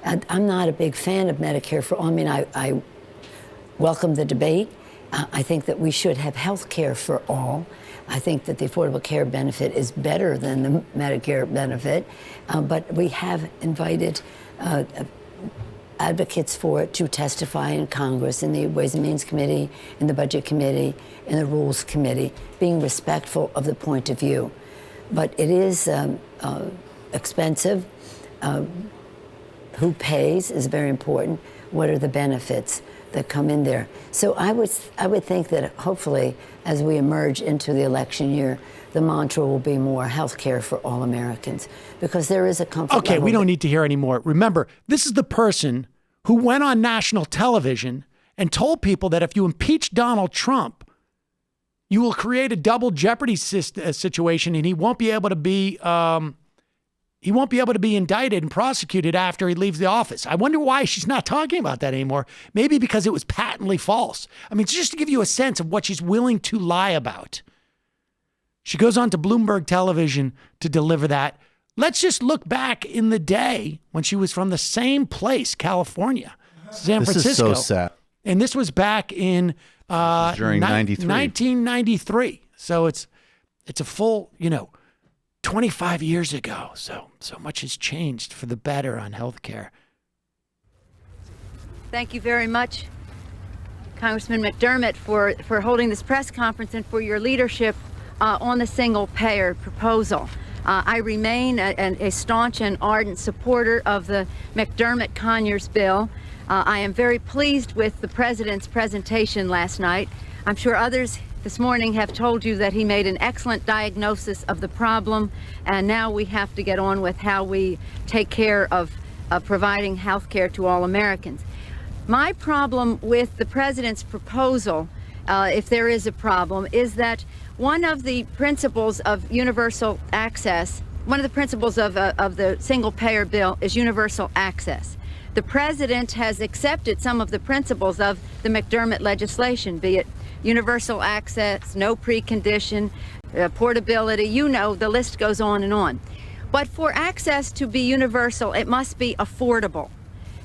I'm not a big fan of Medicare for All. I mean, I welcome the debate. I think that we should have health care for all. I think that the Affordable Care Benefit is better than the Medicare benefit, but we have invited advocates for it to testify in Congress, in the Ways and Means Committee, in the Budget Committee, in the Rules Committee, being respectful of the point of view. But it is expensive. Who pays is very important. What are the benefits that come in there? So I would think that hopefully as we emerge into the election year, the mantra will be more health care for all Americans, because there is a comfort Okay, level we don't need to hear anymore. Remember, this is the person who went on national television and told people that if you impeach Donald Trump, you will create a double jeopardy situation, and he won't be able to be indicted and prosecuted after he leaves the office. I wonder why she's not talking about that anymore. Maybe because it was patently false. I mean, just to give you a sense of what she's willing to lie about. She goes on to Bloomberg television to deliver that. Let's just look back in the day when she was from the same place, California, San Francisco. This is so sad. And this was back in during 1993. So it's a full, 25 years ago. So much has changed for the better on healthcare. Thank you very much, Congressman McDermott, for holding this press conference and for your leadership on the single-payer proposal. I remain a staunch and ardent supporter of the McDermott-Conyers bill. I am very pleased with the president's presentation last night. I'm sure others this morning have told you that he made an excellent diagnosis of the problem, and now we have to get on with how we take care of providing health care to all Americans. My problem with the president's proposal, if there is a problem, is that one of the principles of universal access, one of the principles of the single-payer bill is universal access. The president has accepted some of the principles of the McDermott legislation, be it universal access, no precondition, portability, the list goes on and on. But for access to be universal, it must be affordable.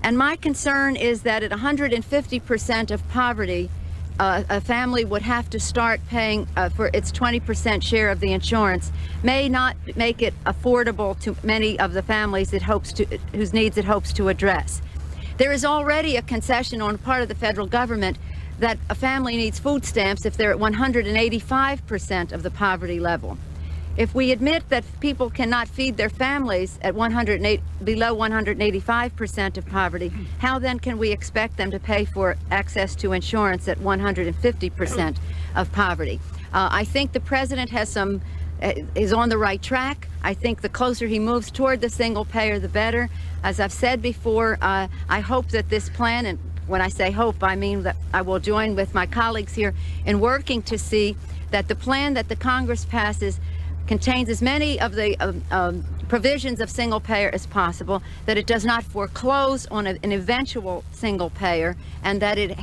And my concern is that at 150% of poverty, a family would have to start paying for its 20% share of the insurance may not make it affordable to many of the families whose needs it hopes to address. There is already a concession on the part of the federal government that a family needs food stamps if they're at 185% of the poverty level. If we admit that people cannot feed their families at below 185% of poverty, how then can we expect them to pay for access to insurance at 150% of poverty? I think the president is on the right track. I think the closer he moves toward the single payer, the better. As I've said before, I hope that this plan, and when I say hope, I mean that I will join with my colleagues here in working to see that the plan that the Congress passes contains as many of the provisions of single payer as possible, that it does not foreclose on an eventual single payer, and that it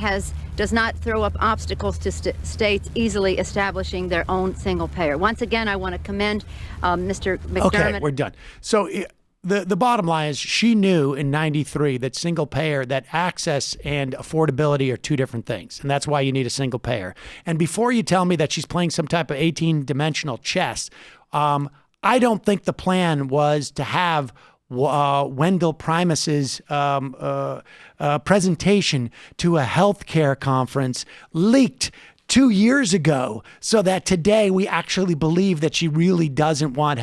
does not throw up obstacles to states easily establishing their own single payer. Once again, I want to commend Mr. McDermott. Okay, we're done. So the bottom line is she knew in 93 that single payer, that access and affordability are two different things. And that's why you need a single payer. And before you tell me that she's playing some type of 18-dimensional chess, I don't think the plan was to have Wendell Primus's presentation to a healthcare conference leaked 2 years ago, so that today we actually believe that she really doesn't want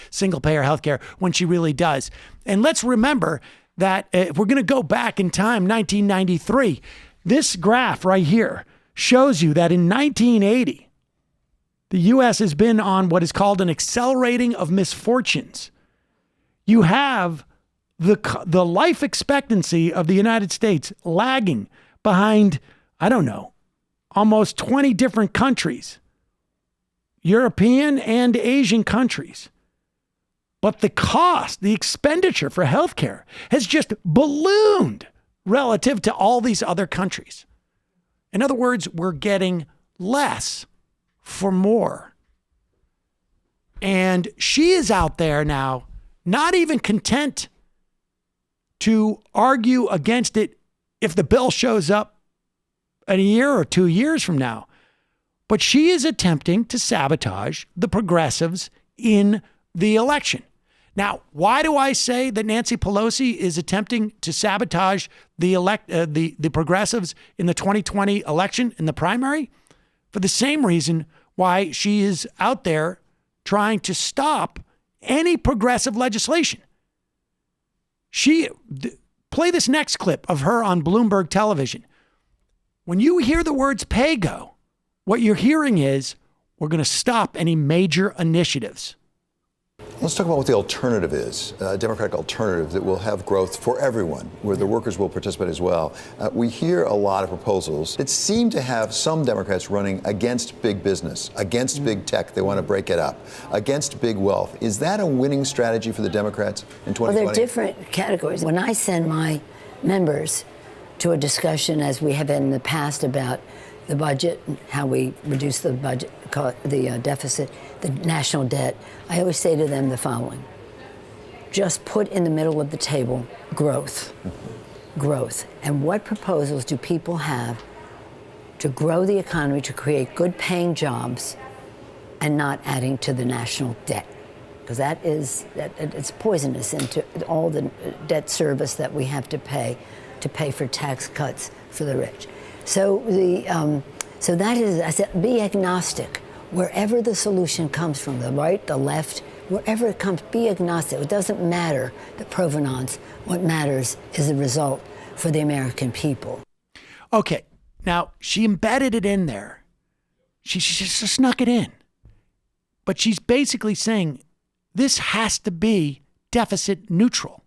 single-payer healthcare when she really does. And let's remember that if we're going to go back in time, 1993, this graph right here shows you that in 1980, the U.S. has been on what is called an accelerating of misfortunes. You have the life expectancy of the United States lagging behind, I don't know, almost 20 different countries, European and Asian countries. But the cost, the expenditure for healthcare has just ballooned relative to all these other countries. In other words, we're getting less for more. And she is out there now, not even content to argue against it if the bill shows up in a year or 2 years from now. But she is attempting to sabotage the progressives in the election. Now, why do I say that Nancy Pelosi is attempting to sabotage the progressives in the 2020 election, in the primary? For the same reason why she is out there trying to stop any progressive legislation. Play this next clip of her on Bloomberg television. When you hear the words pay-go, what you're hearing is, we're going to stop any major initiatives. Let's talk about what the alternative is, a Democratic alternative that will have growth for everyone, where the workers will participate as well. We hear a lot of proposals that seem to have some Democrats running against big business, against big tech. They want to break it up, against big wealth. Is that a winning strategy for the Democrats in 2020? Well, they're different categories. When I send my members to a discussion, as we have in the past, about the budget, how we reduce the budget, the deficit, the national debt, I always say to them the following: just put in the middle of the table growth. Growth. And what proposals do people have to grow the economy, to create good paying jobs, and not adding to the national debt? Because it's poisonous into all the debt service that we have to pay for tax cuts for the rich. So that is, I said, be agnostic. Wherever the solution comes from, the right, the left, wherever it comes, be agnostic. It doesn't matter the provenance. What matters is the result for the American people. Okay, now she embedded it in there. She just snuck it in. But she's basically saying this has to be deficit neutral.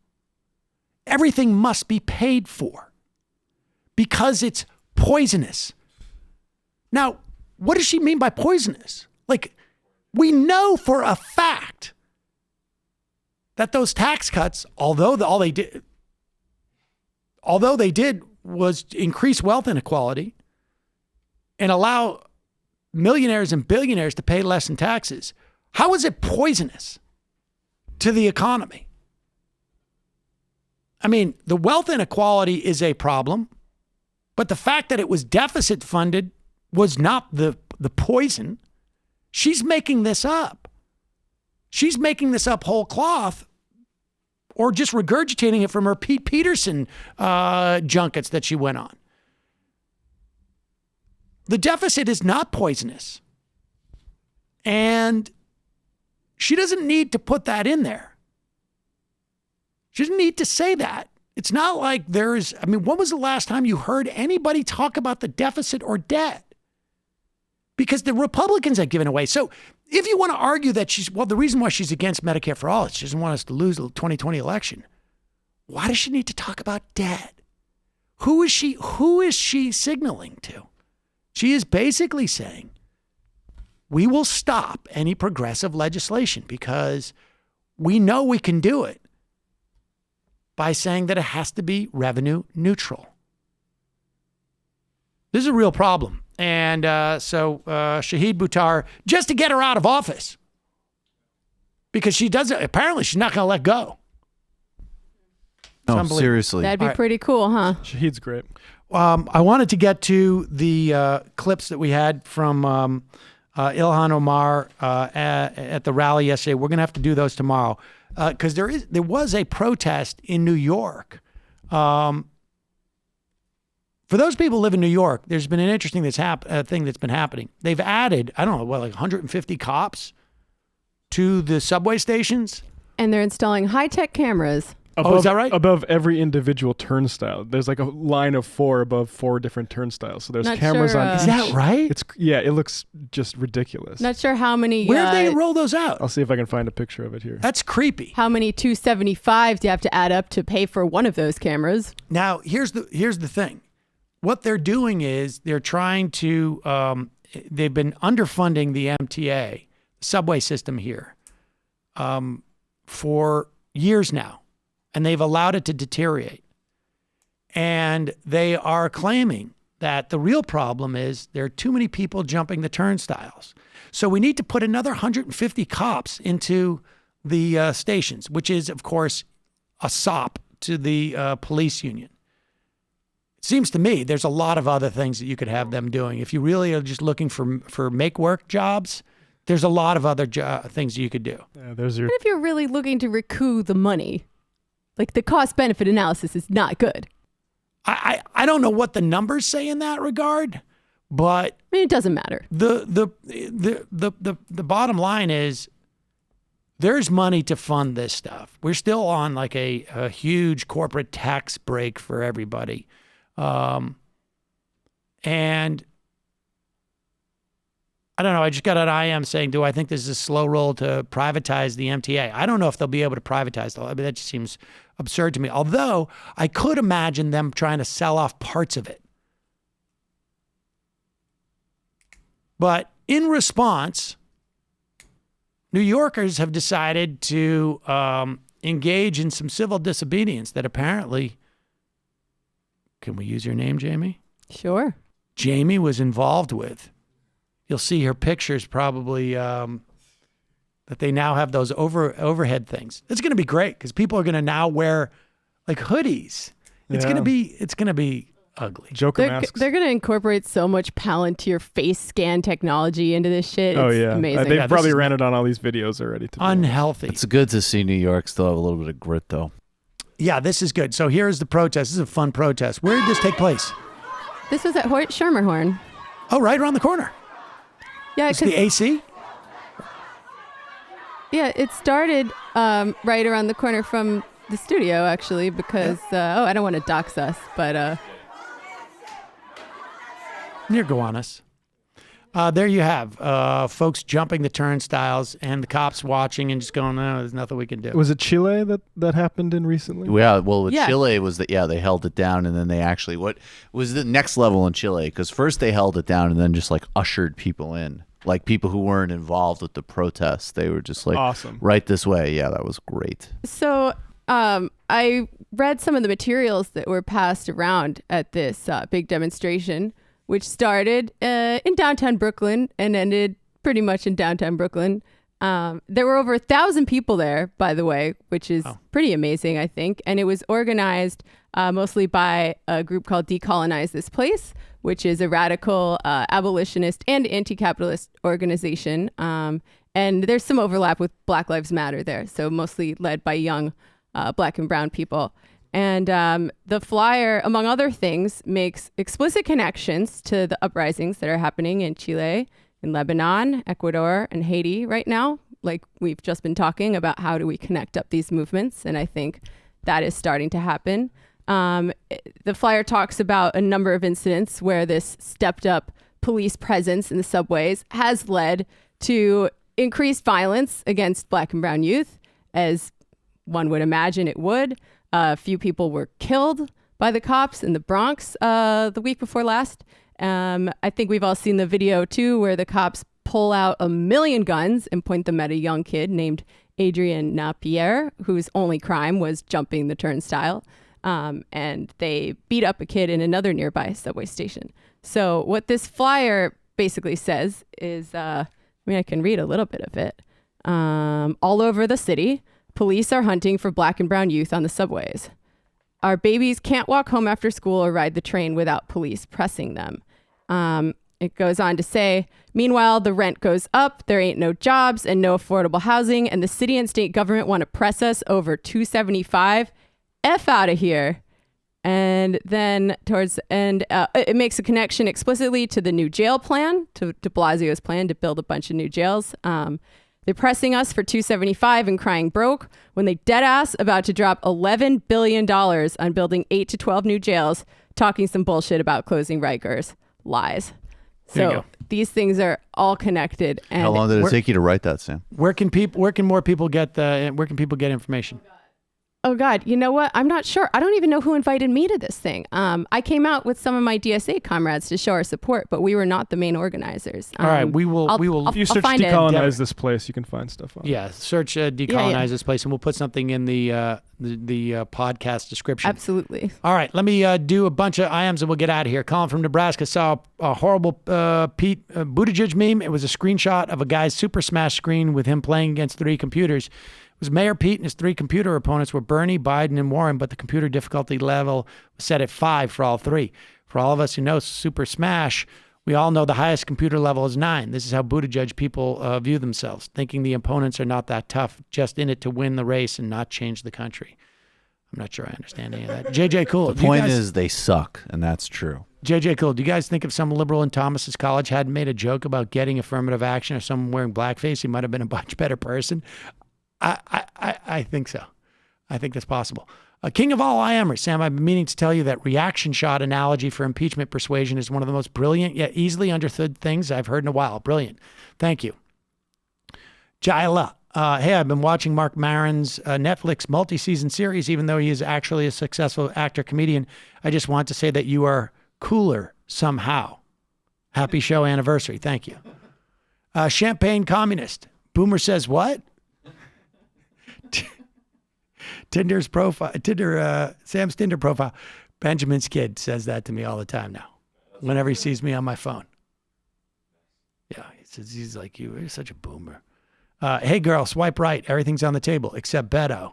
Everything must be paid for because it's poisonous. Now, what does she mean by poisonous? Like, we know for a fact that those tax cuts, although they did was increase wealth inequality and allow millionaires and billionaires to pay less in taxes, how is it poisonous to the economy? I mean, the wealth inequality is a problem, but the fact that it was deficit funded was not the poison. She's making this up. She's making this up whole cloth, or just regurgitating it from her Pete Peterson junkets that she went on. The deficit is not poisonous. And she doesn't need to put that in there. She doesn't need to say that. It's not like when was the last time you heard anybody talk about the deficit or debt? Because the Republicans have given away. So if you want to argue that the reason why she's against Medicare for all is she doesn't want us to lose the 2020 election. Why does she need to talk about debt? Who is she signaling to? She is basically saying, we will stop any progressive legislation because we know we can do it by saying that it has to be revenue neutral. This is a real problem. And so Shahid Buttar, just to get her out of office, because apparently she's not going to let go. No, seriously. That'd be pretty cool, huh? Shahid's great. I wanted to get to the clips that we had from Ilhan Omar at the rally yesterday. We're going to have to do those tomorrow because there was a protest in New York. For those people who live in New York, there's been an interesting thing that's been happening. They've added, I don't know, like 150 cops to the subway stations. And they're installing high-tech cameras. Is that right? Above every individual turnstile. There's like a line of 4 above 4 different turnstiles. So there's Not cameras sure, on Is that right? It looks just ridiculous. Not sure how many... Where did they roll those out? I'll see if I can find a picture of it here. That's creepy. How many 275s do you have to add up to pay for one of those cameras? Now, here's the thing. What they're doing is they're trying to, they've been underfunding the MTA, subway system here, for years now, and they've allowed it to deteriorate. And they are claiming that the real problem is there are too many people jumping the turnstiles. So we need to put another 150 cops into the stations, which is, of course, a sop to the police union. It seems to me there's a lot of other things that you could have them doing. If you really are just looking for make work jobs, there's a lot of other things you could do. And if you're really looking to recoup the money, like the cost benefit analysis is not good. I don't know what the numbers say in that regard, but I mean, it doesn't matter. The bottom line is there's money to fund this stuff. We're still on like a huge corporate tax break for everybody. And I don't know, I just got an IM saying, do I think this is a slow roll to privatize the MTA? I don't know if they'll be able to privatize it. I mean, that just seems absurd to me. Although I could imagine them trying to sell off parts of it. But in response, New Yorkers have decided to engage in some civil disobedience that apparently... Can we use your name, Jamie? Sure. Jamie was involved with. You'll see her pictures probably that they now have those overhead things. It's going to be great because people are going to now wear like hoodies. It's going to be ugly. Joker masks. They're going to incorporate so much Palantir face scan technology into this shit. Oh, it's yeah. amazing. They've probably ran it on all these videos already. Unhealthy. It's good to see New York still have a little bit of grit, though. Yeah, this is good. So here's the protest. This is a fun protest. Where did this take place? This was at Schermerhorn. Oh, right around the corner. Yeah, it's the AC? Yeah, it started right around the corner from the studio, actually, because, I don't want to dox us, but... Near Gowanus. There you have folks jumping the turnstiles and the cops watching and just going, no, there's nothing we can do. Was it Chile that happened in recently? Yeah, well, with Chile was that, they held it down and then they actually, what was the next level in Chile? Because first they held it down and then just like ushered people in, like people who weren't involved with the protests. They were just like, awesome. Right this way. Yeah, that was great. So I read some of the materials that were passed around at this big demonstration, which started in downtown Brooklyn and ended pretty much in downtown Brooklyn. There were over 1,000 people there, by the way, which is pretty amazing, I think. And it was organized mostly by a group called Decolonize This Place, which is a radical abolitionist and anti-capitalist organization. And there's some overlap with Black Lives Matter there, so mostly led by young Black and brown people. And the flyer, among other things, makes explicit connections to the uprisings that are happening in Chile, in Lebanon, Ecuador, and Haiti right now. Like we've just been talking about, how do we connect up these movements? And I think that is starting to happen. The flyer talks about a number of incidents where this stepped up police presence in the subways has led to increased violence against Black and brown youth, as one would imagine it would. A few people were killed by the cops in the Bronx the week before last. I think we've all seen the video too, where the cops pull out 1 million guns and point them at a young kid named Adrian Napierre, whose only crime was jumping the turnstile. And they beat up a kid in another nearby subway station. So what this flyer basically says is, I can read a little bit of it. All over the city, police are hunting for Black and brown youth on the subways. Our babies can't walk home after school or ride the train without police pressing them. It goes on to say, meanwhile, the rent goes up, there ain't no jobs and no affordable housing, and the city and state government want to press us over $275. F out of here. And then towards the end, it makes a connection explicitly to the new jail plan, to de Blasio's plan to build a bunch of new jails. They're pressing us for $275 and crying broke when they dead ass about to drop $11 billion on building 8 to 12 new jails, talking some bullshit about closing Rikers. Lies. So these things are all connected. And how long did it take you to write that, Sam? Where can more people get information? Oh God, you know what? I'm not sure. I don't even know who invited me to this thing. I came out with some of my DSA comrades to show our support, but we were not the main organizers. All right, we will. If you search decolonize this place, you can find stuff on it. Yeah, search decolonize this place, and we'll put something in the podcast description. Absolutely. All right, let me do a bunch of IMs and we'll get out of here. Colin from Nebraska saw a horrible Pete Buttigieg meme. It was a screenshot of a guy's Super Smash screen with him playing against 3 computers. It was Mayor Pete and his 3 computer opponents were Bernie, Biden, and Warren, but the computer difficulty level was set at 5 for all 3. For all of us who know Super Smash, we all know the highest computer level is 9. This is how Buttigieg people view themselves, thinking the opponents are not that tough, just in it to win the race and not change the country. I'm not sure I understand any of that. JJ Cool. The point is they suck, and that's true. JJ Cool, do you guys think if some liberal in Thomas's college hadn't made a joke about getting affirmative action or someone wearing blackface, he might have been a much better person? I think so. I think that's possible. King of all IMers, Sam, I've been meaning to tell you that reaction shot analogy for impeachment persuasion is one of the most brilliant yet easily understood things I've heard in a while. Brilliant. Thank you. Jaila, hey, I've been watching Mark Maron's Netflix multi-season series, even though he is actually a successful actor-comedian. I just want to say that you are cooler somehow. Happy show anniversary. Thank you. Champagne Communist. Boomer says what? Sam's Tinder profile. Benjamin's kid says that to me all the time now. Whenever he sees me on my phone. Yeah, he says, he's like, you're such a boomer. Hey girl, swipe right. Everything's on the table except Beto.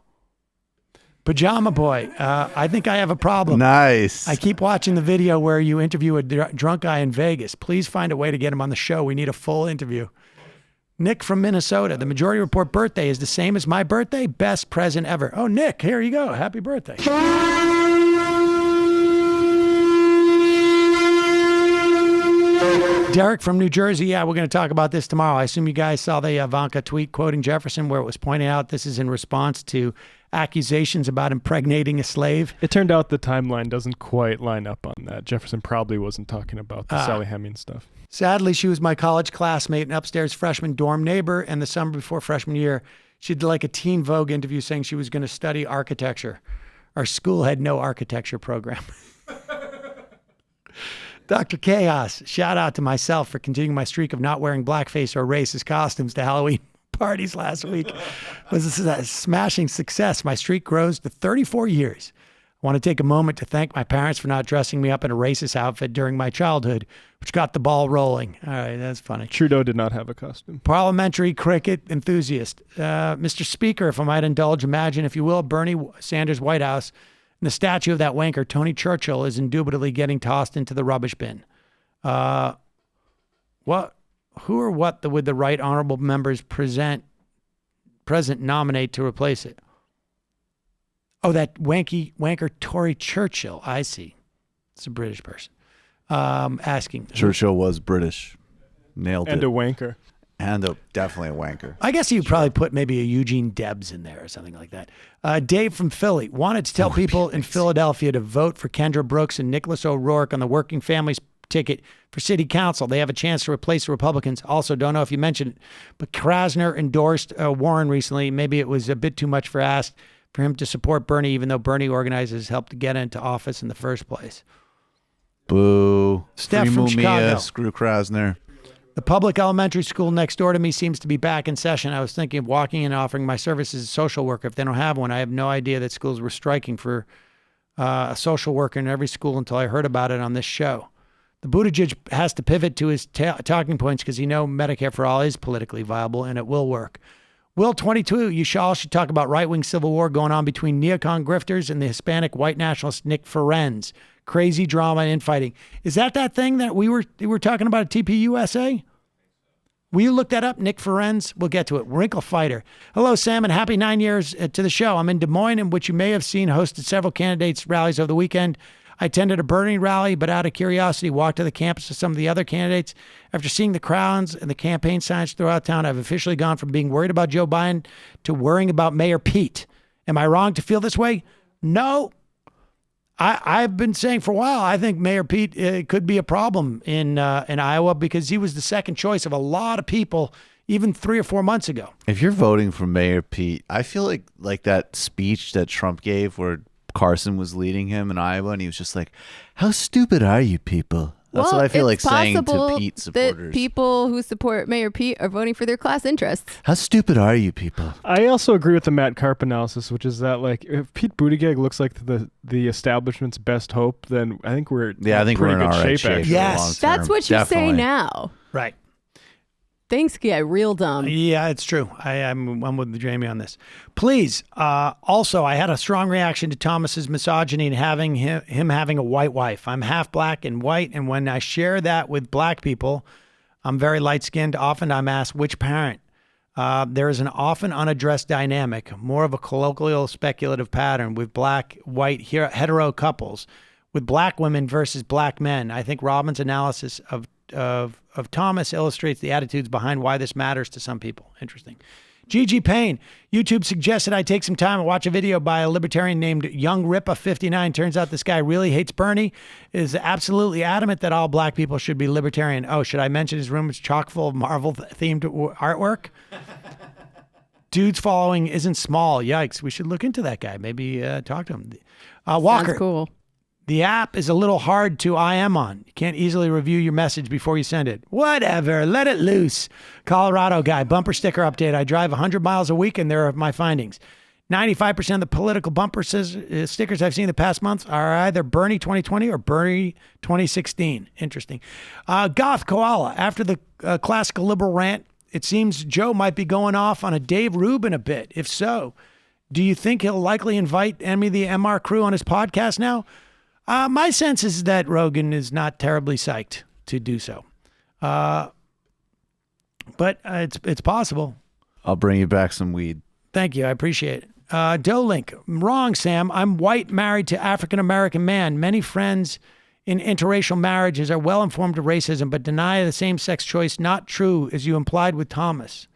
Pajama Boy, I think I have a problem. Nice. I keep watching the video where you interview a drunk guy in Vegas. Please find a way to get him on the show. We need a full interview. Nick from Minnesota. The Majority Report birthday is the same as my birthday. Best present ever. Oh, Nick, here you go. Happy birthday. Derek from New Jersey. Yeah, we're going to talk about this tomorrow. I assume you guys saw the Ivanka tweet quoting Jefferson where it was pointing out this is in response to accusations about impregnating a slave. It turned out the timeline doesn't quite line up on that. Jefferson probably wasn't talking about the Sally Heming stuff. Sadly, she was my college classmate and upstairs freshman dorm neighbor. And the summer before freshman year, she did like a Teen Vogue interview saying she was going to study architecture. Our school had no architecture program. Dr. Chaos, shout out to myself for continuing my streak of not wearing blackface or racist costumes to Halloween parties last week. It was a smashing success. My streak grows to 34 years. I want to take a moment to thank my parents for not dressing me up in a racist outfit during my childhood, which got the ball rolling. All right, that's funny. Trudeau did not have a costume. Parliamentary cricket enthusiast. Mr. Speaker, if I might indulge, imagine, if you will, Bernie Sanders' White House, and the statue of that wanker, Tony Churchill, is indubitably getting tossed into the rubbish bin. Who or what would the right honorable members present nominate to replace it? Oh, that wanker Tory Churchill. I see. It's a British person. Asking. Churchill was British. Nailed it. And a wanker. And definitely a wanker. I guess you'd probably put maybe a Eugene Debs in there or something like that. Dave from Philly wanted to tell people in Philadelphia to vote for Kendra Brooks and Nicholas O'Rourke on the Working Families ticket for city council. They have a chance to replace the Republicans. Also, don't know if you mentioned it, but Krasner endorsed Warren recently. Maybe it was a bit too much for him to support Bernie, even though Bernie organizers helped to get into office in the first place. Boo. Steph Free from Mumia, Chicago. Screw Krasner. The public elementary school next door to me seems to be back in session. I was thinking of walking in and offering my services as a social worker. If they don't have one, I have no idea that schools were striking for a social worker in every school until I heard about it on this show. The Buttigieg has to pivot to his talking points because Medicare for all is politically viable and it will work. Will 22, you all should talk about right-wing civil war going on between neocon grifters and the Hispanic white nationalist Nick Ferenz. Crazy drama and infighting. Is that thing that we were talking about at TPUSA? Will you look that up, Nick Ferenz? We'll get to it. Wrinkle Fighter. Hello, Sam, and happy 9 years to the show. I'm in Des Moines, in which you may have seen hosted several candidates' rallies over the weekend. I attended a Bernie rally, but out of curiosity, walked to the campus of some of the other candidates. After seeing the crowds and the campaign signs throughout town, I've officially gone from being worried about Joe Biden to worrying about Mayor Pete. Am I wrong to feel this way? No. I've been saying for a while, I think Mayor Pete could be a problem in Iowa because he was the second choice of a lot of people even 3 or 4 months ago. If you're voting for Mayor Pete, I feel like that speech that Trump gave where Carson was leading him in Iowa and he was just like, how stupid are you people? That's what I feel like saying to Pete supporters. That people who support Mayor Pete are voting for their class interests. How stupid are you people? I also agree with the Matt Karp analysis, which is that if Pete Buttigieg looks like the establishment's best hope, then I think we're we're in good all right shape. actually. Yes, that's what you say now. Right. Things get real dumb. Yeah, it's true. I'm with Jamie on this. Please. Also, I had a strong reaction to Thomas's misogyny and having him having a white wife. I'm half black and white, and when I share that with black people, I'm very light-skinned. Often I'm asked which parent. There is an often unaddressed dynamic, more of a colloquial speculative pattern with black-white hetero couples, with black women versus black men. I think Robin's analysis of Thomas illustrates the attitudes behind why this matters to some people. Interesting. Gigi Payne, YouTube suggested I take some time and watch a video by a libertarian named Young Ripa 59. Turns out this guy really hates Bernie, is absolutely adamant that all black people should be libertarian. Oh, should I mention his room is chock full of Marvel-themed artwork? Dude's following isn't small. Yikes. We should look into that guy. Maybe talk to him. Walker. Sounds cool. The app is a little hard to IM on. You can't easily review your message before you send it. Whatever. Let it loose. Colorado guy. Bumper sticker update. I drive 100 miles a week, and there are my findings. 95% of the political bumper stickers I've seen in the past months are either Bernie 2020 or Bernie 2016. Interesting. Goth Koala. After the classical liberal rant, it seems Joe might be going off on a Dave Rubin a bit. If so, do you think he'll likely invite any of the MR crew on his podcast now? My sense is that Rogan is not terribly psyched to do so. But it's possible. I'll bring you back some weed. Thank you. I appreciate it. Dolink. Wrong, Sam. I'm white, married to African-American man. Many friends in interracial marriages are well informed of racism, but deny the same-sex choice. Not true, as you implied with Thomas.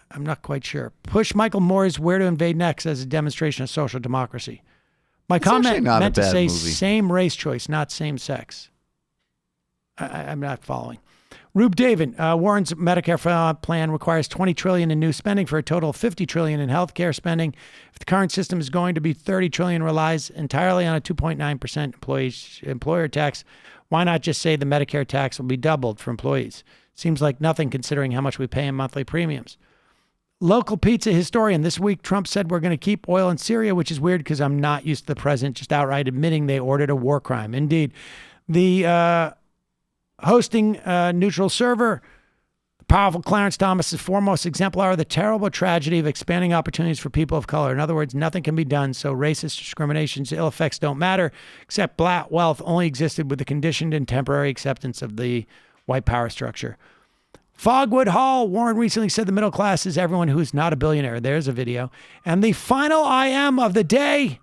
I'm not quite sure. Push Michael Moore's Where to Invade Next as a demonstration of social democracy. My comment meant to say same race choice, not same sex. I'm not following. Rube David, Warren's Medicare plan requires $20 trillion in new spending for a total of $50 trillion in healthcare spending. If the current system is going to be $30 trillion, relies entirely on a 2.9% employer tax, why not just say the Medicare tax will be doubled for employees? Seems like nothing considering how much we pay in monthly premiums. Local pizza historian. This week, Trump said we're going to keep oil in Syria, which is weird because I'm not used to the president just outright admitting they ordered a war crime. Indeed. The hosting neutral server, the powerful Clarence Thomas is foremost exemplar of the terrible tragedy of expanding opportunities for people of color. In other words, nothing can be done, so racist discrimination's ill effects don't matter, except black wealth only existed with the conditioned and temporary acceptance of the white power structure. Fogwood Hall, Warren recently said the middle class is everyone who is not a billionaire. There's a video. And the final IM of the day.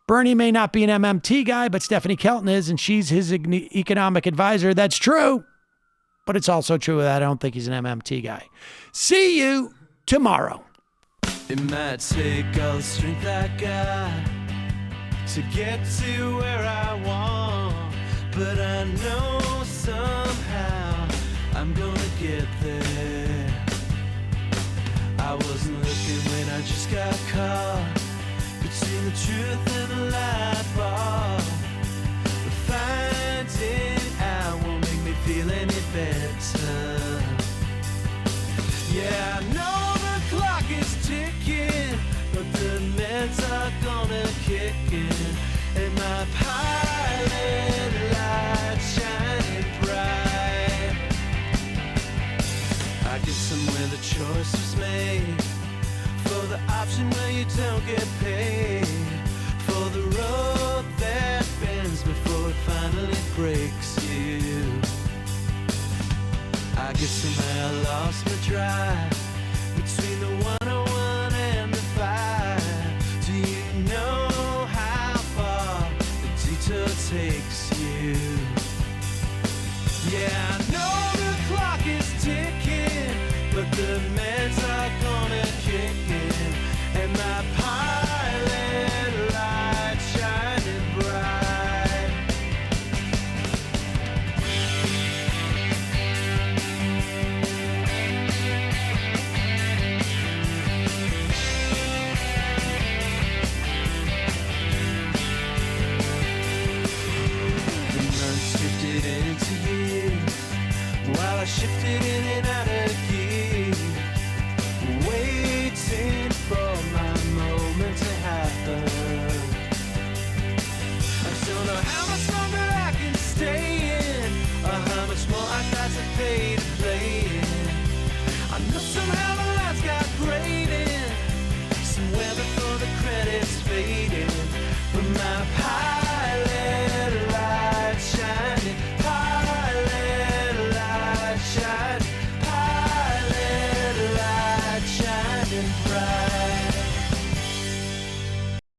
Bernie may not be an MMT guy, but Stephanie Kelton is, and she's his economic advisor. That's true. But it's also true that I don't think he's an MMT guy. See you tomorrow. It might take all the strength I got to get to where I want, but I know somehow I'm gonna get there. I wasn't looking when I just got caught between the truth and the light bar, but finding out won't make me feel any better. Yeah, I know the clock is ticking, but the meds are gonna kick in, and my pilot light shining bright. I get somewhere the choice was made, for the option where you don't get paid, for the road that bends before it finally breaks you. I guess somehow I lost my drive between the 101 and the 5. Do you know how far the detour takes you? Yeah, I know the clock is ticking, but the meds are gonna kick in, and my pilot light shining bright. The months drifted into years while I shifted in